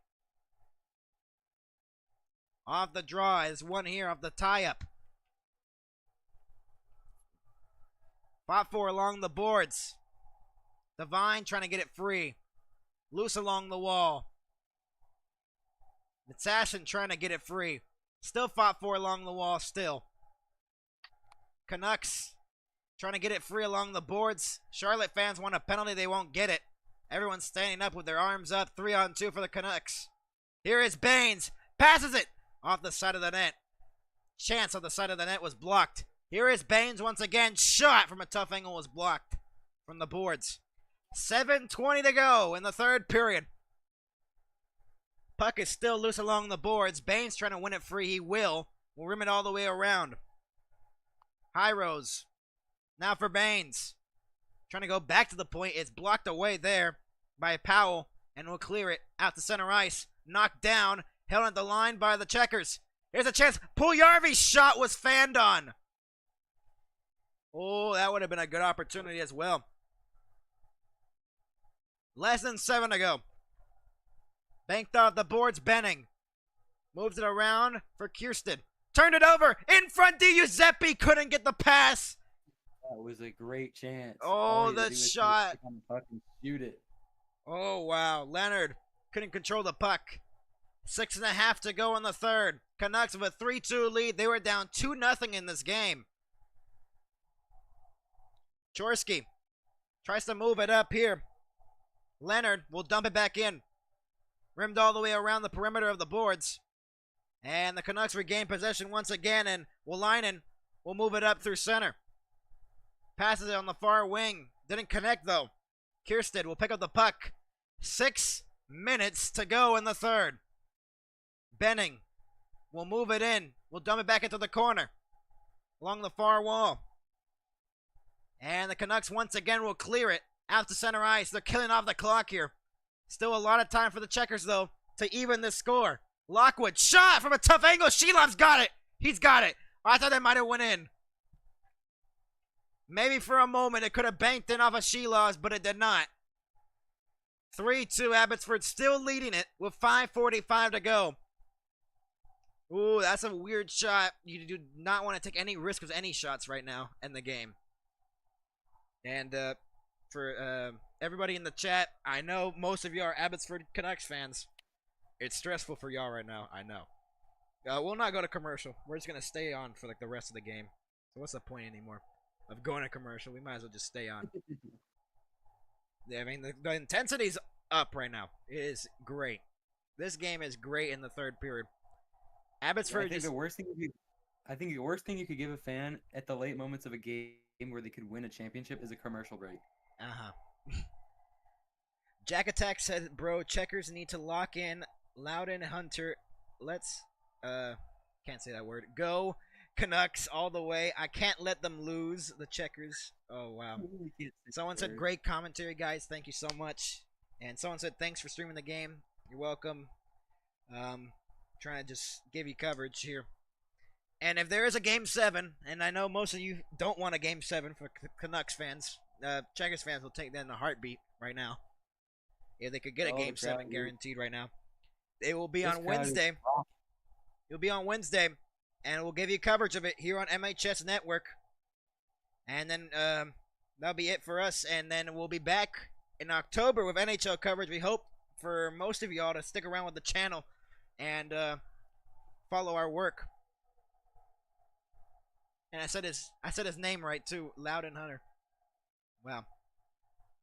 Off the draw is one here off the tie-up. Fought for along the boards. Devine trying to get it free. Loose along the wall. Mitsashin trying to get it free. Still fought for along the wall still. Canucks trying to get it free along the boards. Charlotte fans want a penalty. They won't get it. Everyone's standing up with their arms up. 3-on-2 for the Canucks. Here is Baines. Passes it off the side of the net. Chance on the side of the net was blocked. Here is Baines once again. Shot from a tough angle was blocked from the boards. 7:20 to go in the third period. Puck is still loose along the boards. Baines trying to win it free. He will. We'll rim it all the way around. High Rose. Now for Baines. Trying to go back to the point. It's blocked away there by Powell. and will clear it out to center ice. Knocked down, held at the line by the Checkers. Here's a chance. Puljujarvi's shot was fanned on. Oh, that would have been a good opportunity as well. Less than 7 to go. Banked off the boards, Benning. Moves it around for Kirsten. Turned it over. In front, Giuseppe couldn't get the pass. That was a great chance. Oh, the shot. On the puck and shoot it. Oh, wow. Leonard couldn't control the puck. 6.5 to go in the third. Canucks with a 3-2 lead. They were down 2-0 in this game. Chorsky tries to move it up here. Leonard will dump it back in. Rimmed all the way around the perimeter of the boards. And the Canucks regain possession once again, and Wolainen will move it up through center. Passes it on the far wing. Didn't connect, though. Kirsten will pick up the puck. 6 minutes to go in the third. Benning will move it in. Will dump it back into the corner. Along the far wall. And the Canucks once again will clear it out to center ice. They're killing off the clock here. Still a lot of time for the Checkers, though, to even this score. Lockwood, shot from a tough angle. Shelov's got it. He's got it. I thought that might have went in. Maybe for a moment it could have banked in off of Shelov's, but it did not. 3-2, Abbotsford still leading it with 5:45 to go. Ooh, that's a weird shot. You do not want to take any risk with any shots right now in the game. And for everybody in the chat, I know most of you are Abbotsford Canucks fans. It's stressful for y'all right now, I know. We'll not go to commercial. We're just going to stay on for like the rest of the game. So what's the point anymore of going to commercial? We might as well just stay on. Yeah, I mean, the intensity's up right now. It is great. This game is great in the third period. Abbotsford I think the worst thing you could give a fan at the late moments of a game where they could win a championship is a commercial break. Jack Attack said, bro, Checkers need to lock in Loudon Hunter. Let's can't say that word. Go Canucks all the way. I can't let them lose the Checkers. Oh wow. Someone said great commentary, guys. Thank you so much. And someone said thanks for streaming the game. You're welcome. Trying to just give you coverage here. And if there is a Game 7, and I know most of you don't want a Game 7 for Canucks fans, Checkers fans will take that in a heartbeat right now. If they could get a Game 7 guaranteed right now. It will be on Wednesday. It'll be on Wednesday, and we'll give you coverage of it here on MHS Network. And then that'll be it for us, and then we'll be back in October with NHL coverage. We hope for most of y'all to stick around with the channel and follow our work. And I said his name right too, Loudon Hunter. Wow.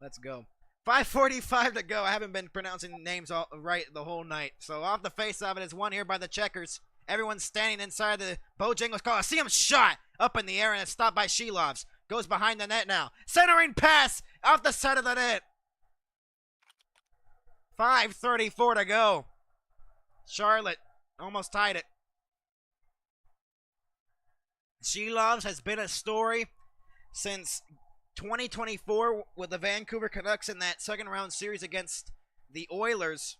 Let's go. 5:45 to go. I haven't been pronouncing names all right the whole night. So off the face-off, it is won here by the Checkers. Everyone's standing inside the Bojangles Coliseum. Shot up in the air, and it's stopped by Shelov's. Goes behind the net now. Centering pass off the side of the net. 5:34 to go. Charlotte almost tied it. Shelov's has been a story since 2024 with the Vancouver Canucks in that second round series against the Oilers.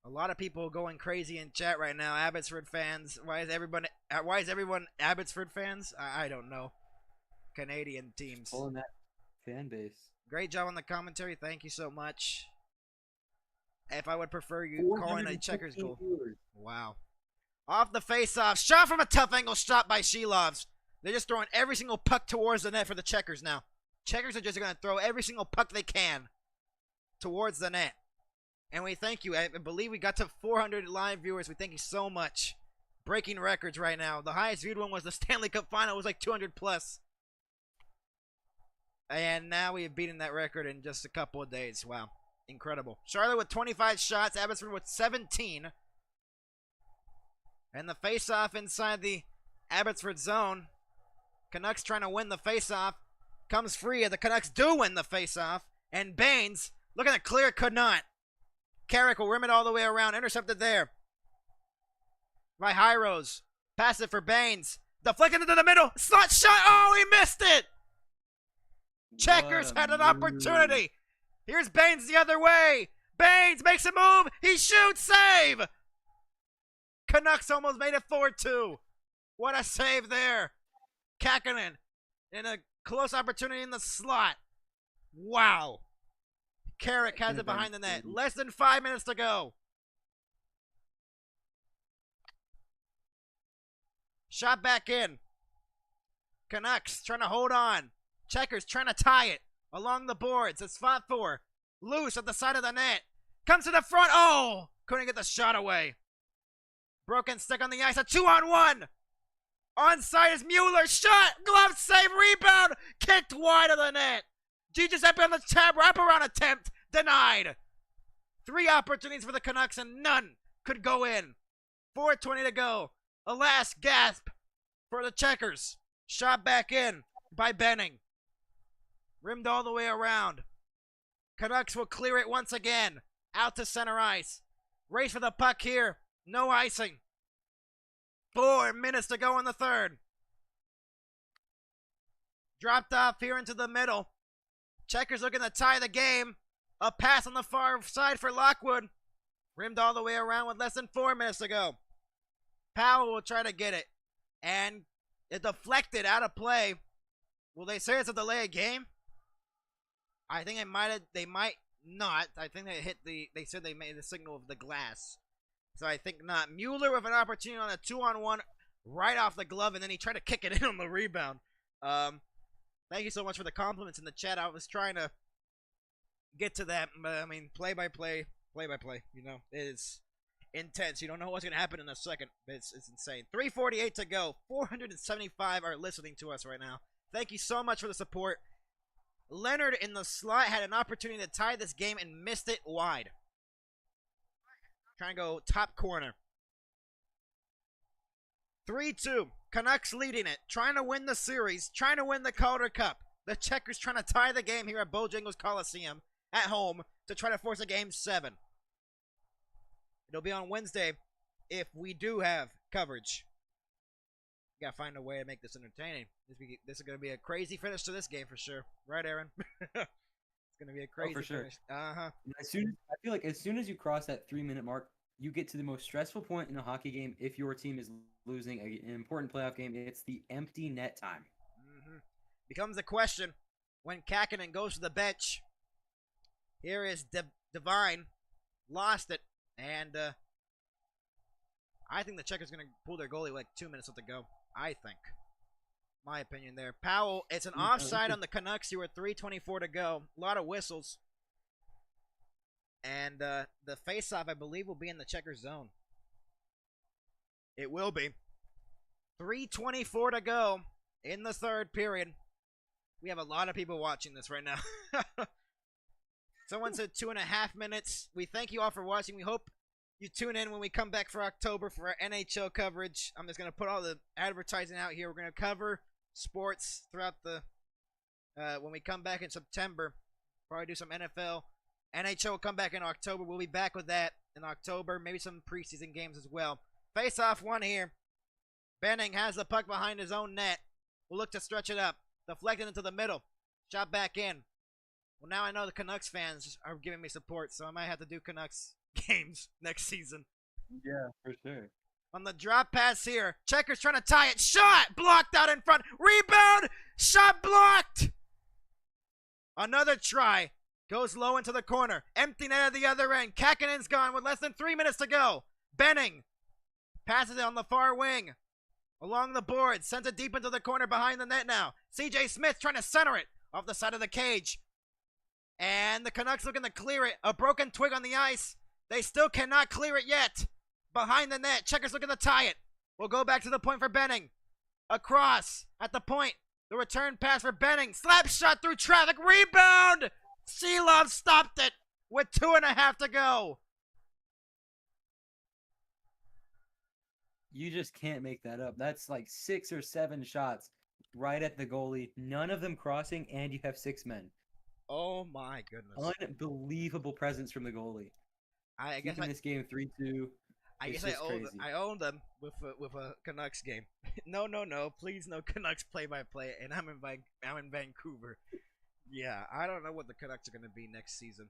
A lot of people going crazy in chat right now. Abbotsford fans. Why is everyone Abbotsford fans? I don't know. Canadian teams. Pulling that fan base. Great job on the commentary. Thank you so much. If I would prefer you calling a Checkers goal. Wow. Off the face-off. Shot from a tough angle. Shot by Shelov's. They're just throwing every single puck towards the net for the Checkers now. Checkers are just going to throw every single puck they can towards the net. And we thank you. I believe we got to 400 live viewers. We thank you so much. Breaking records right now. The highest viewed one was the Stanley Cup Final. It was like 200 plus. And now we have beaten that record in just a couple of days. Wow. Incredible. Charlotte with 25 shots. Abbotsford with 17. And the face-off inside the Abbotsford zone. Canucks trying to win the face-off. Comes free, and the Canucks do win the face-off. And Baines, looking to clear, could not. Carrick will rim it all the way around. Intercepted there by Hyros. Pass it for Baines. Deflected into the middle. Slot shot. Oh, he missed it. What Checkers a had an move. opportunity. Here's Baines the other way. Baines makes a move. He shoots. Save. Canucks almost made it 4-2. What a save there. Kakkonen in a close opportunity in the slot. Wow. Carrick has it behind the net. Less than 5 minutes to go. Shot back in. Canucks trying to hold on. Checkers trying to tie it along the boards. It's fought for. Loose at the side of the net. Comes to the front. Oh! Couldn't get the shot away. Broken stick on the ice. A 2-on-1. Onside is Mueller. Shot. Glove save. Rebound. Kicked wide of the net. Giuseppe on the tab. Wraparound attempt. Denied. 3 opportunities for the Canucks and none could go in. 4:20 to go. A last gasp for the Checkers. Shot back in by Benning. Rimmed all the way around. Canucks will clear it once again. Out to center ice. Race for the puck here. No icing. 4 minutes to go in the third. Dropped off here into the middle. Checkers looking to tie the game. A pass on the far side for Lockwood. Rimmed all the way around with less than 4 minutes to go. Powell will try to get it. And it deflected out of play. Will they say it's a delay of game? I think they might not. I think they said they made the signal of the glass. So I think not. Mueller with an opportunity on a 2-on-1 right off the glove, and then he tried to kick it in on the rebound. Thank you so much for the compliments in the chat. I was trying to get to that, but I mean, play by play, you know, it is intense. You don't know what's going to happen in a second. It's insane. 3:48 to go. 475 are listening to us right now. Thank you so much for the support. Leonard in the slot had an opportunity to tie this game and missed it wide. Trying to go top corner. 3-2. Canucks leading it. Trying to win the series. Trying to win the Calder Cup. The Checkers trying to tie the game here at Bojangles Coliseum at home to try to force a game 7. It'll be on Wednesday if we do have coverage. We gotta find a way to make this entertaining. This is gonna be a crazy finish to this game for sure. Right, Aaron? It's gonna be a crazy finish. I feel like as soon as you cross that 3-minute mark, you get to the most stressful point in a hockey game if your team is losing an important playoff game. It's the empty net time. Becomes a question when Kakkonen goes to the bench. Here is Devine. Lost it. And I think the Checkers going to pull their goalie with like 2 minutes left to go. I think. My opinion there. Powell, it's an offside on the Canucks here with 3:24 to go. A lot of whistles. And the face-off, I believe, will be in the Checkers zone. It will be. 3:24 to go in the third period. We have a lot of people watching this right now. Someone said 2.5 minutes. We thank you all for watching. We hope you tune in when we come back for October for our NHL coverage. I'm just going to put all the advertising out here. We're going to cover sports throughout the when we come back in September. Probably do some NFL. NHL will come back in October. We'll be back with that in October. Maybe some preseason games as well. Face-off one here. Benning has the puck behind his own net. We'll look to stretch it up. Deflected into the middle. Shot back in. Well, now I know the Canucks fans are giving me support, so I might have to do Canucks games next season. Yeah, for sure. On the drop pass here. Checkers trying to tie it. Shot! Blocked out in front. Rebound! Shot blocked! Another try. Goes low into the corner. Empty net at the other end. Kakkonen's gone with less than 3 minutes to go. Benning passes it on the far wing. Along the board. Sends it deep into the corner behind the net now. CJ Smith trying to center it off the side of the cage. And the Canucks looking to clear it. A broken twig on the ice. They still cannot clear it yet. Behind the net. Checkers looking to tie it. We'll go back to the point for Benning. Across at the point. The return pass for Benning. Slap shot through traffic. Rebound! Seelov stopped it with 2.5 to go. You just can't make that up. That's like 6 or 7 shots right at the goalie. None of them crossing, and you have 6 men. Oh my goodness! Unbelievable presence from the goalie. I guess this game 3-2. I guess I own them with a Canucks game. No, please no Canucks play-by-play, and I'm in Vancouver. Yeah, I don't know what the Canucks are going to be next season.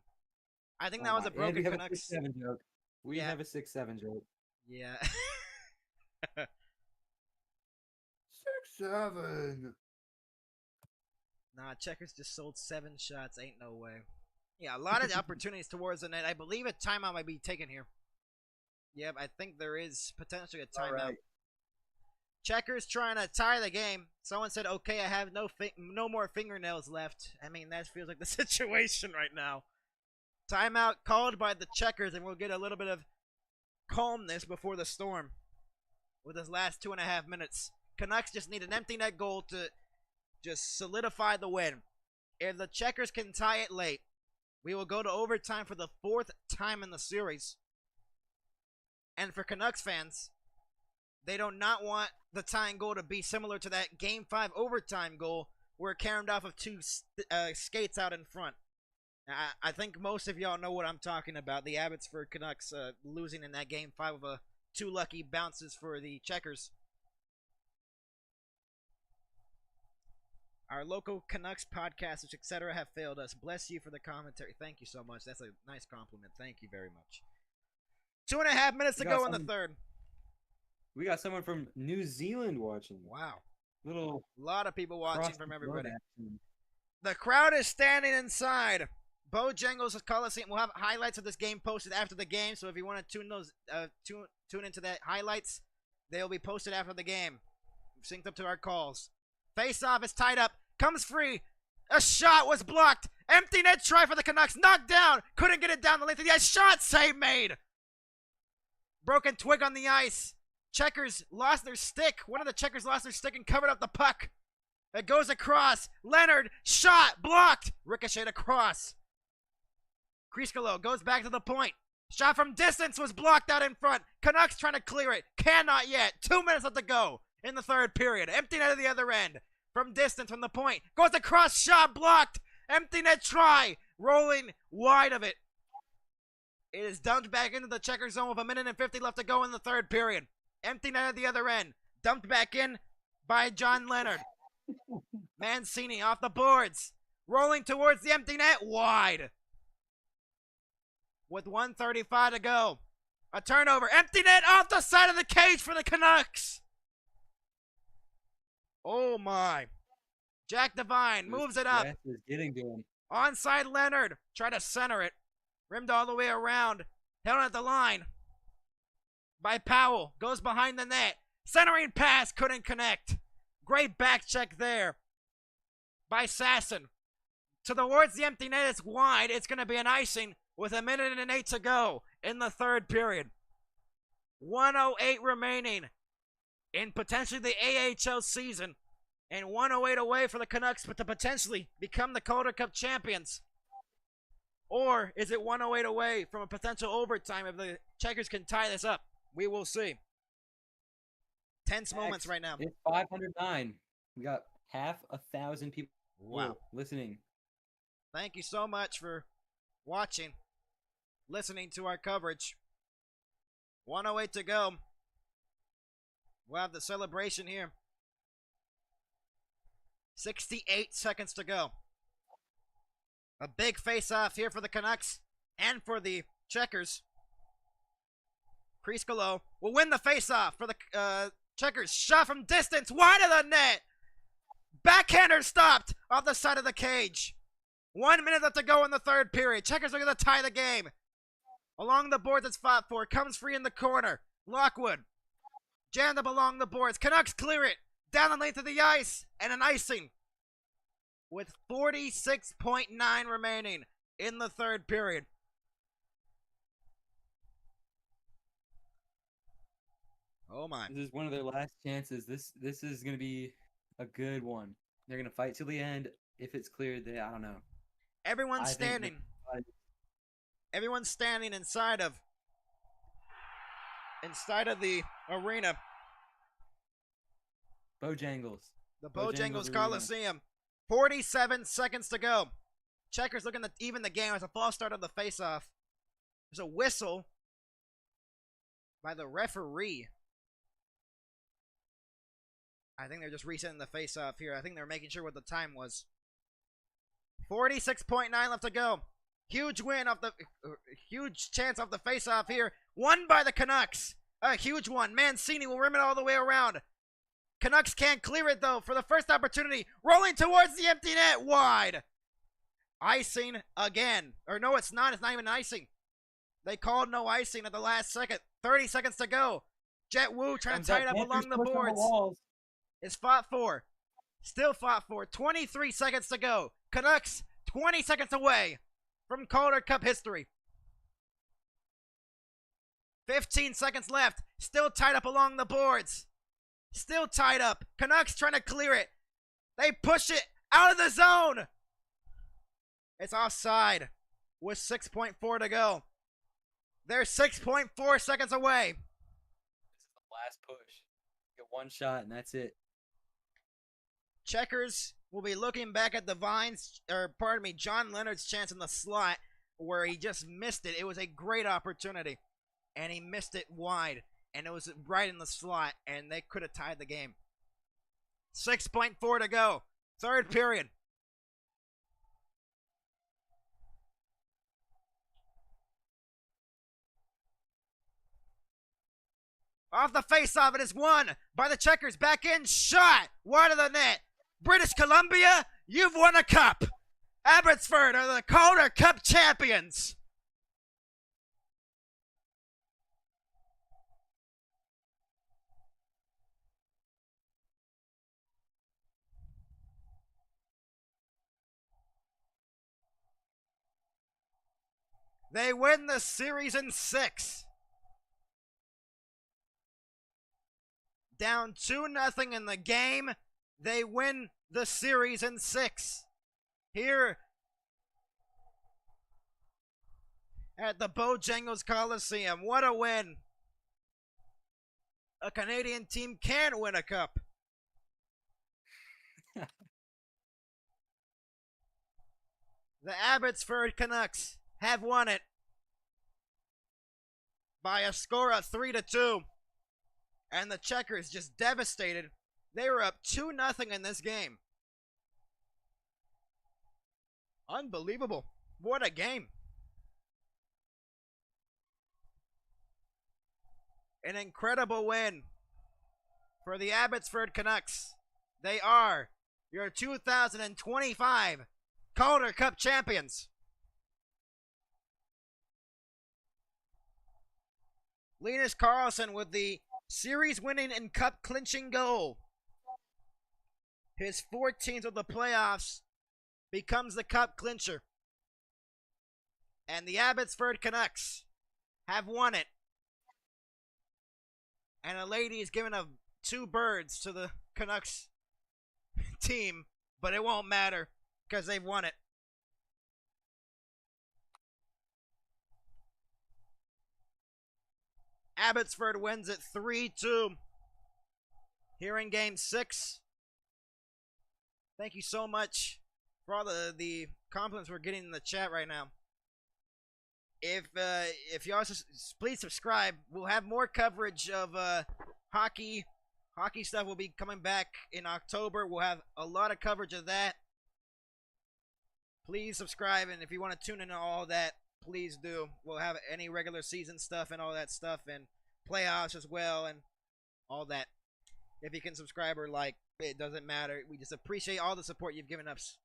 I think Oh that was my! a And we broken have a six Canucks. seven joke. We Yeah, have a 6-7 joke. yeah. 6-7. Nah, Checkers just sold 7 shots. Ain't no way. Yeah, a lot of opportunities towards the net. I believe a timeout might be taken here. Yep, I think there is potentially a All timeout. right. Checkers trying to tie the game. Someone said, "Okay, I have no more fingernails left." I mean, that feels like the situation right now. Timeout called by the Checkers, and we'll get a little bit of calmness before the storm with this last 2.5 minutes. Canucks just need an empty net goal to just solidify the win. If the Checkers can tie it late, we will go to overtime for the 4th time in the series. And for Canucks fans, they do not want the tying goal to be similar to that Game 5 overtime goal where it caromed off of two skates out in front. I think most of y'all know what I'm talking about. The Abbotsford Canucks losing in that Game 5 of 2 lucky bounces for the Checkers. Our local Canucks podcasters, etc., have failed us. Bless you for the commentary. Thank you so much. That's a nice compliment. Thank you very much. 2.5 minutes to go in the third. We got someone from New Zealand watching. Wow. A lot of people watching from everybody. Action. The crowd is standing inside Bojangles Coliseum. We'll have highlights of this game posted after the game, so if you want to tune into that highlights, they'll be posted after the game. We've synced up to our calls. Face-off is tied up. Comes free. A shot was blocked. Empty net try for the Canucks. Knocked down. Couldn't get it down the length of the ice. Shot save made. Broken twig on the ice. Checkers lost their stick. One of the Checkers lost their stick and covered up the puck. It goes across. Leonard, shot, blocked. Ricocheted across. Kriskalo goes back to the point. Shot from distance was blocked out in front. Canucks trying to clear it. Cannot yet. 2 minutes left to go in the third period. Empty net at the other end. From distance, from the point. Goes across, shot blocked. Empty net try. Rolling wide of it. It is dumped back into the Checker zone with 1:50 left to go in the third period. Empty net at the other end. Dumped back in by John Leonard. Mancini off the boards. Rolling towards the empty net. Wide. With 1:35 to go. A turnover. Empty net off the side of the cage for the Canucks. Oh my. Jack Devine moves it up. Is getting to him. Onside Leonard. Try to center it. Rimmed all the way around. Held at the line. By Powell. Goes behind the net. Centering pass. Couldn't connect. Great back check there. By Sasson. Towards the empty net. It's wide. It's going to be an icing with 1:08 to go in the third period. 1:08 remaining in potentially the AHL season. And 1:08 away for the Canucks but to potentially become the Calder Cup champions. Or is it 1:08 away from a potential overtime if the Checkers can tie this up? We will see. Tense moments right now. It's 509. We got 500,000 people Wow. listening. Thank you so much for watching, listening to our coverage. 1:08 to go. We'll have the celebration here. 68 seconds to go. A big face-off here for the Canucks and for the Checkers. Kriskalo will win the face-off for the Checkers. Shot from distance, wide of the net. Backhander stopped off the side of the cage. 1 minute left to go in the third period. Checkers are going to tie the game. Along the boards it's fought for. Comes free in the corner. Lockwood jammed up along the boards. Canucks clear it. Down the length of the ice. And an icing. With 46.9 remaining in the third period. Oh my. This is one of their last chances. This is going to be a good one. They're going to fight till the end. If it's cleared, I don't know. Everyone's standing. Everyone's standing inside of the arena. Bojangles. The Bojangles Coliseum. 47 seconds to go. Checkers looking to even the game as a false start of the face-off. There's a whistle by the referee. I think they're just resetting the face-off here. I think they're making sure what the time was. 46.9 left to go. Huge win off the huge chance off the face-off here. Won by the Canucks. A huge one. Mancini will rim it all the way around. Canucks can't clear it though for the first opportunity. Rolling towards the empty net. Wide. Icing again. Or no, it's not. It's not even icing. They called no icing at the last second. 30 seconds to go. Jet Wu trying to tie it up along the boards. It's fought for. Still fought for. 23 seconds to go. Canucks 20 seconds away from Calder Cup history. 15 seconds left. Still tied up along the boards. Still tied up. Canucks trying to clear it. They push it out of the zone. It's offside with 6.4 to go. They're 6.4 seconds away. This is the last push. Get one shot and that's it. Checkers will be looking back at John Leonard's chance in the slot where he just missed it. It was a great opportunity, and he missed it wide, and it was right in the slot, and they could have tied the game. 6.4 to go. Third period. Off the face-off, it is won by the Checkers. Back in, shot, wide of the net. British Columbia, you've won a cup. Abbotsford are the Calder Cup champions. They win the series in 6. Down 2-0 in the game. They win the series in 6. Here at the Bojangles Coliseum. What a win. A Canadian team can win a cup. The Abbotsford Canucks have won it by a score of 3-2. And the Checkers just devastated. They were up 2-0 in this game. Unbelievable. What a game. An incredible win for the Abbotsford Canucks. They are your 2025 Calder Cup champions. Linus Karlsson with the series-winning and cup-clinching goal. His 14th of the playoffs becomes the cup clincher. And the Abbotsford Canucks have won it. And a lady is giving 2 birds to the Canucks team, but it won't matter because they've won it. Abbotsford wins it 3-2 here in Game 6. Thank you so much for all the compliments we're getting in the chat right now. If y'all please subscribe. We'll have more coverage of hockey. Hockey stuff will be coming back in October. We'll have a lot of coverage of that. Please subscribe, and if you want to tune into all that, please do. We'll have any regular season stuff and all that stuff, and playoffs as well, and all that. If you can subscribe or like, it doesn't matter. We just appreciate all the support you've given us.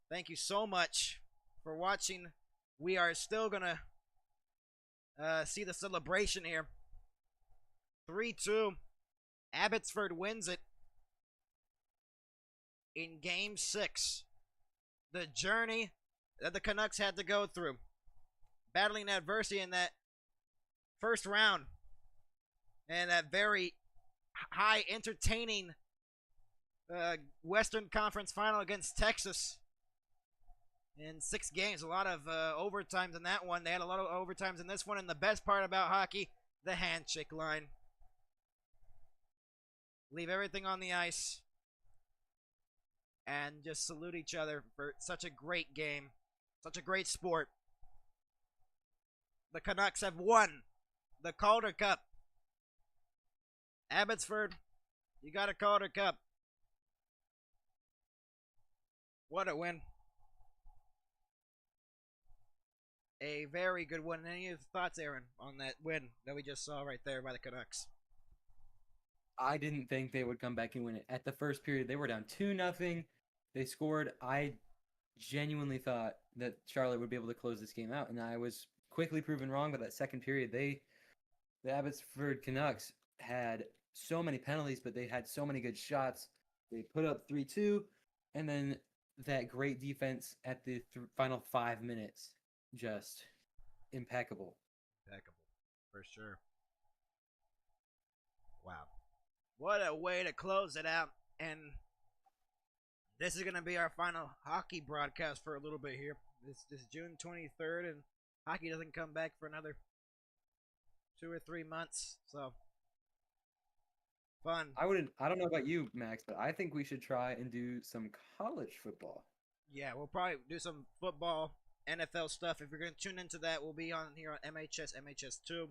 Thank you so much for watching. We are still going to see the celebration here. 3-2. Abbotsford wins it in Game 6. The journey that the Canucks had to go through. Battling adversity in that first round. And that very high, entertaining Western Conference final against Texas. In 6 games, a lot of overtimes in that one. They had a lot of overtimes in this one. And the best part about hockey, the handshake line. Leave everything on the ice. And just salute each other for such a great game. Such a great sport. The Canucks have won the Calder Cup. Abbotsford, you got a Calder Cup. What a win. a very good win. Any thoughts, Aaron, on that win that we just saw right there by the Canucks? I didn't think they would come back and win it. At the first period, they were down 2-0. They scored. I genuinely thought that Charlotte would be able to close this game out, and I was quickly proven wrong. But that second period, the Abbotsford Canucks had so many penalties, but they had so many good shots. They put up 3-2, and then that great defense at the final 5 minutes, just impeccable. Impeccable, for sure. Wow. What a way to close it out. And this is going to be our final hockey broadcast for a little bit here. This June 23rd, and hockey doesn't come back for another 2 or 3 months. So, fun. I don't know about you, Max, but I think we should try and do some college football. Yeah, we'll probably do some football, NFL stuff. If you're going to tune into that, we'll be on here on MHS, MHS2.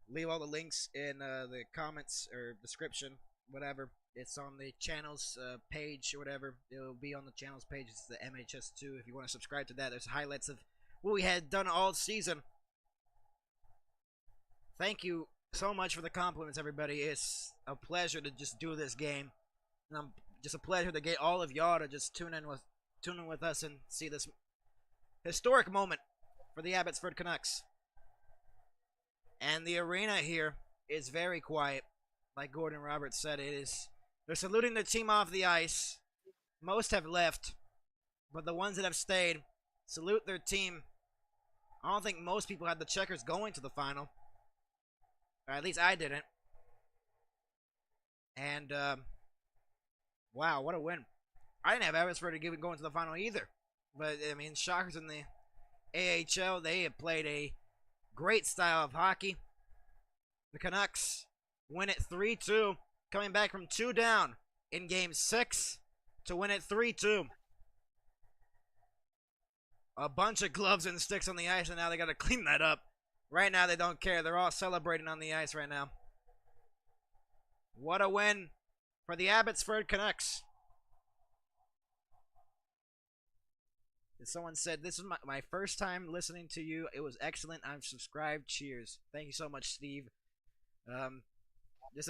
Leave all the links in the comments or description, whatever. It's on the channel's page or whatever. It'll be on the channel's page. It's the MHS2. If you want to subscribe to that, there's highlights of what we had done all season. Thank you so much for the compliments, everybody. It's a pleasure to just do this game. And just a pleasure to get all of y'all to just tune in with us and see this historic moment for the Abbotsford Canucks. And the arena here is very quiet. Like Gordon Roberts said, they're saluting the team off the ice. Most have left, but the ones that have stayed salute their team. I don't think most people had the Checkers going to the final. Or at least I didn't. And, wow, what a win. I didn't have Abbotsford going to the final either. But, I mean, Shockers in the AHL, they have played a great style of hockey. The Canucks win it 3-2, coming back from 2 down in Game 6 to win it 3-2. A bunch of gloves and sticks on the ice, and now they got to clean that up. Right now, they don't care. They're all celebrating on the ice right now. What a win for the Abbotsford Canucks. Someone said, this is my first time listening to you. It was excellent. I'm subscribed. Cheers. Thank you so much, Steve. Just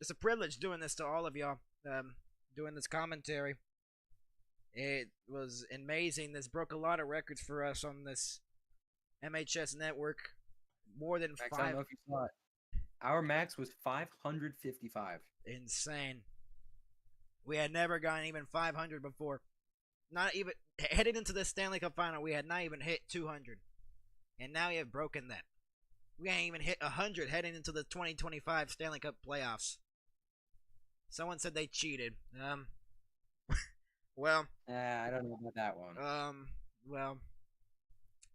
a privilege doing this to all of y'all. Doing this commentary. It was amazing. This broke a lot of records for us on this MHS network. More than Max, 5. I don't know if you saw it. Our max was 555. Insane. We had never gotten even 500 before. Not even heading into the Stanley Cup final, we had not even hit 200, and now we have broken that. We ain't even hit 100 heading into the 2025 Stanley Cup playoffs. Someone said they cheated. Well, I don't know about that one. well,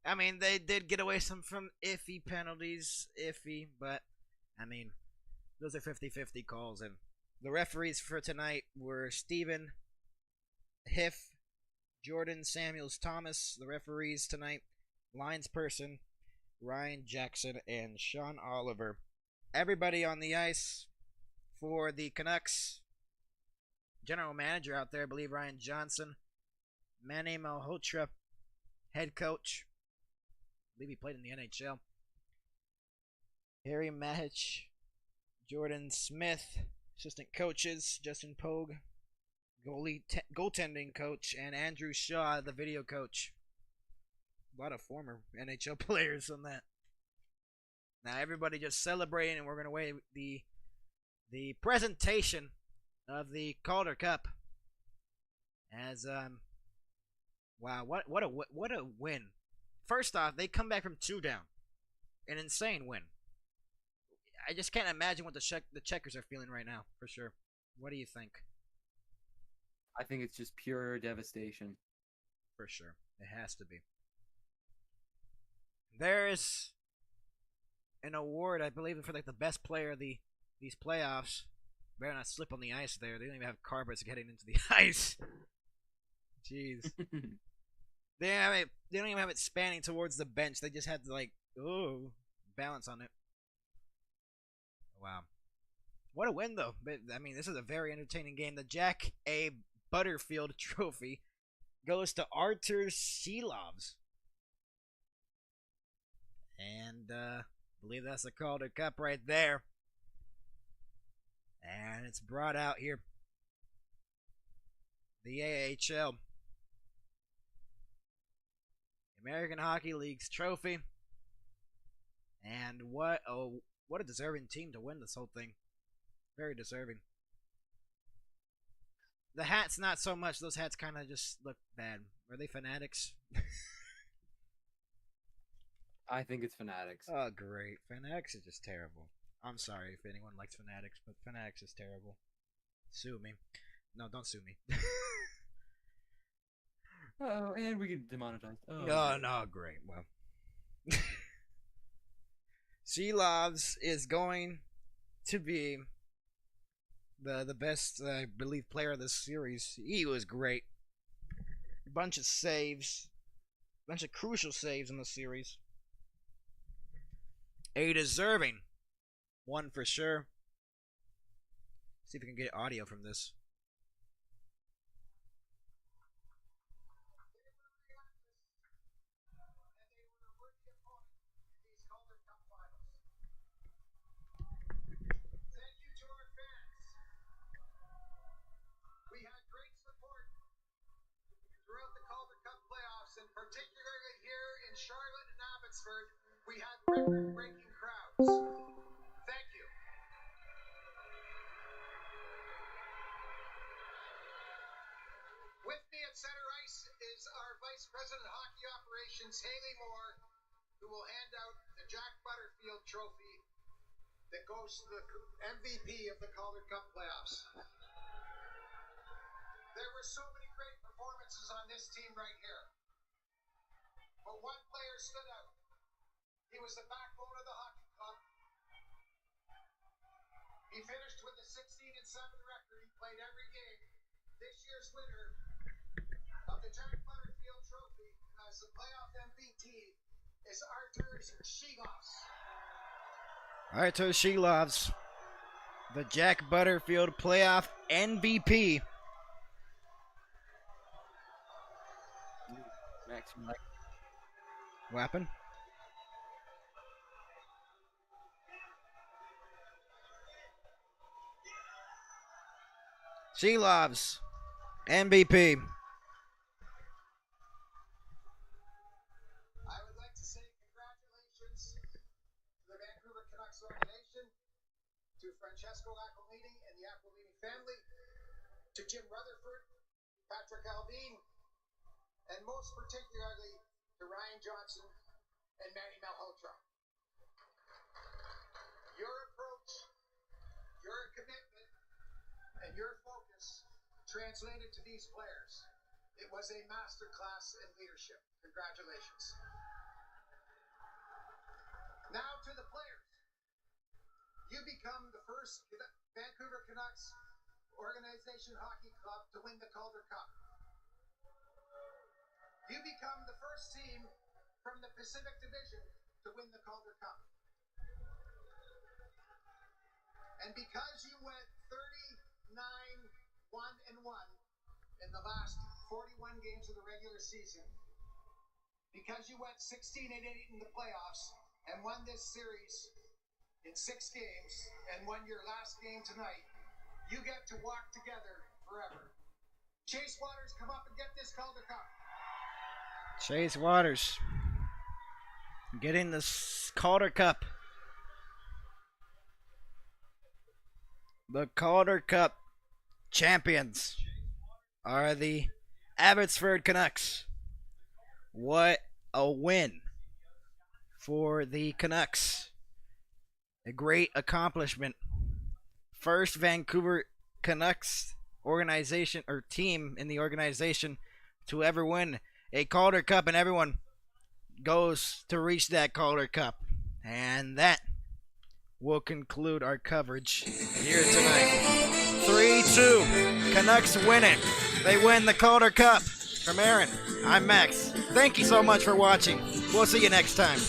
I mean, they did get away from iffy penalties, but I mean, those are 50-50 calls, and the referees for tonight were Stephen Hiff, Jordan Samuels Thomas. The referees tonight, linesperson Ryan Jackson and Sean Oliver. Everybody on the ice for the Canucks. General manager out there, I believe Ryan Johnson. Manny Malhotra, head coach. I believe he played in the NHL. Harry Mahich, Jordan Smith, assistant coaches, Justin Pogue, goaltending coach, and Andrew Shaw, the video coach. A lot of former NHL players on that. Now everybody just celebrating, and we're going to wait the presentation of the Calder Cup. As wow, what a win! First off, they come back from 2 down, an insane win. I just can't imagine what the Checkers are feeling right now, for sure. What do you think? I think it's just pure devastation. For sure. It has to be. There's an award, I believe, for like the best player of these playoffs. Better not slip on the ice there. They don't even have carpets getting into the ice. Jeez. They don't even have it spanning towards the bench. They just had to balance on it. Wow. What a win, though. But, I mean, this is a very entertaining game. The Jack A. Butterfield Trophy goes to Artur Silovs. And I believe that's the Calder Cup right there. And it's brought out here. The AHL. American Hockey League's trophy. And what a deserving team to win this whole thing. Very deserving. The hats, not so much. Those hats kind of just look bad. Are they Fanatics? I think it's Fanatics. Oh, great. Fanatics is just terrible. I'm sorry if anyone likes Fanatics, but Fanatics is terrible. Sue me. No, don't sue me. Oh, and we get demonetized. Oh, no, great. Well. Shelovs is going to be the best, I believe, player of this series. He was great. Bunch of saves. Bunch of crucial saves in the series. A deserving one for sure. See if we can get audio from this. Particularly here in Charlotte and Abbotsford, we had record-breaking crowds. Thank you. With me at center ice is our Vice President of Hockey Operations, Haley Moore, who will hand out the Jack Butterfield Trophy that goes to the MVP of the Calder Cup playoffs. There were so many great performances on this team right here. But one player stood out. He was the backbone of the hockey club. He finished with a 16-7 record. He played every game. This year's winner of the Jack Butterfield Trophy as the playoff MVP is Artur Shelovs. Artur Shelovs, the Jack Butterfield playoff MVP. Max, you like What happened? Shelovs, MVP. I would like to say congratulations to the Vancouver Canucks organization, to Francesco Aquilini and the Aquilini family, to Jim Rutherford, Patrick Alvin, and most particularly to Ryan Johnson and Manny Malhotra. Your approach, your commitment, and your focus translated to these players. It was a masterclass in leadership. Congratulations. Now to the players. You become the first Vancouver Canucks organization hockey club to win the Calder Cup. You become the first team from the Pacific Division to win the Calder Cup. And because you went 39-1-1 in the last 41 games of the regular season, because you went 16-8 in the playoffs and won this series in 6 games and won your last game tonight, you get to walk together forever. Chase Waters, come up and get this Calder Cup. Chase Waters getting the Calder Cup. The Calder Cup champions are the Abbotsford Canucks. What a win for the Canucks. A great accomplishment. First Vancouver Canucks organization or team in the organization to ever win a Calder Cup, and everyone goes to reach that Calder Cup. And that will conclude our coverage here tonight. 3-2. Canucks win it. They win the Calder Cup. From Aaron, I'm Max. Thank you so much for watching. We'll see you next time.